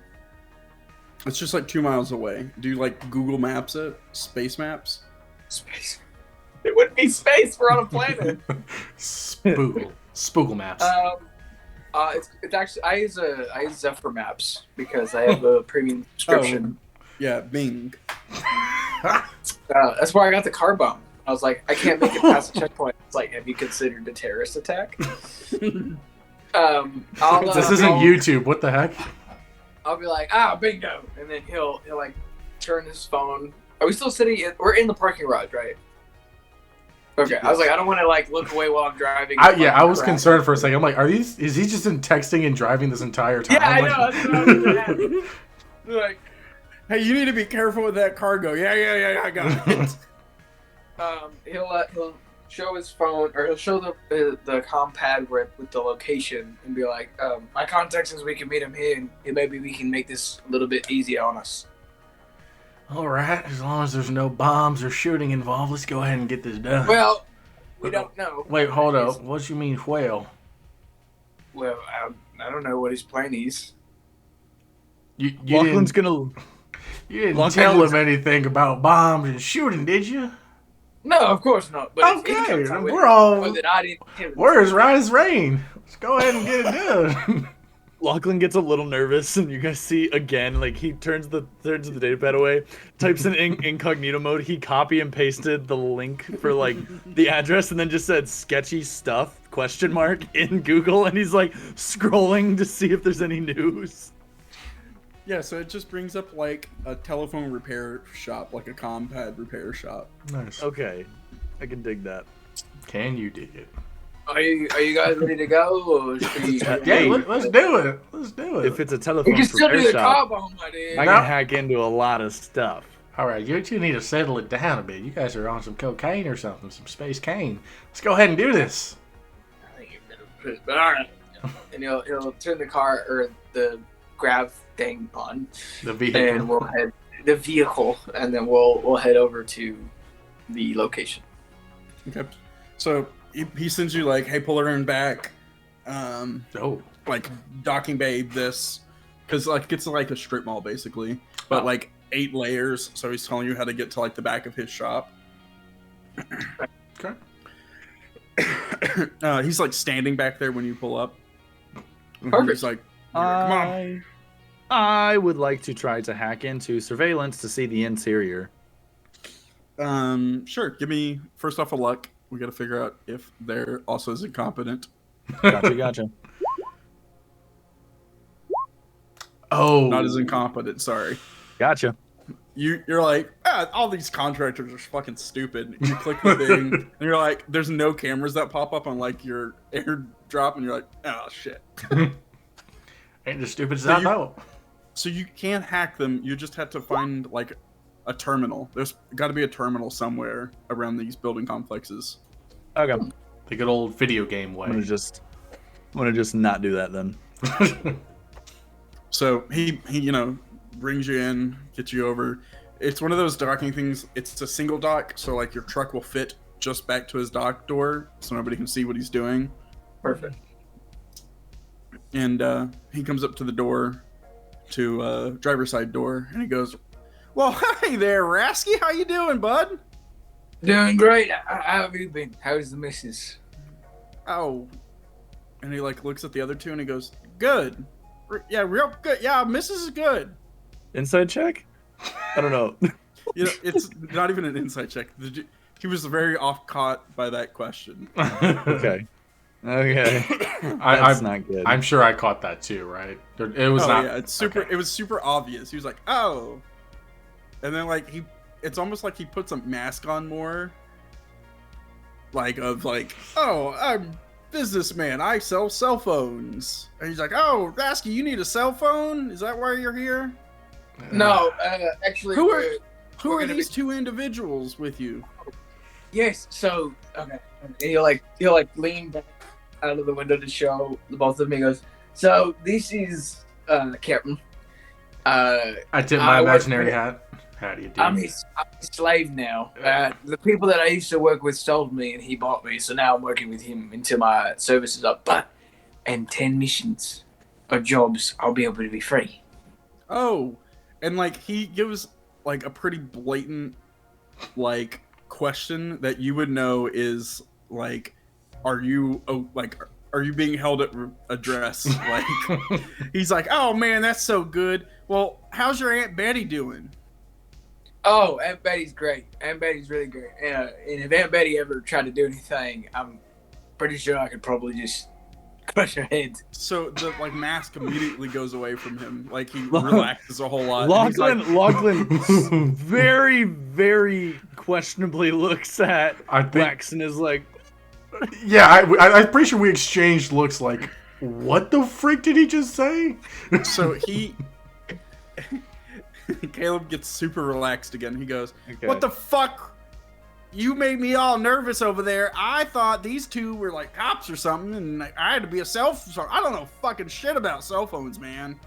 It's just like 2 miles away. Do you like Google Maps it? Space Maps? Space. It wouldn't be space. We're on a planet. Spoogle maps. It's actually I use Zephyr Maps because I have a premium subscription. Yeah, Bing. That's where I got the car bomb. I was like, I can't make it past the checkpoint. It's like, have you considered a terrorist attack? This isn't YouTube. What the heck? I'll be like, bingo, and then he'll like turn his phone. Are we still sitting? We're in the parking garage, right? Okay. I was like, I don't want to like look away while I'm driving. I was concerned for a second. I'm like, is he just in texting and driving this entire time? Yeah, I like, know. That's what I was like, Hey, you need to be careful with that cargo. Yeah, I got it. he'll show his phone, or he'll show the compad with the location and be like, my contact says we can meet him here, and maybe we can make this a little bit easier on us. All right, as long as there's no bombs or shooting involved, let's go ahead and get this done. Well, we don't know. Wait, hold up. What you mean whale? Well, I don't know what his plan is. You Lachlan's didn't tell him anything about bombs and shooting, did you? No, of course not. But Okay, it's we're as right as rain. Let's go ahead and get it done. Lachlan gets a little nervous, and you guys see again, like he turns the datapad away, types in incognito mode. He copy and pasted the link for like the address, and then just said "sketchy stuff?" in Google, and he's like scrolling to see if there's any news. Yeah, so it just brings up like a telephone repair shop, like a compad repair shop. Nice. Okay, I can dig that. Can you dig it? Are you guys ready to go? Or should we... Yeah, let's do it. Let's do it. If it's a telephone We can still repair do the car shop, bomb, my dude. I can hack into a lot of stuff. All right, you two need to settle it down a bit. You guys are on some cocaine or something, some space cane. Let's go ahead and do this. I think you're better, but all right. And he'll turn the car or the grav thing on, The vehicle. and we'll head the vehicle, and then we'll head over to the location. Okay. So he sends you like, hey, pull her in back. Like docking bay this, because like it's like a strip mall basically, but like 8 layers. So he's telling you how to get to like the back of his shop. Okay. He's like standing back there when you pull up. Perfect. He's like, come on. I would like to try to hack into surveillance to see the interior. Sure. Give me first off a luck. We got to figure out if they're also as incompetent. Gotcha. Oh, Not as incompetent. Sorry. Gotcha. You're like, all these contractors are fucking stupid. You click the thing, and you're like, there's no cameras that pop up on like your airdrop, and you're like, oh shit. Ain't as stupid as that though. So you can't hack them. You just have to find like a terminal. There's got to be a terminal somewhere around these building complexes. Okay. The good old video game way. I'm gonna just not do that then. So he brings you in, gets you over. It's one of those docking things. It's a single dock, so like your truck will fit just back to his dock door, so nobody can see what he's doing. Perfect. And he comes up to the door, to driver's side door, and he goes, "Well, hi there, Rasky. How you doing, bud?" Doing great. How have you been? How's the missus? Oh, and he like looks at the other two and he goes, "Good. Yeah, real good. Yeah, Mrs. is good." Inside check? I don't know. It's not even an inside check. He was very off-caught by that question. Okay. That's not good. I'm sure I caught that too, right? It was not. Yeah, it's super. Okay. It was super obvious. He was like, "Oh," and then like it's almost like he puts a mask on more. "Oh, I'm businessman. I sell cell phones." And he's like, "Oh, Rasky, you need a cell phone? Is that why you're here?" No, actually, Who we're are gonna these two individuals with you? Yes. So okay, and he'll lean back out of the window to show the both of them. He goes, "So this is Captain. I tip my imaginary hat. How do you do? I'm his slave now. The people that I used to work with sold me, and he bought me. So now I'm working with him until my service is up. But in 10 missions or jobs, I'll be able to be free." Oh, and like he gives like a pretty blatant like question that you would know is like, are you being held at address? Like he's like, "Oh man, that's so good. Well, how's your Aunt Betty doing?" Oh, Aunt Betty's great. Aunt Betty's really great. And if Aunt Betty ever tried to do anything, I'm pretty sure I could probably just crush her head. So the like mask immediately goes away from him. Like he relaxes a whole lot. Lachlan very, very questionably looks at Lex and is like, "Yeah, I'm pretty sure we exchanged looks like, what the freak did he just say?" So Caleb gets super relaxed again. He goes, Okay. "What the fuck? You made me all nervous over there. I thought these two were like cops or something, and I had to be I don't know fucking shit about cell phones, man."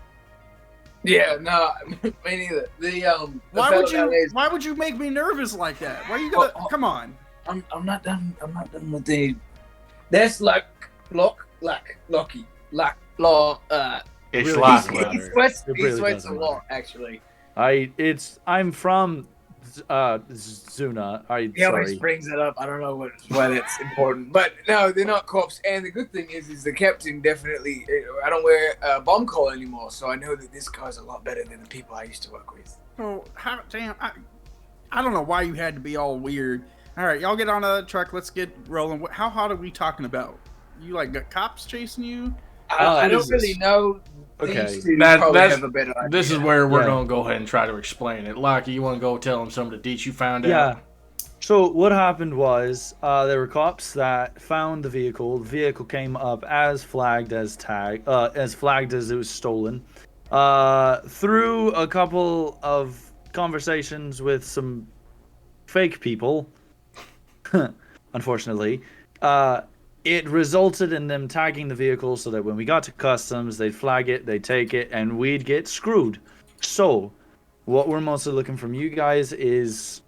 Yeah, no, me neither. Why would you make me nervous like that? Why you gonna come on? I'm not done. I'm not done with the. That's Locky. It's Really? Lachlan. He sweats really a doesn't lot, actually. I'm from Zuna. He always brings it up. I don't know why that's important, but no, they're not cops. And the good thing is the captain definitely. I don't wear a bomb collar anymore, so I know that this guy's a lot better than the people I used to work with. Oh, damn! I don't know why you had to be all weird. All right, y'all get on the truck. Let's get rolling. How hot are we talking about? You like got cops chasing you? I don't really know. Okay. These two probably have a better idea. This is where we're going to go ahead and try to explain it. Lockie, you want to go tell him some of the deets you found out? Yeah. So what happened was there were cops that found the vehicle. The vehicle came up as flagged as it was stolen. Through a couple of conversations with some fake people, unfortunately, it resulted in them tagging the vehicle so that when we got to customs, they'd flag it, they'd take it, and we'd get screwed. So, what we're mostly looking from you guys is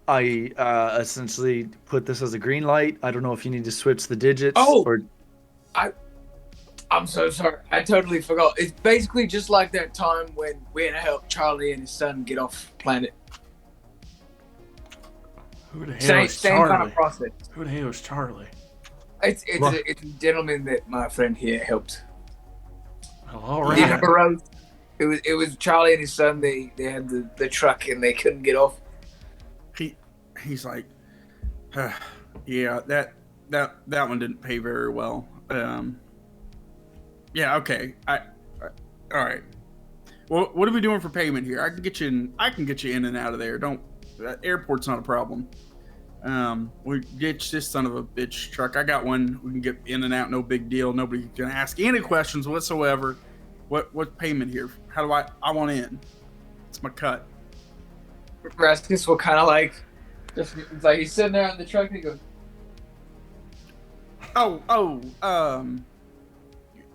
I essentially put this as a green light. I don't know if you need to switch the digits. I'm so sorry. I totally forgot. It's basically just like that time when we had to help Charlie and his son get off planet. Who the hell is Same Charlie? kind of process. Who the hell is Charlie? It's a gentleman that my friend here helped. Well, all He right. never rode. It was Charlie and his son. They had the truck and they couldn't get off. he's like, yeah, that one didn't pay very well. Yeah, okay. All right. Well, what are we doing for payment here? I can get you in and out of there. Airport's not a problem. We get this son of a bitch truck. I got one. We can get in and out. No big deal. Nobody can ask any questions whatsoever. What payment here? How do I want in? It's my cut. Raskus will kind of like, just like he's sitting there in the truck and he goes,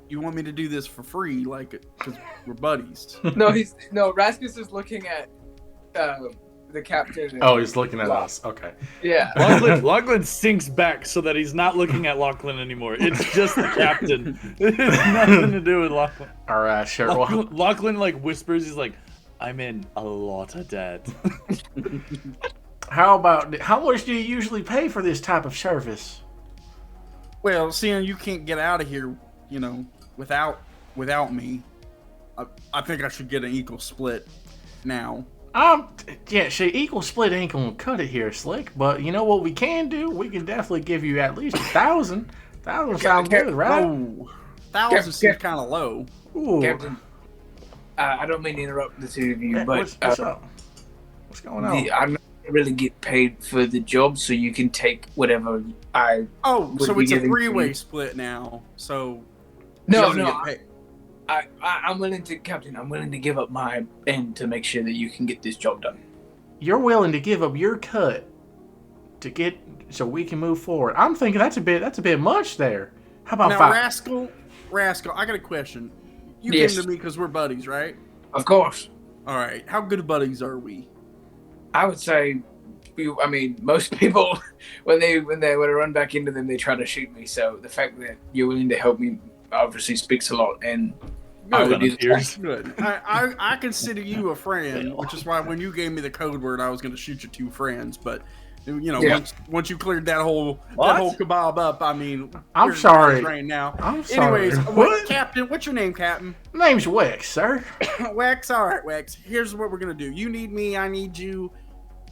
you want me to do this for free, like, because we're buddies? No, Raskus is looking at the captain. Oh, he's looking at us. Okay. Yeah. Lachlan sinks back so that he's not looking at Lachlan anymore. It's just the captain. It has nothing to do with Lachlan. All right, sure. Lachlan like whispers. He's like, "I'm in a lot of debt." How much do you usually pay for this type of service? Well, seeing you can't get out of here, without me, I think I should get an equal split now. Yeah, equal split ain't gonna cut it here, Slick. But you know what we can do? We can definitely give you at least 1,000. 1,000 sounds good, right? Oh, 1,000 seems kind of low. Ooh. Captain, I don't mean to interrupt the two of you, but what's up? What's going on? I'm not really get paid for the job, so you can take whatever I. Oh, so it's a three-way split now. So no. I'm willing to, Captain. I'm willing to give up my end to make sure that you can get this job done. You're willing to give up your cut so we can move forward. I'm thinking that's a bit much there. How about now, 5? Rascal? I got a question. You came to me because we're buddies, right? Of course. All right. How good buddies are we? I would say, most people when I run back into them, they try to shoot me. So the fact that you're willing to help me obviously speaks a lot, and I would do that. Good. I consider you a friend, which is why when you gave me the code word, I was going to shoot your 2 friends. But once you cleared that whole kebab up, I'm sorry. Right now. I'm sorry. Anyways, Captain, what's your name, Captain? My name's Wex, sir. Wex. All right, Wex. Here's what we're going to do. You need me. I need you.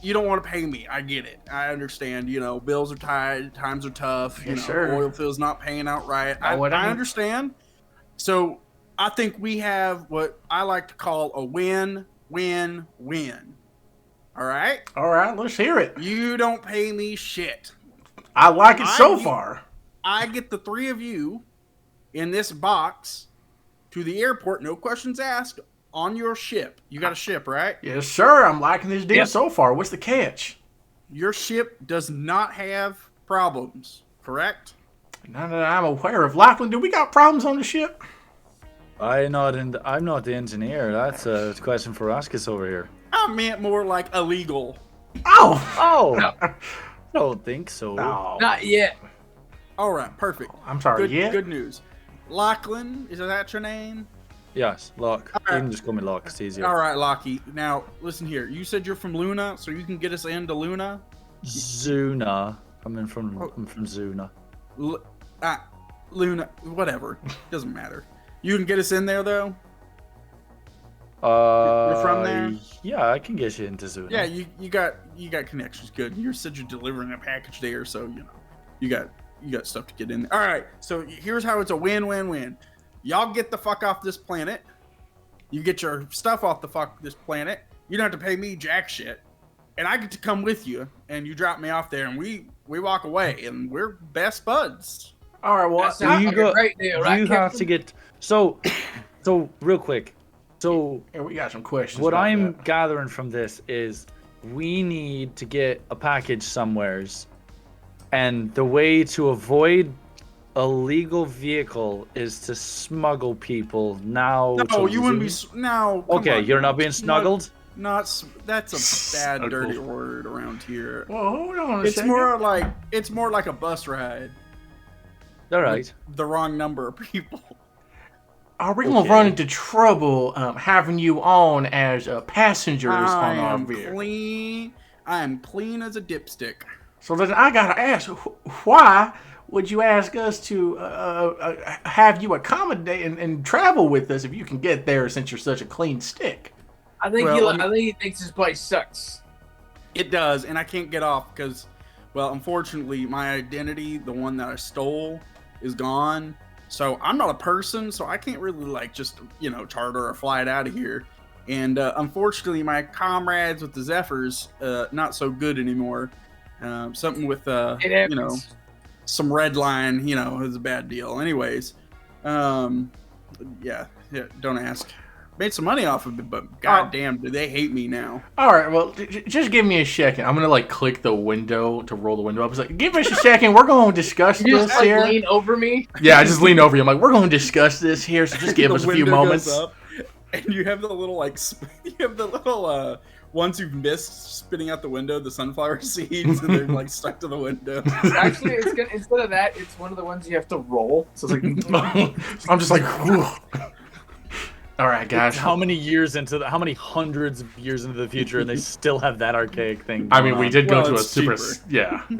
You don't want to pay me. I get it. I understand. Bills are tight. Times are tough. Sure. Oil field's not paying out right. I understand. So I think we have what I like to call a win-win-win. All right? All right, let's hear it. You don't pay me shit. I like it so far. I get the 3 of you in this box to the airport, no questions asked, on your ship. You got a ship, right? Yes, sir. I'm liking this deal so far. What's the catch? Your ship does not have problems, correct? Not that I'm aware of. Lachlan, do we got problems on the ship? I'm not the engineer. That's a question for Raskus over here. I meant more like illegal. Oh! No. I don't think so. No. Not yet. All right, perfect. I'm sorry, Good news. Lachlan, is that your name? Yes, Locke. All You right. can just call me Locke. It's easier. All right, Lockie. Now, listen here. You said you're from Luna, so you can get us into Luna? Zuna. I'm from Zuna. Luna, whatever. Doesn't matter. You can get us in there, though? You're from there? Yeah, I can get you into Zuna. Yeah, you got connections. Good. You said you're delivering a package there, so you got stuff to get in there. All right. So here's how it's a win-win-win. Y'all get the fuck off this planet. You get your stuff off this planet. You don't have to pay me jack shit, and I get to come with you. And you drop me off there, and we walk away, and we're best buds. All right. Well, Great deal, right, you have to get so real quick. So we got some questions. What I'm gathering from this is we need to get a package somewheres, and the way to avoid a legal vehicle is to smuggle people now. No, you wouldn't be. No. Okay, on, you're not being snuggled. That's a bad, dirty word around here. Well, hold on. It's more like a bus ride. All right. The wrong number of people. Are we gonna run into trouble having you on as passengers on our vehicle? I am clean as a dipstick. So then I gotta ask, why would you ask us to have you accommodate and travel with us if you can get there since you're such a clean stick? I think he thinks this place sucks. It does, and I can't get off because, well, unfortunately, my identity, the one that I stole, is gone. So I'm not a person, so I can't really like just charter a flight out of here. And unfortunately, my comrades with the Zephyrs, not so good anymore. Something with some red line, is a bad deal. Anyways, yeah, don't ask. Made some money off of it, but goddamn, do they hate me now? All right, well, just give me a second. I'm gonna like click the window to roll the window up. It's like, give us a second. We're going to discuss you this just, here. Lean over me. Yeah, I just lean over you. I'm like, we're going to discuss this here. So just give us a few moments. Goes up, and you have the little ones you've missed spitting out the window, the sunflower seeds, and they're like stuck to the window. Actually, instead of that, it's one of the ones you have to roll. So it's like, I'm just like, whew. All right, guys. How many hundreds of years into the future, and they still have that archaic thing? I mean, we did go to a cheaper.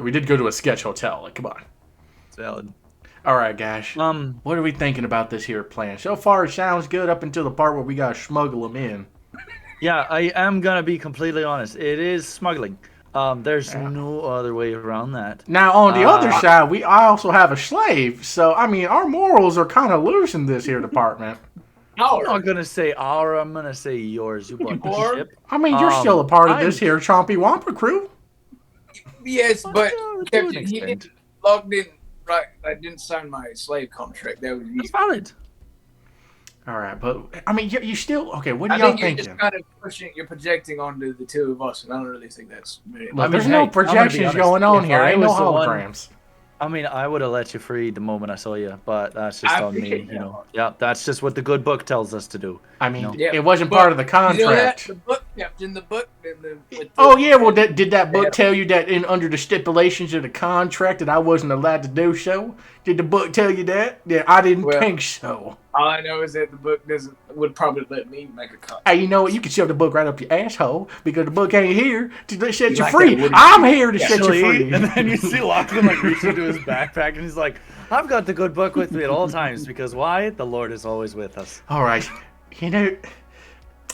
we did go to a sketch hotel. Like, come on. It's valid. All right, guys. What are we thinking about this here plan? So far, it sounds good up until the part where we gotta smuggle them in. Yeah, I am gonna be completely honest. It is smuggling. There's no other way around that. Now, on the other side, I also have a slave. So, I mean, our morals are kind of loose in this here department. I'm not gonna say our. I'm gonna say yours. You bought the ship. I mean, you're still a part of this here Chonky Whomper crew. yes, but Captain, he didn't logged in. Right, I didn't sign my slave contract. That was That's valid. All right, but I mean, you still okay? What are I y'all think you're thinking? just kind of you're projecting onto the two of us, and I don't really think that's. Look, there's no projections going on here. Ain't no holograms. I mean, I would have let you free the moment I saw you, but that's just on me, Yeah, that's just what the good book tells us to do. I mean, it wasn't part of the contract. The book, Captain, the book. Oh yeah, well, did that book tell you that under the stipulations of the contract that I wasn't allowed to do so? Did the book tell you that? Yeah, I didn't think so. All I know is that the book would probably let me make a cut. Hey, you know what? You can shove the book right up your asshole because the book ain't here to set you free. I'm here to set you free. And then you see Lachlan like reach into his backpack and he's like, I've got the good book with me at all times because why? The Lord is always with us. All right.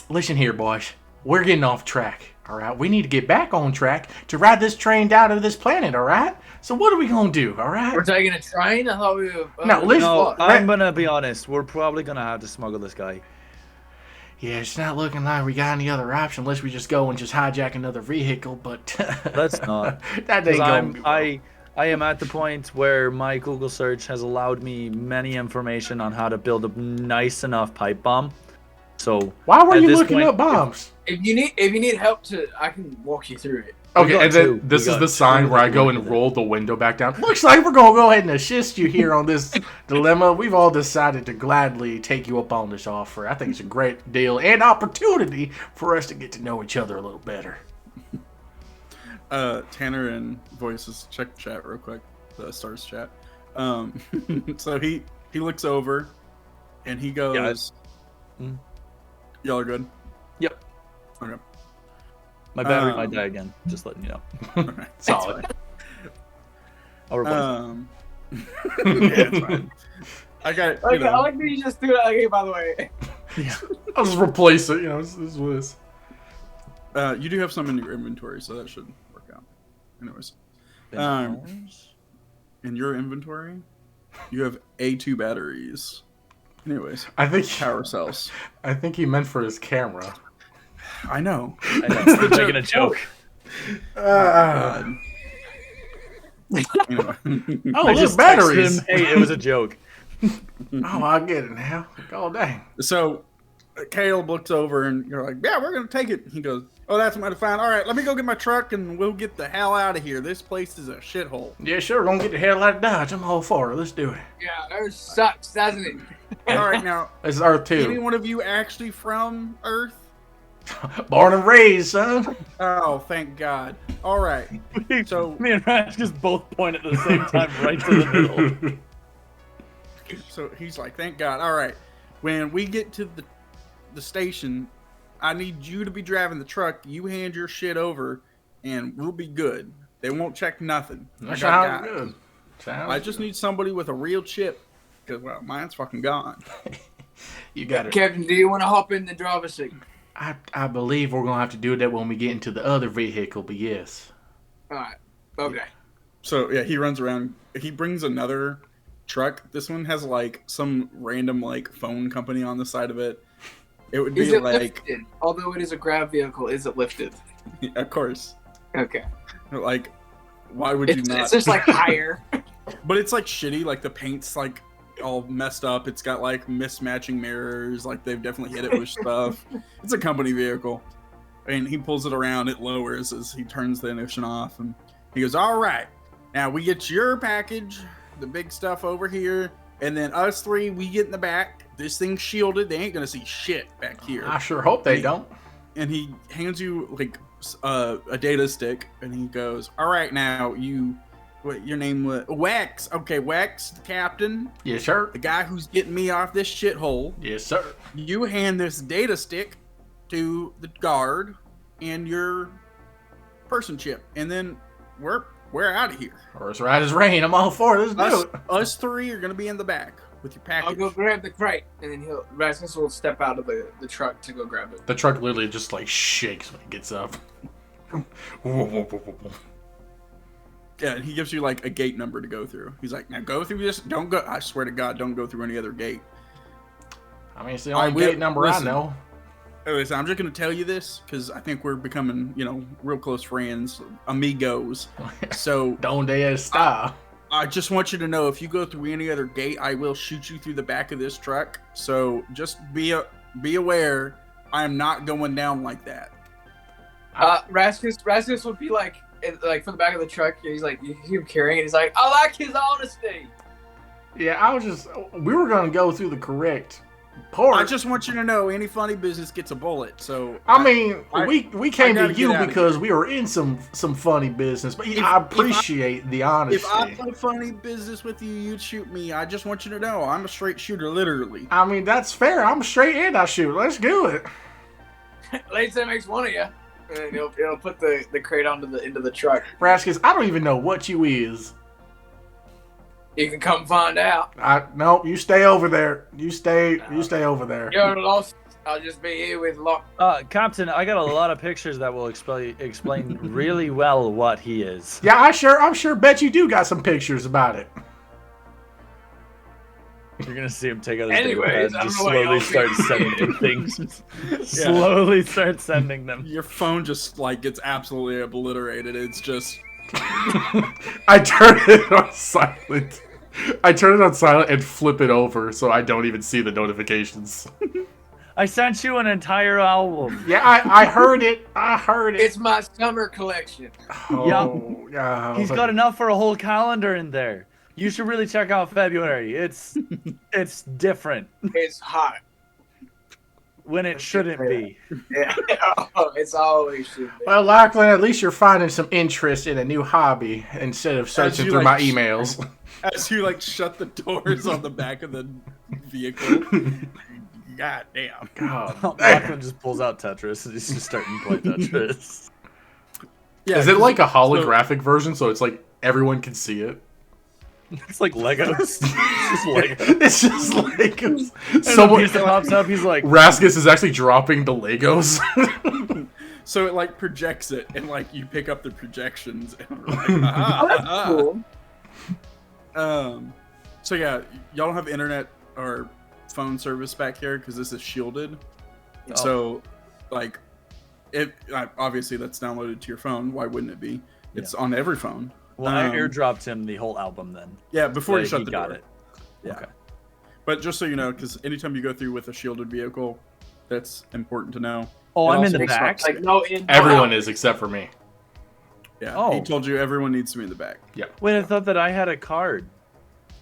Listen here, boys. We're getting off track. All right. We need to get back on track to ride this train down to this planet. All right. So what are we gonna do? All right. We're taking a train. I thought we were. I'm gonna be honest. We're probably gonna have to smuggle this guy. Yeah, it's not looking like we got any other option unless we just go and just hijack another vehicle. But let's not. That ain't going to be well. I am at the point where my Google search has allowed me many information on how to build a nice enough pipe bomb. So why were you looking up bombs? If you need help I can walk you through it. Okay, and then this is the sign where I go and roll the window back down. Looks like we're gonna go ahead and assist you here on this dilemma. We've all decided to gladly take you up on this offer. I think it's a great deal and opportunity for us to get to know each other a little better. Tanner and Voices, check the chat real quick. The Stars chat. So he looks over and he goes, y'all are good? Yep. Okay. My battery might die again. Just letting you know. Okay. Solid. I'll replace yeah, it's fine. I got it. I like that you just threw it. Okay, by the way. Yeah. I'll just replace it. This is what it is. You do have some in your inventory, so that should work out. Anyways. In your inventory, you have A2 batteries. Anyways. I think power cells. I think he meant for his camera. I know. He's making a joke. Oh, look, batteries. Hey, it was a joke. Oh, I get it now. Oh, dang. So, Caleb looks over and you're like, yeah, we're going to take it. He goes, oh, that's mighty fine. All right, let me go get my truck and we'll get the hell out of here. This place is a shithole. Yeah, sure. We're going to get the hell out of Dodge. I'm all for it. Let's do it. Yeah, Earth sucks, doesn't it? All right, now. This is Earth 2. Any one of you actually from Earth? Born and raised, son. Oh, thank God. All right. So me and Rash just both point at the same time right to the middle. So he's like, thank God. All right. When we get to the station, I need you to be driving the truck. You hand your shit over, and we'll be good. They won't check nothing. That sounds good. I just need somebody with a real chip, because, well, mine's fucking gone. You got it. Captain, do you want to hop in the driver's seat? I believe we're gonna have to do that when we get into the other vehicle, but yes. All right. Okay. So yeah, he runs around. He brings another truck. This one has like some random like phone company on the side of it. It would be Is it like, lifted? Although it is a grab vehicle, is it lifted? of course. Okay. Like, why would you not? It's just like higher. But it's like shitty. Like the paint's like all messed up. It's got like mismatching mirrors. Like they've definitely hit it with stuff. It's a company vehicle. And he pulls it around. It lowers as he turns the ignition off, and he goes, "All right, now we get your package, the big stuff over here, and then us three, we get in the back. This thing's shielded. They ain't gonna see shit back here." I sure hope they don't. And he hands you like a data stick, and he goes, "All right, now what your name was? Wax. Okay, Wax, the captain. Yes, sir. The guy who's getting me off this shithole. Yes, sir. You hand this data stick to the guard and your person chip, and then we're out of here. Or as right as rain. I'm all for this. Us three are gonna be in the back with your package." I'll go grab the crate, and then Rasmus will step out of the truck to go grab it. The truck literally just like shakes when it gets up. Yeah, and he gives you like a gate number to go through. He's like, "Now go through this. Don't go. I swear to God, don't go through any other gate." I mean, it's the only gate number I know. Listen, I'm just gonna tell you this because I think we're becoming, real close friends, amigos. So Donde está? I just want you to know, if you go through any other gate, I will shoot you through the back of this truck. So just be aware. I am not going down like that. Rasmus would be like from the back of the truck. He's like, you hear him carrying it. He's like, I like his honesty. Yeah, we were gonna go through the correct port. I just want you to know, any funny business gets a bullet. So we came to you because we were in some funny business, but I appreciate the honesty. If I play funny business with you, you'd shoot me. I just want you to know, I'm a straight shooter, literally. I mean, that's fair. I'm straight and I shoot. Let's do it. Late that makes one of you. And then he'll put the crate into the truck. Raskus, I don't even know what you is. You can come find out. No, you stay over there. You stay over there. You're lost. I'll just be here with Locke. Captain, I got a lot of pictures that will explain really well what he is. Yeah, I'm sure bet you do got some pictures about it. You're gonna see him take out his Anyways, and just slowly start sending things. Slowly start sending them. Your phone just like gets absolutely obliterated. It's just I turn it on silent. And flip it over so I don't even see the notifications. I sent you an entire album. Yeah, I heard it. It's my summer collection. Oh, yeah. He's got enough for a whole calendar in there. You should really check out February. It's different. It's hot. When it shouldn't be. Yeah. It's always should be. Well, Lachlan, at least you're finding some interest in a new hobby instead of searching through my emails. As you shut the doors on the back of the vehicle. God damn. Lachlan just pulls out Tetris and he's just starting to play Tetris. Yeah, is it like a holographic version so it's like everyone can see it? It's like Legos. It's just Legos. It's just Legos. Someone pops up. He's like, Raskus is actually dropping the Legos. So it projects it, and you pick up the projections, and we're like, that's cool. So yeah, y'all don't have internet or phone service back here because this is shielded. Oh. So, obviously that's downloaded to your phone. Why wouldn't it be? It's on every phone. Well, I airdropped him the whole album then. Yeah, before you shut the door. Got it. Yeah. Okay. But just so you know, because anytime you go through with a shielded vehicle, that's important to know. Oh, I'm in the back? Everyone is except for me. Yeah, he told you everyone needs to be in the back. Yeah. Wait, I thought that I had a card.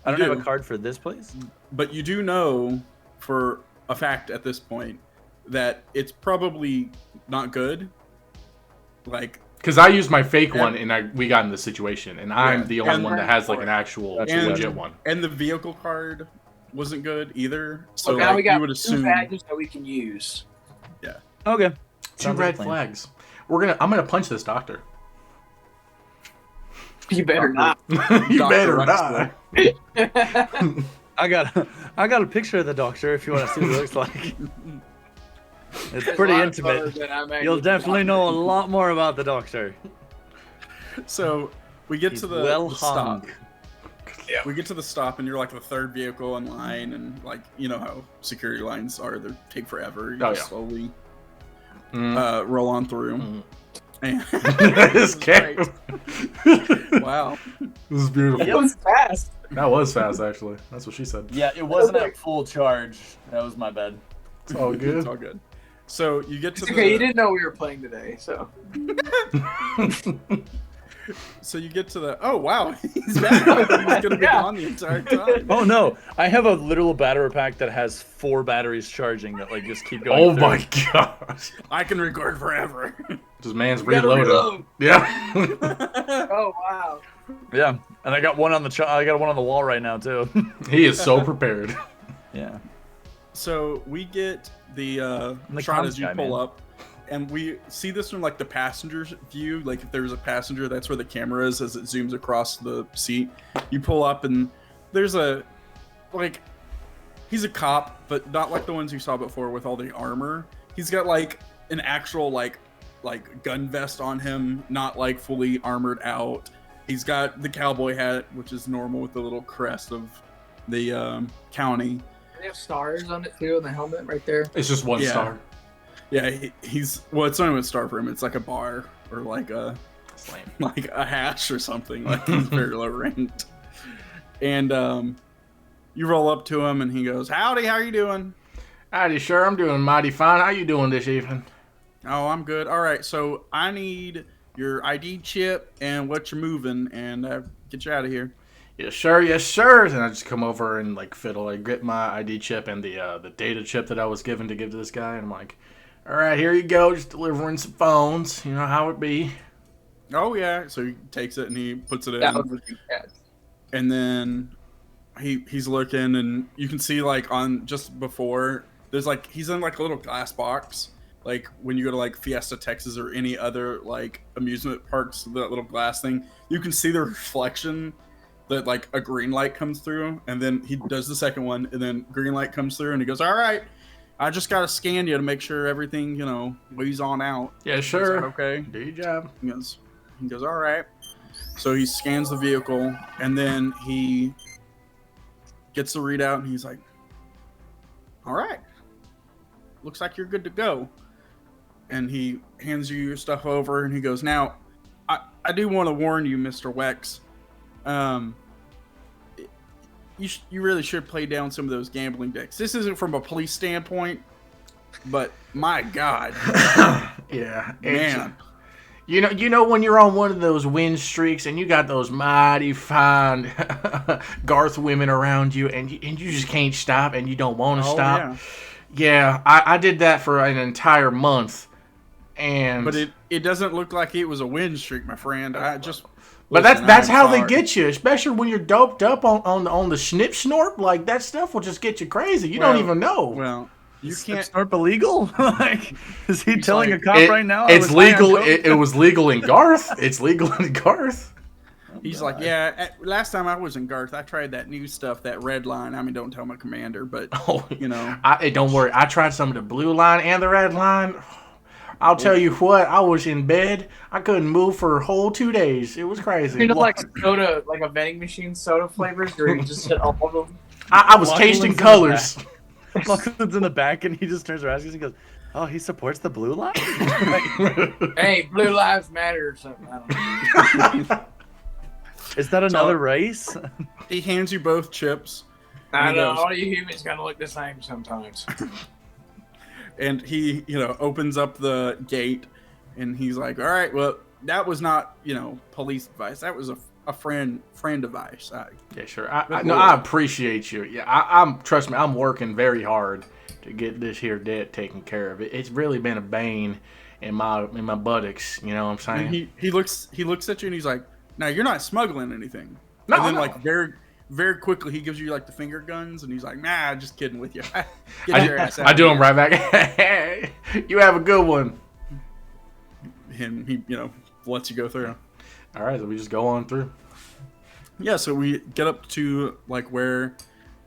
I don't have a card for this place? But you do know for a fact at this point that it's probably not good. Because I used my fake one and we got in the situation, and I'm the only one that has an actual legit one. And the vehicle card wasn't good either. So now we got you would assume 2 badges that we can use. Yeah. Okay. 2 red flags. I'm gonna punch this doctor. You better not. You better not. I got a picture of the doctor if you want to see what it looks like. It's There's pretty a lot of intimate. photos that I'm You'll actually definitely not know a making. lot more about the Doctor. So we get He's to the, well the stop. hung. Yeah. We get to the stop, and you're like the third vehicle in line, and like you know how security lines are; they take forever. You just slowly roll on through. And This game. Wow, This is beautiful. It was fast. That was fast, actually. That's what she said. Yeah, it wasn't at full charge. That was my bad. It's all good. it's all good. So you get to It's the. okay, you didn't know we were playing today, so. So you get to the. Oh wow, he's back. He's gonna be Yeah. gone the entire time. Oh no, I have a literal battery pack that has 4 batteries charging that like just keep going. Oh through. my gosh. I can record forever. This man's You gotta reloading. reload. Yeah. Oh wow. Yeah, and I got one on the wall right now too. He is so prepared. Yeah. So we get the the shot comms as you guy, pull man. up, and we see this from like the passenger's view. Like if there's a passenger, that's where the camera is as it zooms across the seat. You pull up, and there's a like he's a cop, but not like the ones you saw before with all the armor. He's got like an actual like gun vest on him, not like fully armored out. He's got the cowboy hat, which is normal with the little crest of the county. They have stars on it too, on the helmet right there. It's just one Yeah. star. Yeah, he's it's not even a star for him. It's like a bar or like a hash or something. Like he's very low ranked. And you roll up to him and he goes, "Howdy, how you doing?" Howdy, sure. I'm doing mighty fine. How you doing this evening? "Oh, I'm good. All right, so I need your ID chip and what you're moving, and get you out of here." Yes, sir. Yes, sir. And I just come over and like fiddle. I get my ID chip and the data chip that I was given to give to this guy, and I'm like, "All right, here you go. Just delivering some phones. You know how it be." Oh yeah. So he takes it and he puts it in, That was and then he's looking, and you can see like on just before there's like he's in like a little glass box. Like when you go to like Fiesta, Texas, or any other like amusement parks, that little glass thing, you can see the reflection that like a green light comes through, and then he does the second one, and then green light comes through, and he goes, "All right, I just gotta scan you to make sure everything, leaves on out." Yeah, Is sure. that okay? Do your job. He goes, "All right." So he scans the vehicle, and then he gets the readout, and he's like, "All right, looks like you're good to go." And he hands you your stuff over, and he goes, "Now, I do want to warn you, Mr. Wex. You really should play down some of those gambling decks. This isn't from a police standpoint, but my God, Yeah, man." You know when you're on one of those win streaks and you got those mighty fine Garth women around you, and you just can't stop, and you don't want to stop. Yeah. Yeah, I did that for an entire month, and But it doesn't look like it was a win streak, my friend. But Listen, that's I'm how sorry. they get you, especially when you're doped up on the snip snorp. Like that stuff will just get you crazy. You don't even know. Well, you can't. Snurp illegal? Like, is he telling like, a cop right now? I It's was high on legal. coke? It was legal in Garth. It's legal in Garth. He's like, "Yeah, last time I was in Garth, I tried that new stuff, that red line. I mean, don't tell my commander, but Oh, don't worry. I tried some of the blue line and the red line. I'll tell you what. I was in bed. I couldn't move for a whole 2 days. It was crazy. like soda, like a vending machine soda flavors, or you just hit all of them. I was tasting Lachlan's in the colors. Lachlan's in the back, and he just turns around and he goes, "Oh, he supports the blue line." Hey, Blue Lives Matter or something. I don't know. Is that another race? he hands you both chips, I He know goes- all you humans kind of look the same sometimes. and he, opens up the gate, and he's like, "All right, well, that was not, police advice. That was a friend advice." Yeah, sure. I appreciate you. Yeah, I'm. Trust me, I'm working very hard to get this here debt taken care of. It's really been a bane in my buttocks. You know what I'm saying? And he looks at you, and he's like, "Now you're not smuggling anything." No, and then no. like very, very quickly he gives you like the finger guns, and he's like, "Nah, just kidding with you." Get your ass out I of do here. them right back. Hey, you have a good one. And he, lets you go through. All right, so we just go on through. Yeah, so we get up to where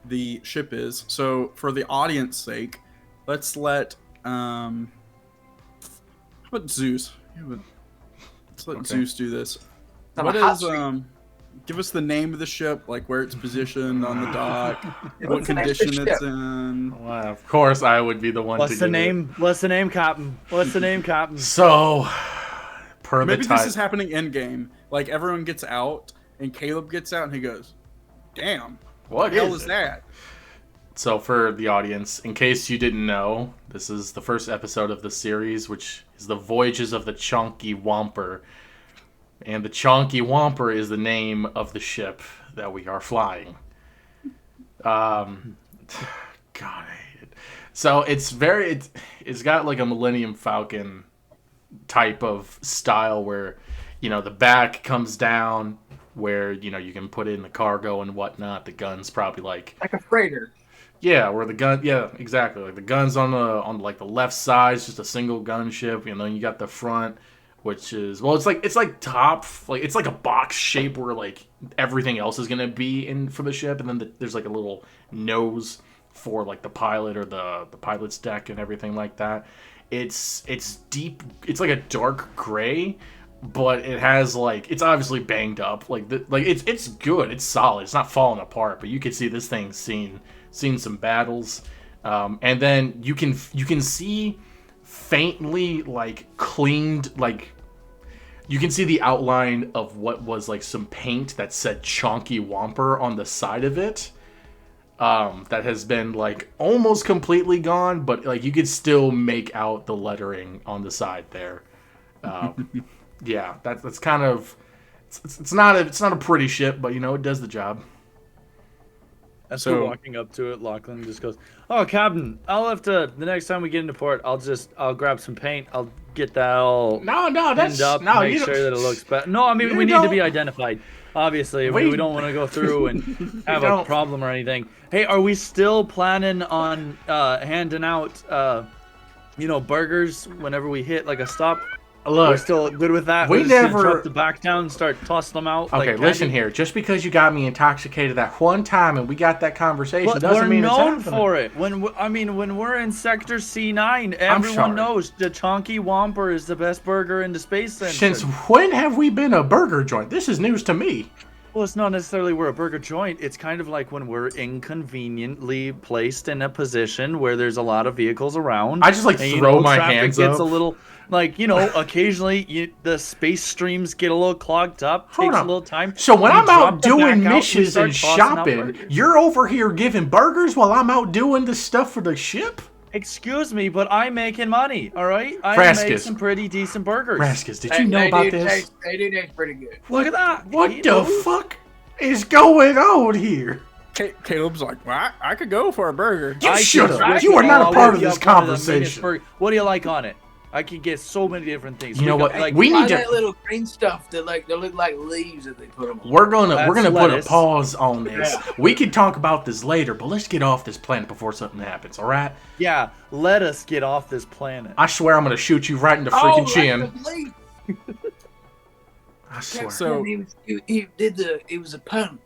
the ship is. So for the audience sake, let's let How about Zeus? Let's let Zeus do this. What is give us the name of the ship, like where it's positioned on the dock, what condition it's in. Well, of course, I would be the one. What's the name? What's the name, Captain? What's the name, Captain? So, maybe this is happening in game. Like everyone gets out, and Caleb gets out, and he goes, "Damn, what the hell is that?" So, for the audience, in case you didn't know, this is the first episode of the series, which is the Voyages of the Chonky Whomper. And the Chonky Whomper is the name of the ship that we are flying. God, I hate it. So it's got like a Millennium Falcon type of style where, the back comes down where, you can put in the cargo and whatnot. The gun's probably like a freighter. Yeah, where the gun, yeah, exactly. Like the gun's on the left side, it's just a single gunship. You got the front, which is it's like top, like it's like a box shape where like everything else is gonna be in for the ship, and then there's like a little nose for like the pilot or the pilot's deck and everything like that. It's deep. It's like a dark gray, but it has like it's obviously banged up. It's good. It's solid. It's not falling apart, but you can see this thing's seen some battles, and then you can see faintly like cleaned, like you can see the outline of what was like some paint that said Chonky Whomper on the side of it, that has been like almost completely gone, but like you could still make out the lettering on the side there. Yeah, that's kind of it's not a pretty ship, but it does the job. As we're walking up to it, Lachlan just goes, "Oh, Captain, the next time we get into port, I'll grab some paint. I'll get that all pinned up, make sure that it looks better." No, I mean, we need to be identified. Obviously, we don't want to go through and have a problem or anything. Hey, are we still planning on handing out, burgers whenever we hit like a stop? Look, we're still good with that. We never drop the back down and start tossing them out. Okay, listen here. Just because you got me intoxicated that one time and we got that conversation doesn't mean it's happening. We're known for it. When we're in Sector C9, everyone knows the Chonky Whomper is the best burger in the Space Center. Since when have we been a burger joint? This is news to me. Well, it's not necessarily we're a burger joint. It's kind of like when we're inconveniently placed in a position where there's a lot of vehicles around. I just throw my hands up. Gets a little, occasionally the space streams get a little clogged up. Takes a little time. So when I'm out doing missions and shopping, you're over here giving burgers while I'm out doing the stuff for the ship? Excuse me, but I'm making money, all right? I make some pretty decent burgers. Raskus, did you know about this? They do taste pretty good. Look at that. What the fuck is going on here? Caleb's like, well, I could go for a burger. You should have. You are not a part of this conversation. What do you like on it? I could get so many different things. You know what? We need that little green stuff that they look like leaves that they put them on. We're gonna put a pause on this. Yeah. We can talk about this later, but let's get off this planet before something happens. All right? Yeah, let us get off this planet. I swear I'm gonna shoot you right in the freaking chin. I swear. So it was a pun.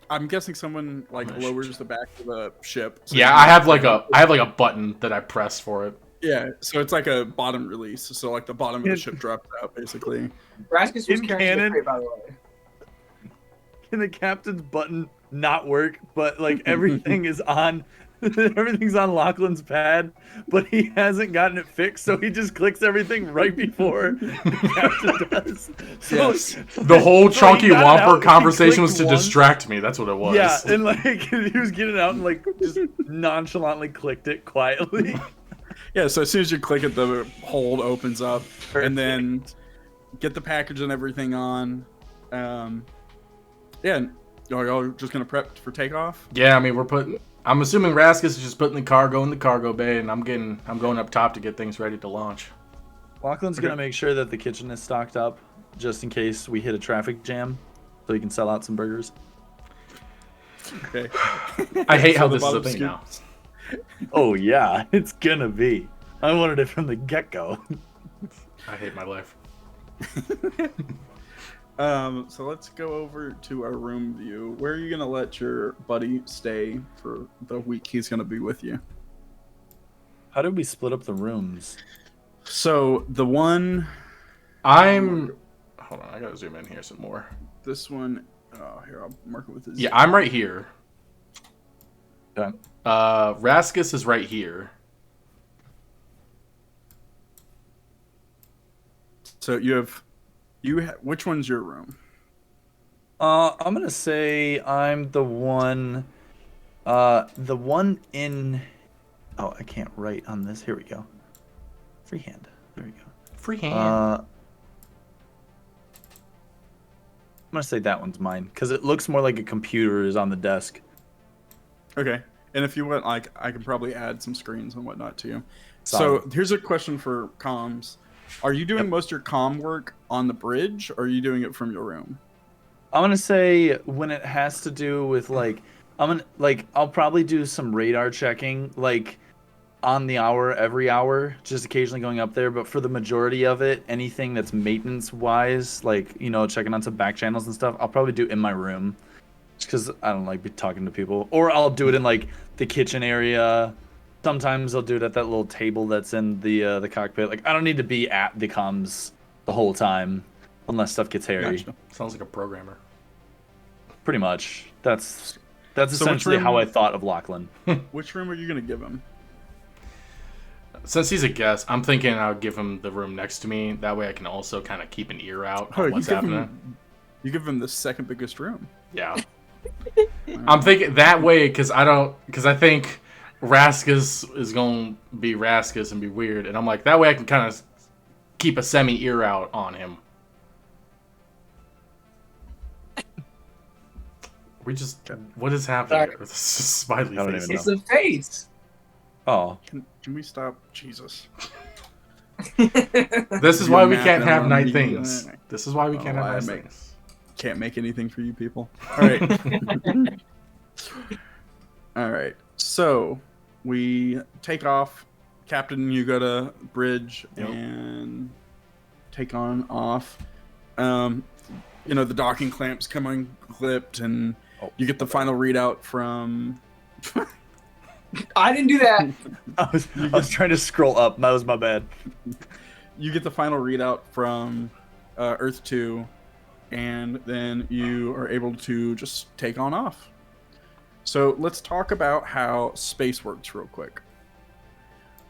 I'm guessing someone lowers the back of the ship. So yeah, I have like a button that I press for it. Yeah, so it's like a bottom release. So like the bottom of the ship drops out, basically. Raskus was carrying the by the way. Can the captain's button not work? But everything is on. Everything's on Lachlan's pad, but he hasn't gotten it fixed, so he just clicks everying right before the captain does. So, yes. The whole Chonky Whomper conversation was to distract me. That's what it was. Yeah, and he was getting out and just nonchalantly clicked it quietly. Yeah, so as soon as you click it, the hold opens up, and then get the package and everything on. Yeah, y'all just gonna prep for takeoff? Yeah, I mean I'm assuming Raskus is just putting the cargo in the cargo bay, and I'm going up top to get things ready to launch. Lachlan's gonna make sure that the kitchen is stocked up, just in case we hit a traffic jam, so he can sell out some burgers. Okay. I hate how this is a thing now. Oh yeah, it's gonna be. I wanted it from the get-go. I hate my life. So let's go over to our room view. Where are you gonna let your buddy stay for the week he's gonna be with you? How did we split up the rooms? So the one, Hold on, I gotta zoom in here some more. this one, oh, here, I'll mark it with this. Yeah, I'm right here. Okay. Raskus is right here. So which one's your room? I'm gonna say I'm the one in. Oh, I can't write on this. Here we go. Freehand. There we go. Freehand. I'm gonna say that one's mine because it looks more like a computer is on the desk. Okay. And if you want, like, I can probably add some screens and whatnot to you. Solid. So here's a question for comms. Are you doing most of your comm work on the bridge, or are you doing it from your room? I'm gonna say when it has to do with I'll probably do some radar checking on the hour every hour, just occasionally going up there. But for the majority of it, anything that's maintenance wise, checking on some back channels and stuff, I'll probably do in my room, just because I don't like be talking to people. Or I'll do it in the kitchen area. Sometimes I'll do it at that little table that's in the cockpit. I don't need to be at the comms the whole time unless stuff gets hairy. Gotcha. Sounds like a programmer. Pretty much. That's essentially how I thought of Lachlan. Which room are you going to give him? Since he's a guest, I'm thinking I would give him the room next to me. That way I can also kind of keep an ear out on what's happening. You give him the second biggest room. Yeah. I'm thinking that way because I think Raskus is going to be Raskus and be weird. And I'm like, that way I can kind of keep a semi-ear out on him. What is happening? It's just smiley faces. It's a face. Oh. Can we stop? Jesus. This is why we can't have night things. This is why we can't have night things. Can't make anything for you people. All right. All right. So we take off. Captain, you go to bridge and take on off. The docking clamps come unclipped, and you get the final readout from. I didn't do that. I was trying to scroll up. That was my bad. You get the final readout from Earth 2, and then you are able to just take on off. So let's talk about how space works real quick.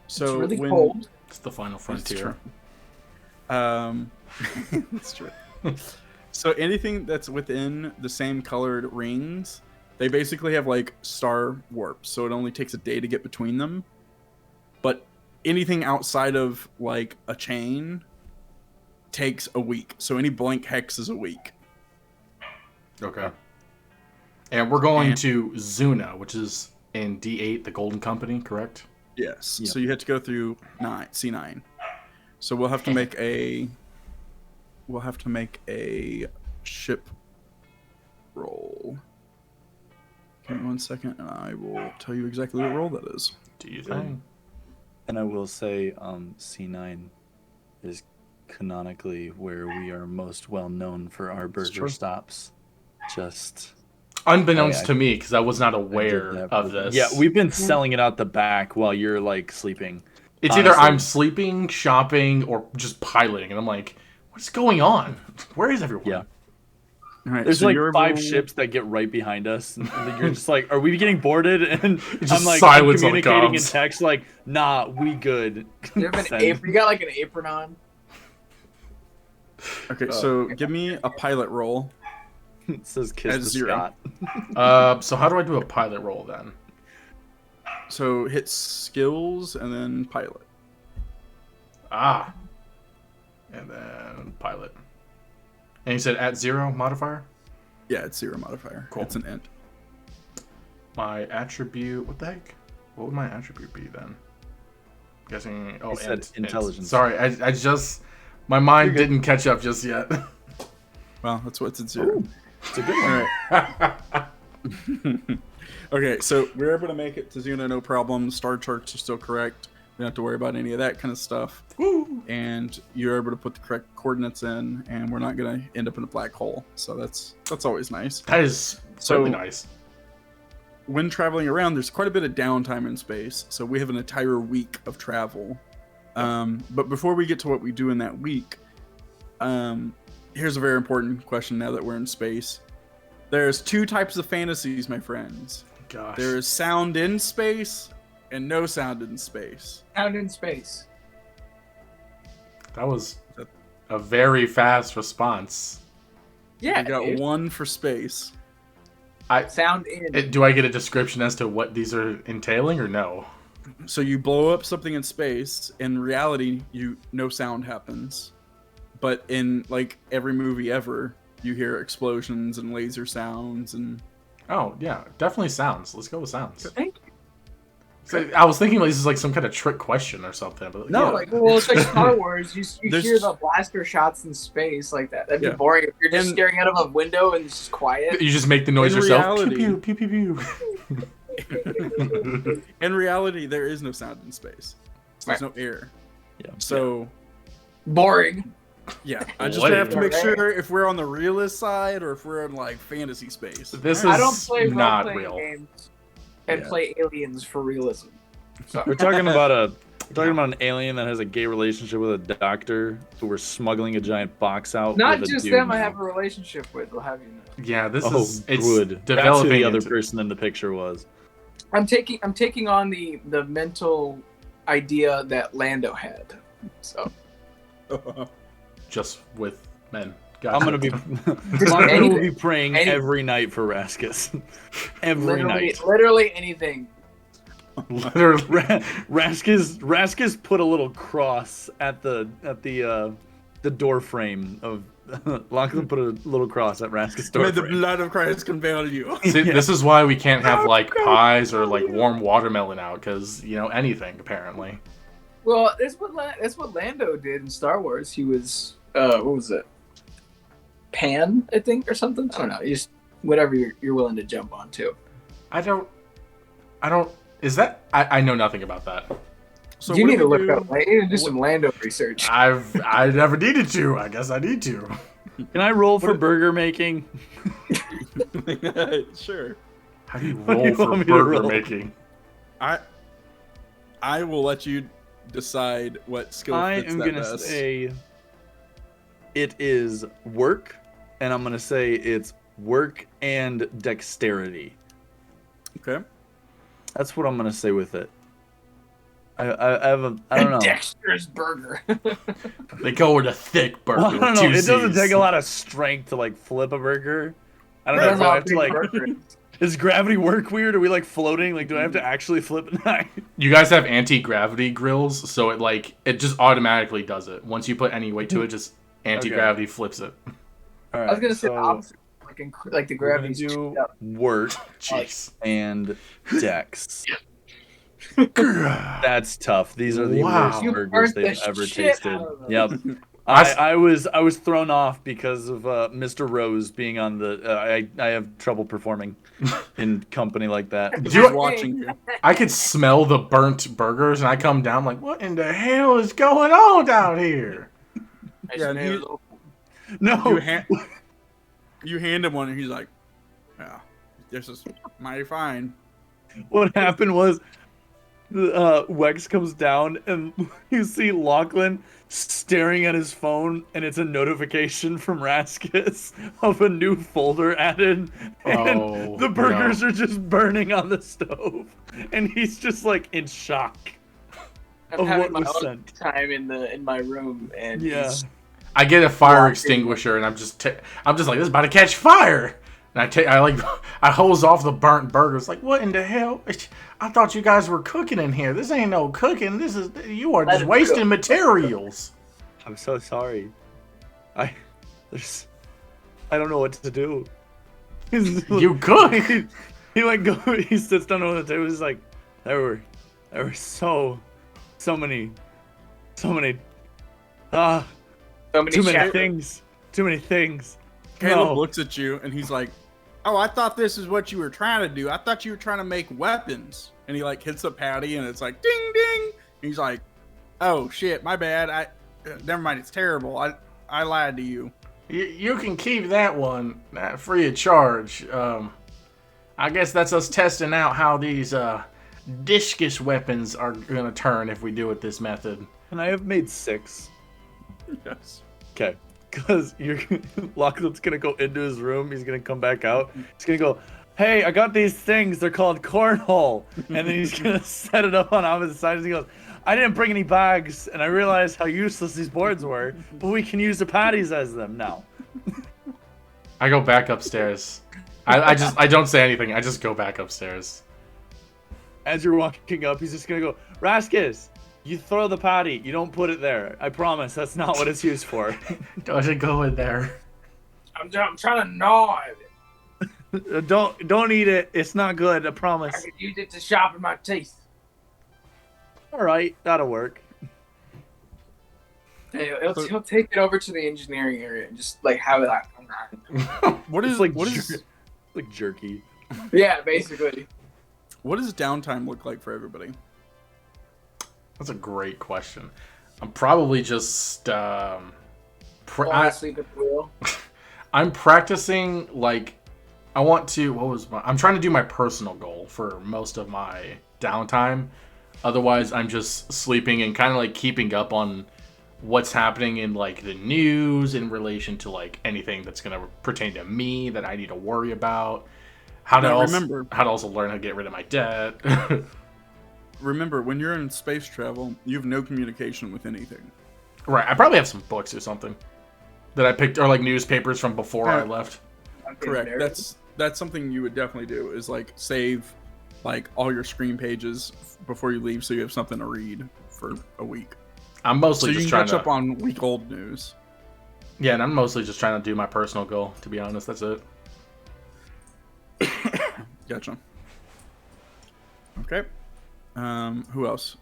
So it's really cold. It's the final frontier. That's true. So anything that's within the same colored rings, they basically have star warp, so it only takes a day to get between them. But anything outside of a chain takes a week. So any blank hex is a week. Okay. And we're going to Zuna, which is in D8, the Golden Company, correct? Yes. Yep. So you have to go through C9. So we'll have to make a ship roll. Give me 1 second, and I will tell you exactly what roll that is. Do you think? And I will say, C9 is canonically where we are most well known for our burger stops. Just unbeknownst to me, because I was not aware of this. Yeah, we've been selling it out the back while you're sleeping. It's either I'm sleeping, shopping, or just piloting, and I'm like, what's going on? Where is everyone? Yeah. All right, There's so 5 ships that get right behind us, and you're just are we getting boarded? And just I'm communicating in text nah, we good. You have an apron. You got an apron on. Okay, so give me a pilot roll. It says kiss the 0. Scott. So how do I do a pilot roll then? So hit skills and then pilot. And then pilot. And you said at 0 modifier? Yeah, it's 0 modifier. Cool. It's an int. My attribute, what the heck? What would my attribute be then? I'm guessing, intelligence. Sorry, I just, my mind didn't catch up just yet. Well, that's what's at 0. Ooh, it's a good one. All right. Okay, so we're able to make it to Zuna, no problem. Star charts are still correct. We don't have to worry about any of that kind of stuff. Woo! And you're able to put the correct coordinates in, and we're not going to end up in a black hole. So that's always nice. That is really nice. when traveling around, there's quite a bit of downtime in space. So we have an entire week of travel. But before we get to what we do in that week, here's a very important question now that we're in space. There's 2 types of fantasies, my friends. Gosh. There is sound in space and no sound in space. Sound in space. That was a very fast response. Yeah, We got 1 for space. sound in. Do I get a description as to what these are entailing, or no? So you blow up something in space. In reality, no sound happens. But in like every movie ever, you hear explosions and laser sounds and. Oh yeah, definitely sounds. Let's go with sounds. Thank you. So I was thinking like this is like some kind of trick question or something. But No, yeah. Well, it's like Star Wars. You There's- hear the blaster shots in space like that. That'd be Yeah. boring if you're just And- staring out of a window and it's just quiet. You just make the noise In yourself. reality- Pew pew pew pew pew. In reality, there is no sound in space. There's no air. Yeah. So, Boring. yeah, I just What have to is- make sure if we're on the realist side or if we're in like fantasy space. This I don't is play not role-playing real. games and Yeah. play aliens for realism. So We're talking about an alien that has a gay relationship with a doctor who we're smuggling a giant box out. not with a just dude. them I have a relationship with, will have you know. Yeah, this Oh, is it's good. That's who developing the other into- person in the picture was. I'm taking on the mental idea that Lando had. So just with men. Gotcha. I'm gonna be. Just Monica will anything. be praying every night for Raskus. Every night. literally anything. literally. Raskus put a little cross at the door frame of. Lachlan put a little cross at Raskus' door May the frame. blood of Christ compel you. See, this is why we can't have like pies or like warm watermelon out, because anything apparently. Well, that's what Lando did in Star Wars. He was what was it? Pan, I think, or something. I don't know. Just whatever you're willing to jump on to. I don't. Is that? I know nothing about that. So you what need do to we look do? up. You need to do some Lando research. I never needed to. I guess I need to. Can I roll for burger making? Sure. How do you What do roll you for want me to burger roll? making? I will let you decide what skill I fits am that gonna best. say it is work, and I'm gonna say it's work and dexterity. Okay. That's what I'm gonna say with it. I don't know. Dexter's burger. They go with a thick burger. Well, I don't with know. two It doesn't Cs. take a lot of strength to like flip a burger. I don't know. Depends Do I how have to big like? burger is. Does gravity work weird? Are we like floating? Like, do I have to actually flip a knife? You guys have anti-gravity grills, so it just automatically does it. Once you put any weight to it, just anti-gravity flips it. All right, I was gonna say so the opposite. Like the we're gonna gravity's do work Jeez. and dex. That's tough. These are the Wow. worst You burgers burnt they've the ever shit tasted. out of them. Yep. I was thrown off because of Mr. Rose being on the. I have trouble performing in company like that. He's You- watching you. I could smell the burnt burgers, and I come down like, what in the hell is going on down here? Yeah, and No, you hand him one, and he's like, "Yeah, this is mighty fine." what happened was Wex comes down and you see Lachlan staring at his phone, and it's a notification from Raskus of a new folder added, and Oh, the burgers no. are just burning on the stove, and he's just like in shock I'm of having what my was own sent. time in my room, and Yeah. he's- I get a fire Walking. extinguisher, and I'm just like, this is about to catch fire. And I hose off the burnt burgers. Like, what in the hell? I thought you guys were cooking in here. This ain't no cooking. You are Let just it wasting cook. materials. I'm so sorry. I don't know what to do. You cook. He sits down on the table. He's like, there were so many so many too many chapters. things. Too many things. Caleb No. looks at you, and he's like, "Oh, I thought this is what you were trying to do. I thought you were trying to make weapons." And he like hits a patty, and it's like, "Ding ding." He's like, "Oh shit, my bad. Never mind. It's terrible. I lied to you." You can keep that one free of charge. I guess that's us testing out how these discus weapons are gonna turn if we do it this method. And I have made 6. Yes. Okay. Because Lachlan's gonna go into his room. He's gonna come back out. He's gonna go, "Hey, I got these things. They're called cornhole." And then he's gonna set it up on opposite sides. He goes, "I didn't bring any bags, and I realized how useless these boards were. But we can use the patties as them now." I go back upstairs. I don't say anything. I just go back upstairs. As you're walking up, he's just gonna go, "Raskus, you throw the patty. You don't put it there. I promise. That's not what it's used for." Doesn't go in there. I'm trying to gnaw it. Don't eat it. It's not good. I promise. I could use it to sharpen my teeth. All right, that'll work. Hey, he'll take it over to the engineering area and just like have it like. What is like jerky? Yeah, basically. What does downtime look like for everybody? That's a great question. I'm probably just Sleep at the wheel. I'm practicing like I'm trying to do my personal goal for most of my downtime. Otherwise, I'm just sleeping and kind of like keeping up on what's happening in like the news in relation to like anything that's going to pertain to me that I need to worry about. How to also learn how to get rid of my debt. Remember, when you're in space travel, you have no communication with anything. Right. I probably have some books or something that I picked, or like newspapers from before I left. Correct. That's something you would definitely do, is like save like all your screen pages before you leave, so you have something to read for a week. I'm mostly just trying to catch up on week-old news. Yeah, and I'm mostly just trying to do my personal goal. To be honest, that's it. Gotcha. Okay. Who else?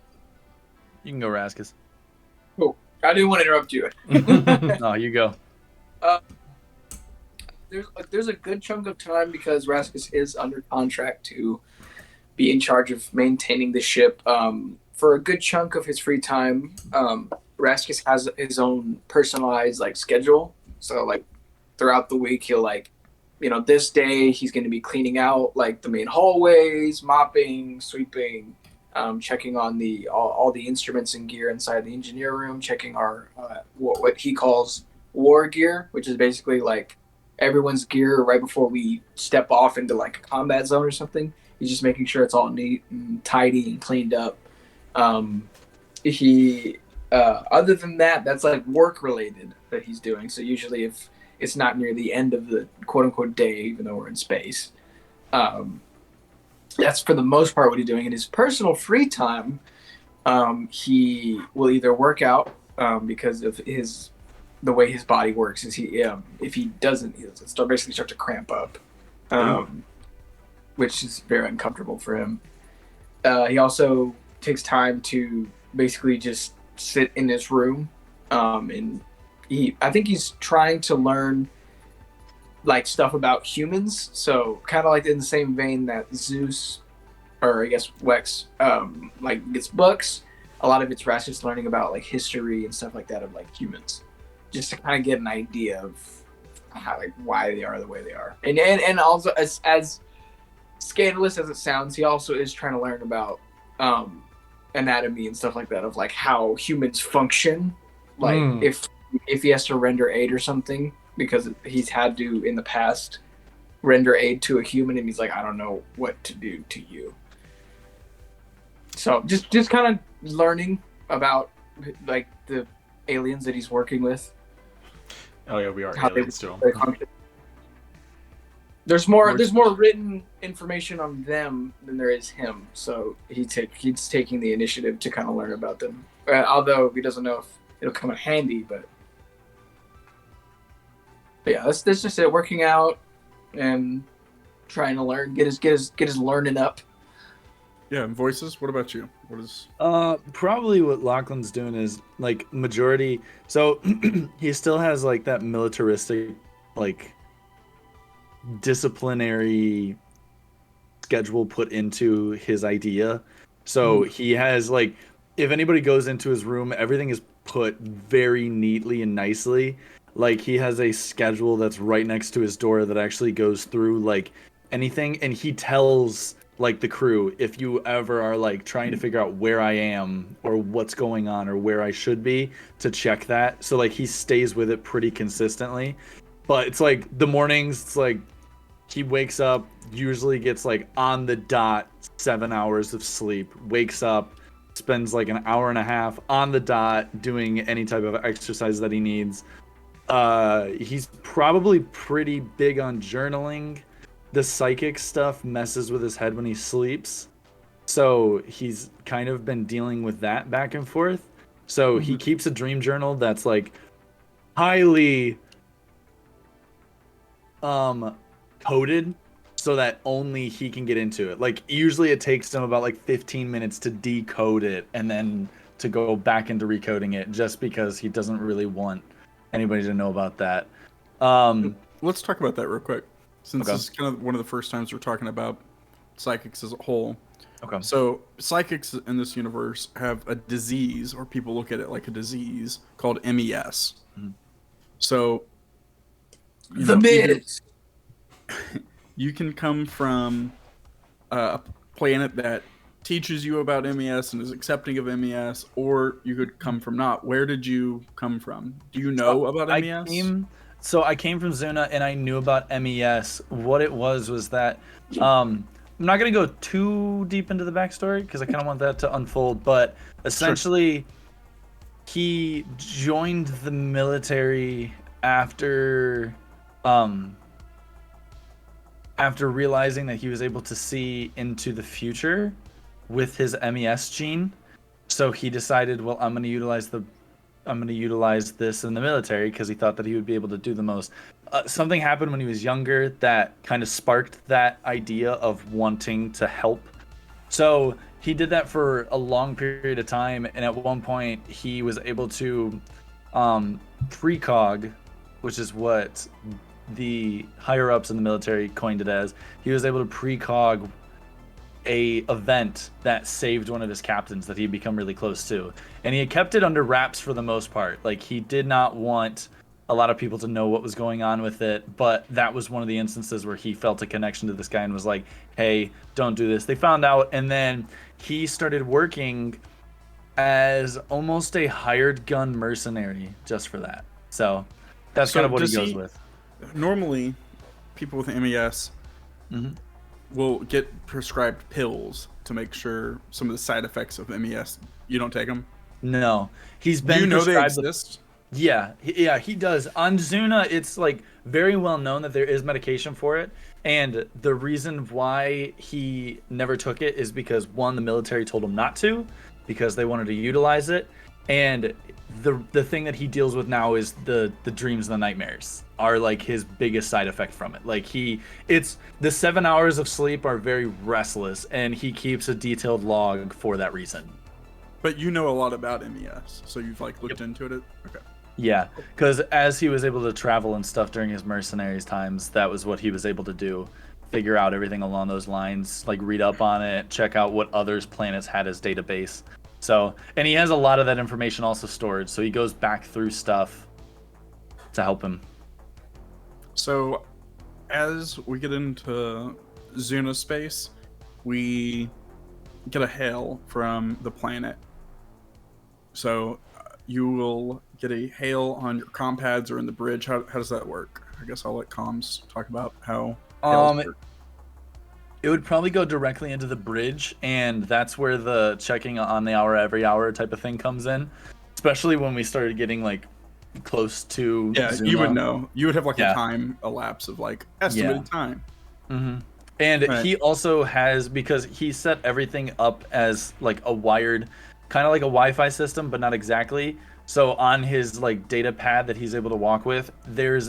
You can go, Raskus. Oh, I didn't want to interrupt you. No, you go. There's a good chunk of time because Raskus is under contract to be in charge of maintaining the ship. For a good chunk of his free time, Raskus has his own personalized like schedule. So like throughout the week, he'll like, this day he's going to be cleaning out like the main hallways, mopping, sweeping, checking on all the instruments and gear inside the engineer room, checking our what he calls war gear, which is basically like everyone's gear right before we step off into like a combat zone or something. He's just making sure it's all neat and tidy and cleaned up. Other than that, that's like work related that he's doing. So usually if it's not near the end of the quote unquote day, even though we're in space, that's for the most part what he's doing. In his personal free time, he will either work out, because of the way his body works is if he doesn't, he'll basically start to cramp up, which is very uncomfortable for him. He also takes time to basically just sit in his room, and I think he's trying to learn like stuff about humans. So kind of like in the same vein that Zeus, or I guess Wex, like gets books. A lot of it's Rasmus learning about like history and stuff like that of like humans, just to kind of get an idea of how like why they are the way they are. And also as scandalous as it sounds, he also is trying to learn about anatomy and stuff like that of like how humans function, like if he has to render aid or something, because he's had to in the past render aid to a human and he's like, I don't know what to do to you. So just kind of learning about like the aliens that he's working with. Oh yeah, we are aliens to him. There's more written information on them than there is him, so he's taking the initiative to kind of learn about them. Although he doesn't know if it'll come in handy, but yeah, that's just it. Working out and trying to learn, get his learning up. Yeah, and Voices. What about you? What is? Probably what Lachlan's doing is like majority. So he still has like that militaristic, like disciplinary schedule put into his idea. So he has like, if anybody goes into his room, everything is put very neatly and nicely. Like he has a schedule that's right next to his door that actually goes through like anything, and he tells like the crew, if you ever are like trying to figure out where I am or what's going on or where I should be, to check that. So like he stays with it pretty consistently. But it's like the mornings, it's like he wakes up, usually gets like on the dot 7 hours of sleep, wakes up, spends like an hour and a half on the dot doing any type of exercise that he needs. He's probably pretty big on journaling. The psychic stuff messes with his head when he sleeps, so he's kind of been dealing with that back and forth. So he keeps a dream journal that's like highly coded so that only he can get into it. Like usually it takes him about like 15 minutes to decode it and then to go back into recoding it, just because he doesn't really want anybody to know about that. Let's talk about that real quick, since this is kind of one of the first times we're talking about psychics as a whole. Okay. So psychics in this universe have a disease, or people look at it like a disease, called MES. So the Miz. You can come from a planet that teaches you about MES and is accepting of MES, or you could come from not. Where did you come from? Do you know about MES? I came from Zuna, and I knew about MES. What it was that I'm not going to go too deep into the backstory because I kind of want that to unfold, but essentially he joined the military after realizing that he was able to see into the future with his MES gene. So he decided, well, I'm going to utilize this in the military, because he thought that he would be able to do the most. Something happened when he was younger that kind of sparked that idea of wanting to help. So he did that for a long period of time, and at one point he was able to precog, which is what the higher ups in the military coined it as. He was able to precog a event that saved one of his captains that he'd become really close to, and he had kept it under wraps for the most part. Like, he did not want a lot of people to know what was going on with it, but that was one of the instances where he felt a connection to this guy and was like, hey, don't do this. They found out, and then he started working as almost a hired gun mercenary just for that. So that's kind of what he goes with. Normally, people with MES will get prescribed pills to make sure some of the side effects of MES. You don't take them? No. He's been. Do you know they exist? Yeah, he does. On Zuna, it's like very well known that there is medication for it, and the reason why he never took it is because, one, the military told him not to, because they wanted to utilize it, and the thing that he deals with now is the dreams and the nightmares are like his biggest side effect from it. Like, it's the 7 hours of sleep are very restless, and he keeps a detailed log for that reason. But you know a lot about MES, so you've like looked into it. Okay. Yeah, because as he was able to travel and stuff during his mercenaries times, that was what he was able to do. Figure out everything along those lines, like read up on it, check out what others planets had as database. So, and he has a lot of that information also stored, so he goes back through stuff to help him. So, as we get into Zuna space, we get a hail from the planet. So, you will get a hail on your comm pads or in the bridge. How does that work? I guess I'll let comms talk about how hails work. It would probably go directly into the bridge, and that's where the checking on the hour every hour type of thing comes in. Especially when we started getting like close to Zuna. You would know. You would have like a time elapse of like estimated time. Mm-hmm. And he also has, because he set everything up as like a wired, kind of like a Wi-Fi system, but not exactly. So on his like data pad that he's able to walk with, there's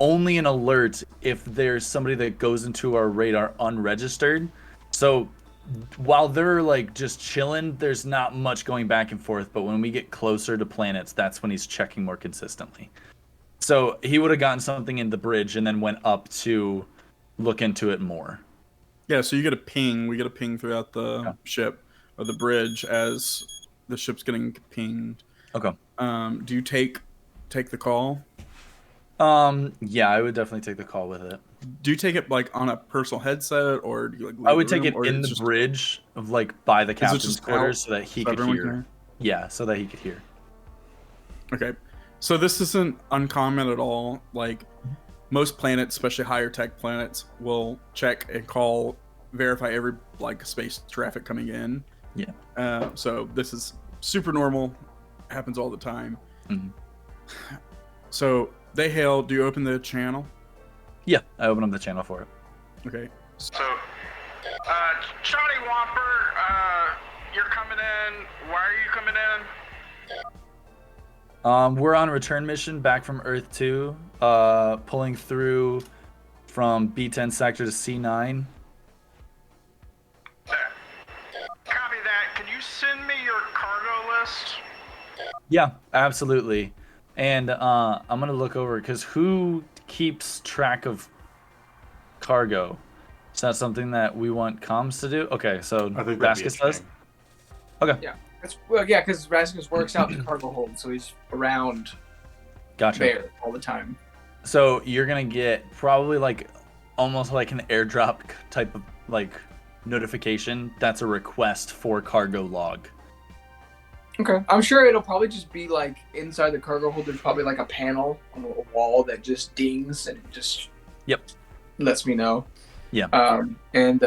only an alert if there's somebody that goes into our radar unregistered. So while they're like just chilling, there's not much going back and forth. But when we get closer to planets, that's when he's checking more consistently. So he would have gotten something in the bridge and then went up to look into it more. Yeah, so you get a ping. We get a ping throughout the ship or the bridge as the ship's getting pinged. Okay. Do you take the call? Yeah, I would definitely take the call with it. Do you take it like on a personal headset, or do you like? I would take room, it in the bridge of like by the captain's quarters so that he could hear. Yeah, so that he could hear. Okay, so this isn't uncommon at all. Like most planets, especially higher tech planets, will check and call, verify every like space traffic coming in. Yeah. So this is super normal. Happens all the time. Mm-hmm. So they hail. Do you open the channel? Yeah, I open up the channel for it. Okay. So, Chonky Whomper, you're coming in. Why are you coming in? We're on a return mission back from Earth 2, pulling through from B10 sector to C9. Copy that. Can you send me your cargo list? Yeah, absolutely. And I'm gonna look over because who keeps track of cargo? Is that something that we want comms to do? Okay, so I think Raskus does. Okay. Yeah, because Raskus works out the cargo hold, so he's around. Gotcha. There all the time. So you're gonna get probably like almost like an airdrop type of like notification. That's a request for cargo log. Okay. I'm sure it'll probably just be like inside the cargo hold. There's probably like a panel on a wall that just dings and just lets me know. Yeah. And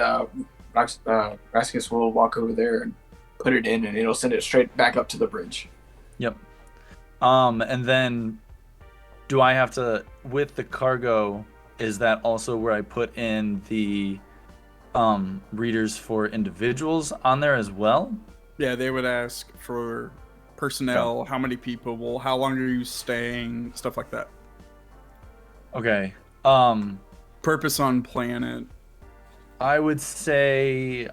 Raskus will walk over there and put it in, and it'll send it straight back up to the bridge. Yep. And then do I have to, with the cargo, is that also where I put in the readers for individuals on there as well? Yeah, they would ask for personnel, how many people, how long are you staying, stuff like that. Okay. Purpose on planet. I would say,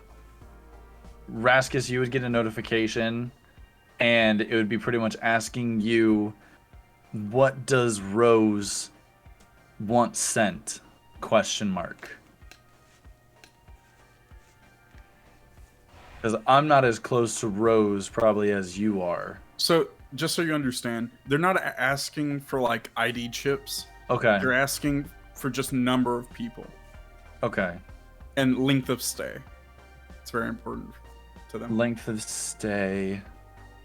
Raskus, you would get a notification, and it would be pretty much asking you, what does Rose want sent? Question mark. Because I'm not as close to Rose probably as you are. So, just so you understand, they're not asking for like ID chips. Okay. They're asking for just number of people. Okay. And length of stay. It's very important to them. Length of stay.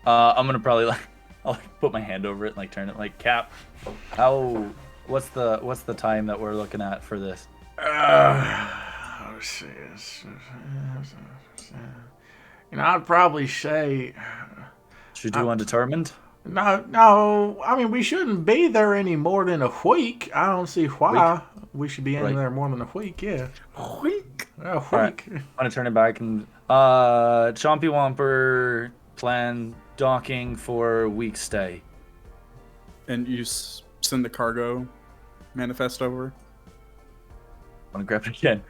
I'm gonna probably I'll put my hand over it and turn it Cap. What's the time that we're looking at for this? Let's see. I'd probably say. Should we do undetermined? No. I mean, we shouldn't be there any more than a week. I don't see why we should be in there more than a week. Yeah, a week. A week. Right. I'm gonna turn it back and Chonky Whomper plan docking for week stay. And you send the cargo manifest over. I'm gonna grab it again.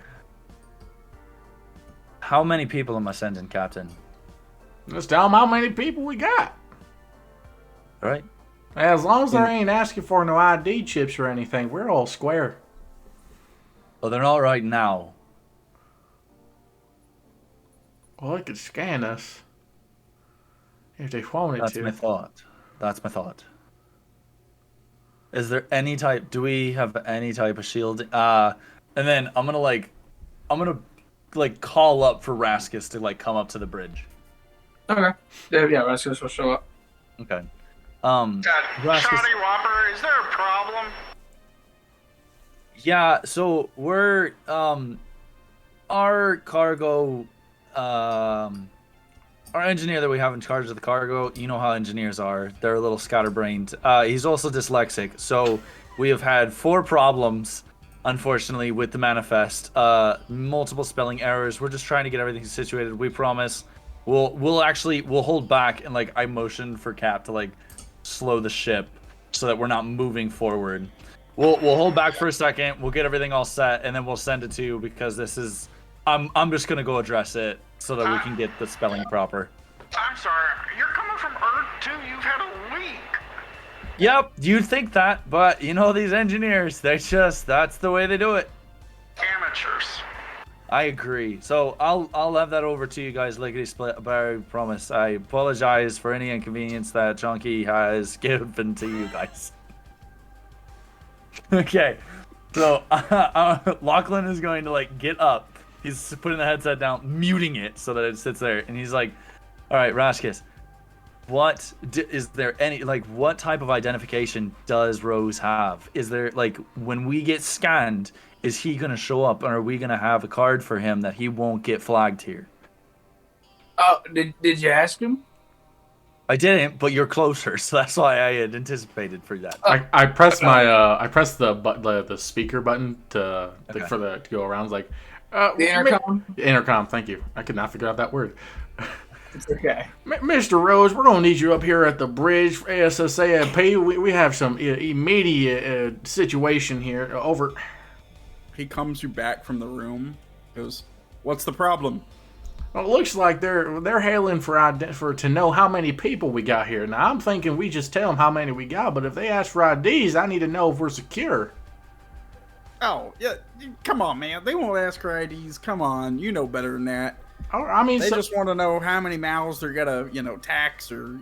How many people am I sending, Captain? Let's tell them how many people we got. All right. As long as they ain't asking for no ID chips or anything, we're all square. Well, they're all right now. Well, they could scan us if they wanted to. That's my thought. Is there any type? Do we have any type of shield? And then I'm gonna call up for Raskus to come up to the bridge. Okay. Yeah, Raskus will show up. Okay. Chonky Whomper, is there a problem? Yeah, so we're our cargo our engineer that we have in charge of the cargo, you know how engineers are. They're a little scatterbrained. He's also dyslexic, so we have had 4 problems, unfortunately, with the manifest. Multiple spelling errors. We're just trying to get everything situated. We promise. We'll hold back, and I motion for Cap to slow the ship so that we're not moving forward. We'll hold back for a second. We'll get everything all set, and then we'll send it to you because this is. I'm just gonna go address it so that we can get the spelling proper. I'm sorry. You're coming from Earth too. You've had a week. Yep, you'd think that, but these engineers, that's the way they do it. Amateurs. I agree. So I'll have that over to you guys lickety split, but I promise. I apologize for any inconvenience that Chonky has given to you guys. Okay. So Lachlan is going to like get up. He's putting the headset down, muting it so that it sits there, and he's like, "All right, Rashkis, is there any like what type of identification does Rose have? Is there like when we get scanned, is he gonna show up, or are we gonna have a card for him that he won't get flagged here?" Oh, did you ask him? I didn't, but you're closer, so that's why I had anticipated for that. I pressed I pressed the speaker button to go around. It's like The intercom. Intercom. Thank you. I could not figure out that word. It's okay. Mr. Rose, we're gonna need you up here at the bridge for ASAP. We have some immediate situation here. Over. He comes you back from the room. Goes, "What's the problem?" Well, it looks like they're hailing for to know how many people we got here. Now I'm thinking we just tell them how many we got, but if they ask for IDs, I need to know if we're secure. Oh, yeah, come on, man. They won't ask for IDs. Come on, you know better than that. I mean, they just want to know how many mouths they're gonna, tax or,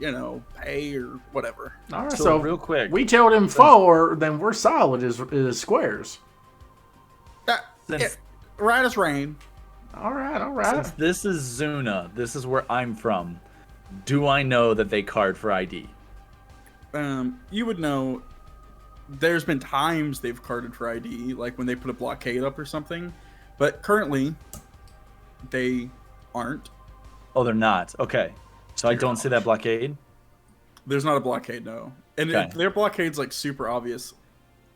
pay or whatever. All right, so real quick, we tell them 4, then we're solid as squares. Right as rain. All right. Since this is Zuna, this is where I'm from. Do I know that they card for ID? You would know. There's been times they've carded for ID, like when they put a blockade up or something, but currently they aren't. Oh, they're not. Okay, so I don't see that blockade. There's not a blockade, no. And their blockade's like super obvious.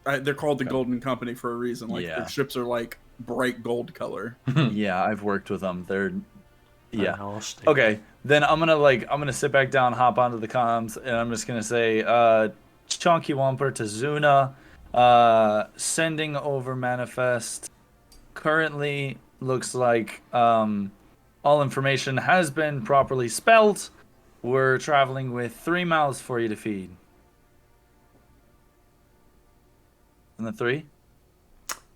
They're called the Golden Company for a reason. Like their ships are like bright gold color. Yeah, I've worked with them. They're okay. Then I'm gonna sit back down, hop onto the comms, and I'm just gonna say, Chonky Whomper to Zuna, sending over manifest. Currently looks like all information has been properly spelled. We're traveling with 3 mouths for you to feed. And the 3?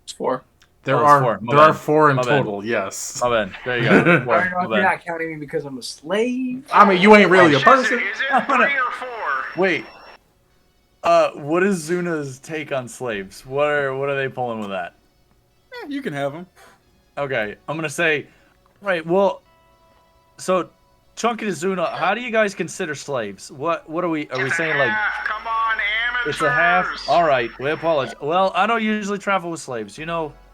It's 4. There are 4 in total. Yes. My bad. There you go. You're not counting me because I'm a slave. I mean, you ain't really a person. Is it 3 or 4? Wait. What is Zuna's take on slaves? What are they pulling with that? You can have them. Okay, I'm gonna say, right. Well, so Chunky to Zuna, how do you guys consider slaves? What are we saying? Like, come on, amateurs. It's a half. All right, we apologize. Well, I don't usually travel with slaves.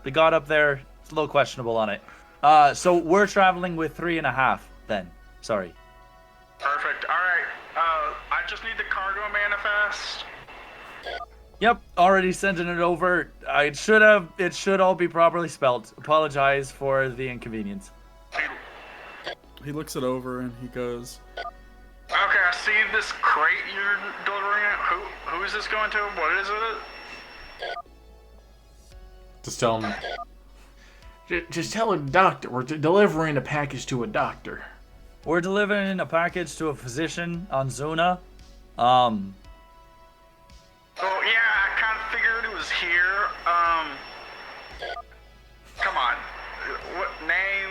The god up there, it's a little questionable on it. So we're traveling with 3.5 then. Sorry. Perfect. All right. I just need the cargo manifest. Yep, already sending it over. It should all be properly spelled. Apologize for the inconvenience. He looks it over and he goes, Okay, I see this crate you're delivering. Who is this going to? What is it? Just tell him. Just tell a doctor. We're delivering a package to a doctor. We're delivering a package to a physician on Zuna. Oh yeah, I kind of figured it was here. Come on. What name?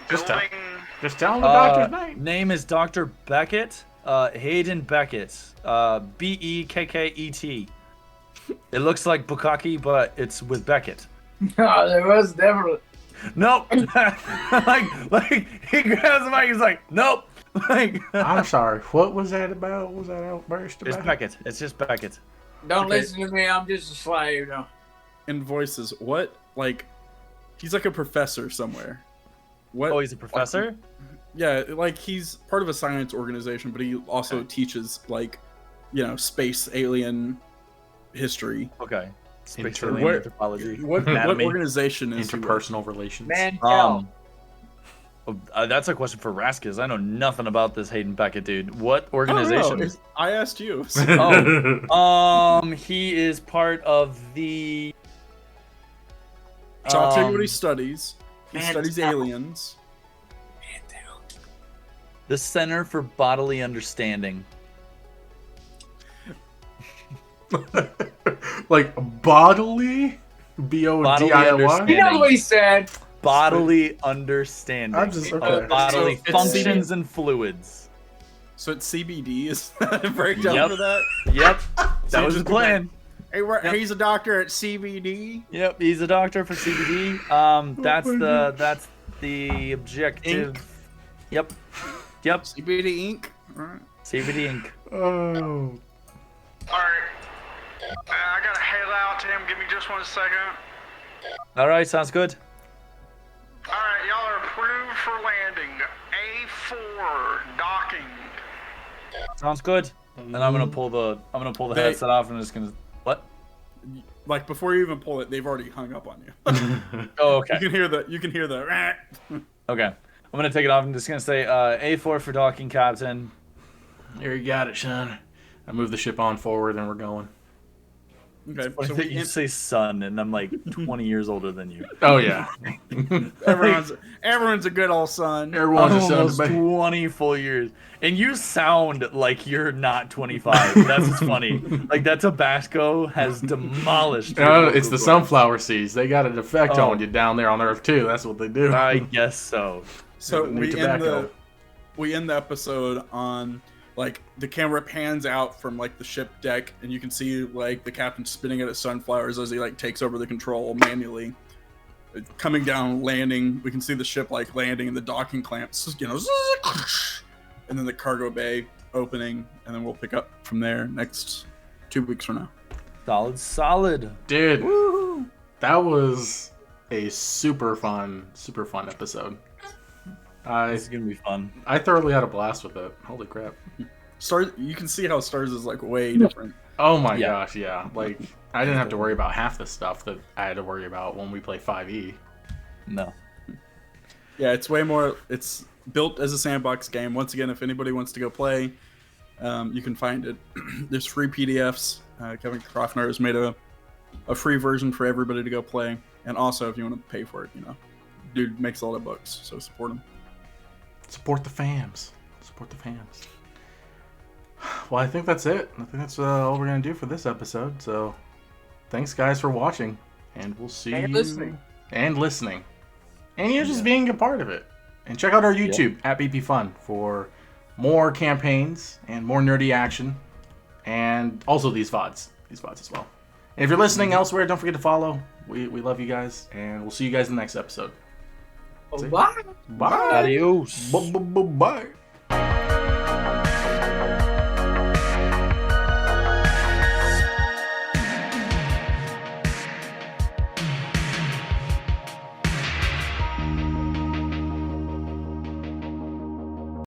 Building? Just tell him the doctor's name. Name is Dr. Beckett. Hayden Beckett. Beckett. It looks like Bukaki, but it's with Beckett. No, there was definitely. Nope. like he grabs the mic. He's like, nope. I'm sorry. What was that about? What was that outburst about? It's Beckett. It's just Beckett. Don't listen to me. I'm just a slave. No. And voices, what? Like, he's like a professor somewhere. What? Oh, he's a professor? Yeah, like he's part of a science organization, but he also teaches space alien history. Okay. Space alien anthropology. What organization is interpersonal relations? That's a question for Raskus. I know nothing about this Hayden Beckett dude. What organization? I asked you. He is part of the. So I'll tell you what he studies. He studies aliens. The Center for Bodily Understanding. Like bodily? B-O-D-I-L-Y? You know what he said. Bodily understanding of bodily functions and fluids. So it's CBD is that a breakdown for that? Yep. That was the plan. He's a doctor at CBD. Yep, he's a doctor for CBD. That's the objective. Inc. Yep. CBD Inc. Right. CBD Inc. Oh. Alright. I gotta hail out to him. Give me just 1 second. All right, sounds good. Alright, y'all are approved for landing. A4 docking. Sounds good. And I'm gonna pull the headset off, and I'm just gonna what? Like before you even pull it, they've already hung up on you. Oh, okay. You can hear the. Okay. I'm gonna take it off. I'm just gonna say A4 for docking, Captain. Here you got it, Sean. I move the ship on forward, and we're going. Okay. So you say son, and I'm like 20 years older than you. Oh yeah. Everyone's a good old son. Everyone's a Almost son. 20 full years. And you sound like you're not 25. That's what's funny. Like that Tabasco has demolished. No, it's the sunflower seeds. They got an effect on you down there on Earth too. That's what they do. I guess so. So New we end the episode on like the camera pans out from like the ship deck, and you can see like the captain spinning at his sunflowers as he like takes over the control manually. Coming down, landing. We can see the ship like landing, and the docking clamps, and then the cargo bay opening, and then we'll pick up from there next 2 weeks from now. Solid. Dude, woo-hoo. That was a super fun episode. It's gonna be fun. I thoroughly had a blast with it. Holy crap. Stars, you can see how Stars is like way different. Oh my gosh, yeah. Like, I didn't have to worry about half the stuff that I had to worry about when we play 5e. No. Yeah, it's way more. It's built as a sandbox game. Once again, if anybody wants to go play, you can find it. There's free PDFs. Kevin Krofner has made a free version for everybody to go play. And also, if you want to pay for it, dude makes all the books, so support him. Support the fams. Support the fams. Well, I think that's it. I think that's all we're going to do for this episode. So, thanks, guys, for watching. And we'll see you. Listening. And listening. And you just being a part of it. And check out our YouTube at BP Fun for more campaigns and more nerdy action. And also these VODs. These VODs as well. And if you're listening elsewhere, don't forget to follow. We love you guys. And we'll see you guys in the next episode. Bye. Bye. Adios. Bye.